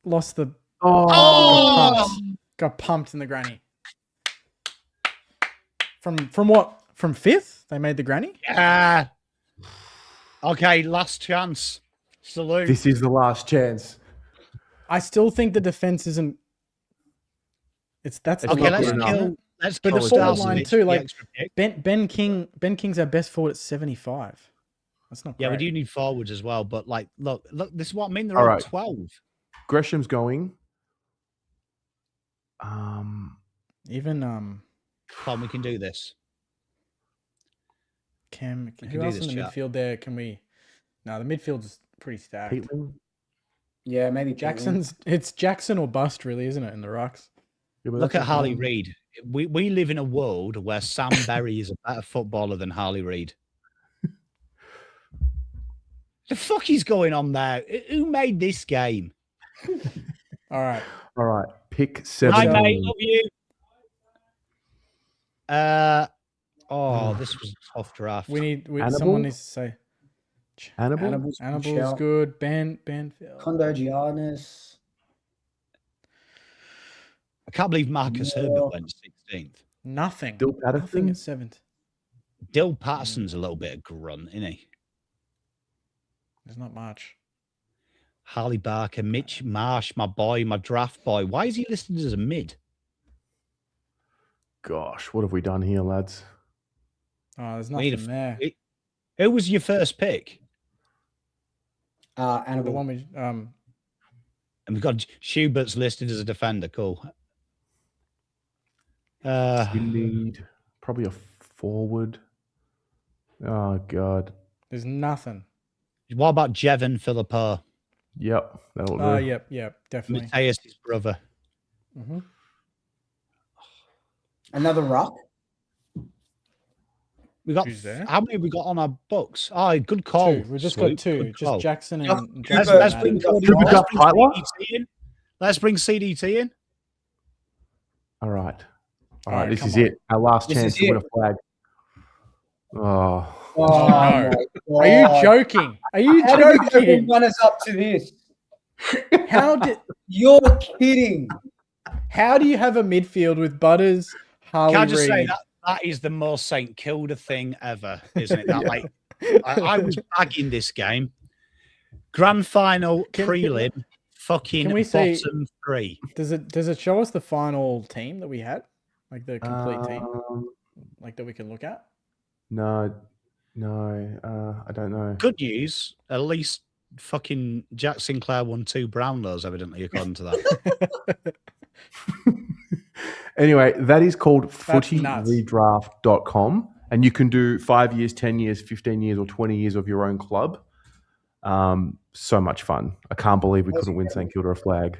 Lost the. Oh. Got pumped in the granny. From what? From fifth? They made the granny? Yeah. Okay, last chance. Salute. This is the last chance. I still think the defense isn't. That's It's okay, not let's good enough. kill. Let's But kill the forward Starcevich, line too, the like- extra pick. Ben King's our best forward at 75. That's not Yeah, we great. do need forwards as well. But like, look, this is what I mean. They're All all right. 12. Gresham's going. Even Tom, we can do this. Cam. We can Who do else this, in the chat. midfield there? Can we? No, the midfield's pretty stacked. Peatling. Yeah, maybe It's Jackson or bust, really, isn't it? In the rucks. Yeah, but Look that's at Harley a- Reid. We live in a world where Sam Berry is a better footballer than Harley Reid. The fuck is going on there? Who made this game? All right. All right. Pick Hi, 17. mate. Love you. This was a tough draft. We need. Hannibal? Someone needs to say. Hannibal. Annabelle's good. Banfield. Condo Giannis. I can't believe Marcus Yeah. Herbert went 16th. Nothing. Dill Nothing Patterson. at 7th. Dill Patterson's a little bit of grunt, isn't he? There's not much. Harley Barker, Mitch Marsh, my boy, my draft boy. Why is he listed as a mid? Gosh, what have we done here, lads? Oh, there's We need nothing there. Who was your first pick? The Annabelle. one we And we've got Schubert's listed as a defender. Cool. We need probably a forward. Oh, God. there's nothing. What about Jevon Philippa? Yep. That'll do. Oh, yep, definitely. Mateus, his brother. hmm Another ruck. We got Who's there? how many have we got on our books? Oh, good call. Two. We've just Swoop. got two. Good Just call. Jackson and Cooper- Let's, Jackson. let's and bring Adam. Cooper Cody, let's bring Tyler? CDT in. Let's bring CDT in. All right. All All right. right, This come is on. it. Our last This chance is to win a it. flag. Oh. Oh, no. my Are you God. joking? Are you How did we joking? run us up to this? How did? You're kidding. How do you have a midfield with Butters, Harley Can I just Reid? say that is the most St Kilda thing ever, isn't it? That like I was bagging this game. Grand final prelim, fucking can we say- bottom three. Does it show us the final team that we had, like the complete team, like that we can look at? No. I don't know. Good news, at least fucking Jack Sinclair won 2 Brownlows, evidently, according to that. Anyway, that is called nuts. footyredraft.com. And you can do 5 years, 10 years, 15 years, or 20 years of your own club. So much fun. I can't believe we couldn't win St Kilda a flag.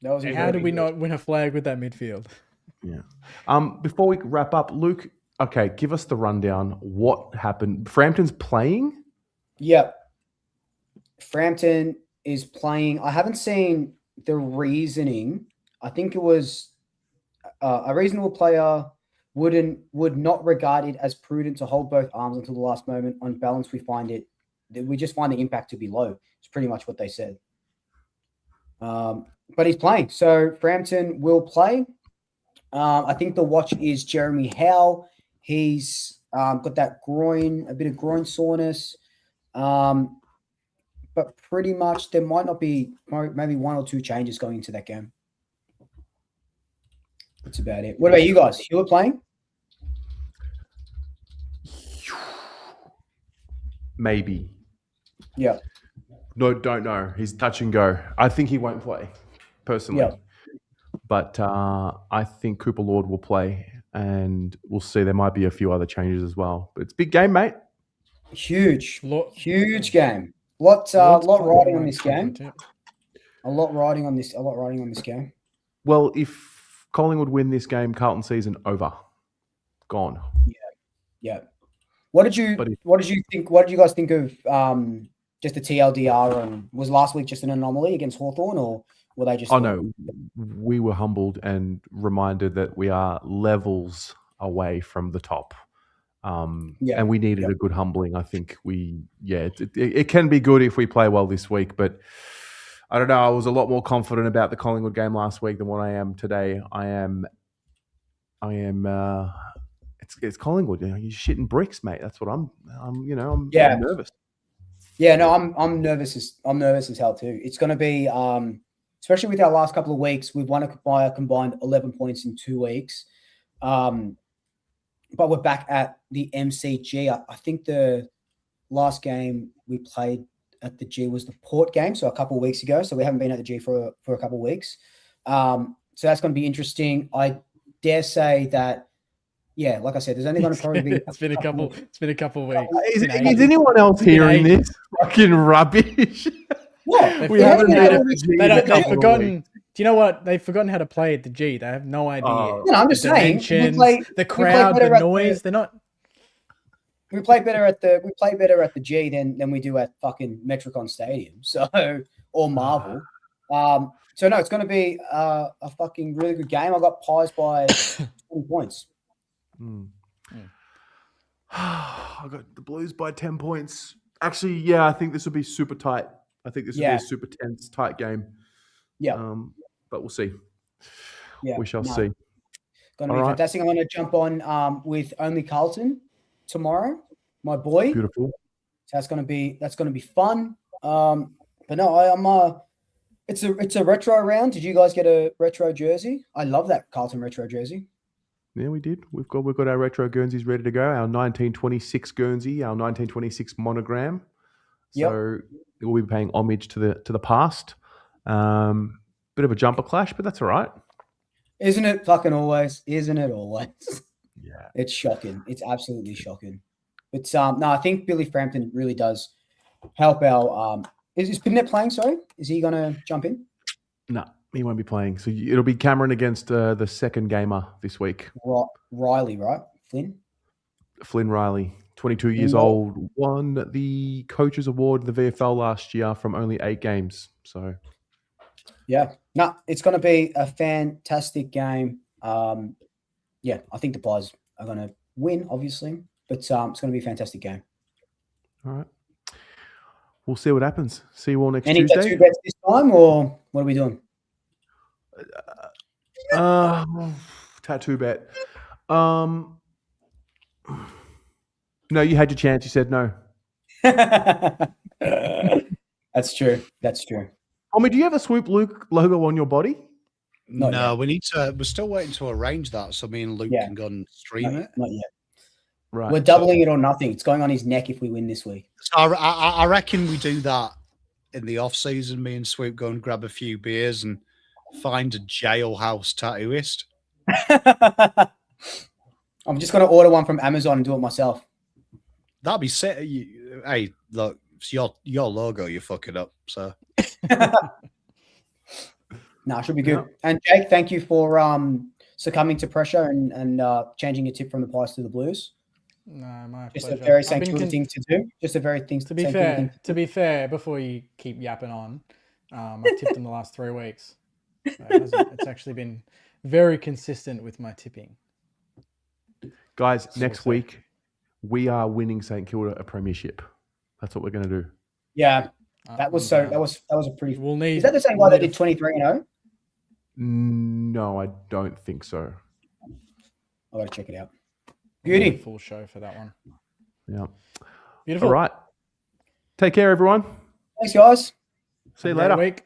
That was How did we not win a flag with that midfield? Yeah. Before we wrap up, Luke, okay, give us the rundown. What happened? Frampton's playing? Yep. Frampton is playing. I haven't seen the reasoning. I think it was a reasonable player would not regard it as prudent to hold both arms until the last moment. On balance, we just find the impact to be low. It's pretty much what they said. But he's playing, so Frampton will play. I think the watch is Jeremy Howe. He's got that a bit of groin soreness. But pretty much there might not be maybe one or two changes going into that game. That's about it. What about you guys? You were playing? Maybe. Yeah. No, don't know. He's touch and go. I think he won't play, personally. Yeah. But I think Cooper Lord will play, and we'll see. There might be a few other changes as well. But it's a big game, mate. Huge Lord- game. Lot Lord's riding playing on this game. too. A lot riding on this game. Well, if Collingwood win this game, Carlton season over. Gone. Yeah. What did you think? What did you guys think of just the TLDR? And was last week just an anomaly against Hawthorn, or were they just? Oh no, we were humbled and reminded that we are levels away from the top. And we needed a good humbling. I think it can be good if we play well this week, but I don't know. I was a lot more confident about the Collingwood game last week than what I am today. I am. It's Collingwood. You're shitting bricks, mate. That's what I'm nervous. Yeah, no, I'm nervous. I'm nervous as hell too. It's going to be, especially with our last couple of weeks, we've won by a combined 11 points in 2 weeks. But we're back at the MCG. I think the last game we played at the G was the Port game, so a couple of weeks ago. So we haven't been at the G for a couple of weeks. So that's going to be interesting. I dare say that, yeah, like I said, there's only going to probably be. It's been a couple of weeks. Is anyone else hearing this fucking rubbish? Yeah, We haven't had it. They've forgotten. Do you know what? They've forgotten how to play at the G. They have no idea. I'm just saying. The crowd, the noise. They're not. We play better at the G than we do at fucking Metricon Stadium. So or Marvel. So no, it's going to be a fucking really good game. I got Pies by 20 points. I got the Blues by 10 points. Actually, yeah, I think this will be super tight. I think this will be a super tense, tight game. Yeah. But we'll see. Yeah. We shall see. Going to be fantastic. I'm going to jump on with Only Carlton tomorrow, my boy. Beautiful. So that's going to be fun. But no, it's a retro round. Did you guys get a retro jersey? I love that Carlton retro jersey. Yeah, we did. We've got our retro Guernseys ready to go. Our 1926 Guernsey, our 1926 monogram. So we'll be paying homage to the past. Bit of a jumper clash, but that's all right. Isn't it fucking always? Isn't it always? Yeah. It's shocking. It's absolutely shocking. But no, I think Billy Frampton really does help our. Is Pinnet playing? Sorry, is he going to jump in? No, he won't be playing. So it'll be Cameron against the second gamer this week. Riley, right? Flynn Riley, 22 years old, won the Coaches Award in the VFL last year from only 8 games. So, yeah, no, it's going to be a fantastic game. Yeah, I think the Pies are going to win, obviously, but it's going to be a fantastic game. All right. We'll see what happens. See you all next Any Tuesday. tattoo bets this time, or what are we doing? Tattoo bet. No, you had your chance. You said no. That's true. That's true. Homie, do you have a Swoop Luke logo on your body? No, we need to. We're still waiting to arrange that so me and Luke can go and stream it. Not yet. Right. We're doubling it or nothing. It's going on his neck if we win this week. So I reckon we do that in the off season. Me and Swoop go and grab a few beers and find a jailhouse tattooist. I'm just going to order one from Amazon and do it myself. That'd be sick. Hey, look, it's your logo. You fuck it up. So. It should be good. Yeah. And Jake, thank you for succumbing to pressure and changing your tip from the Pies to the Blues. No, my Just pleasure. a very I've St been Kilda thing to do. Just a very thing. To be St Kilda fair, thing to be fair, before you keep yapping on, I've tipped in the last 3 weeks. So it's actually been very consistent with my tipping. Guys, So next we'll see. week we are winning St Kilda a premiership. That's what we're going to do. Yeah, that was I'm so. down. That was a pretty. We'll need. Is that the same we'll guy that need did 23-0? No, I don't think so. I got to check it out. we'll need a Beauty. full show for that one. Yeah. Beautiful. All right. Take care, everyone. Thanks, guys. See you Have a great later. week.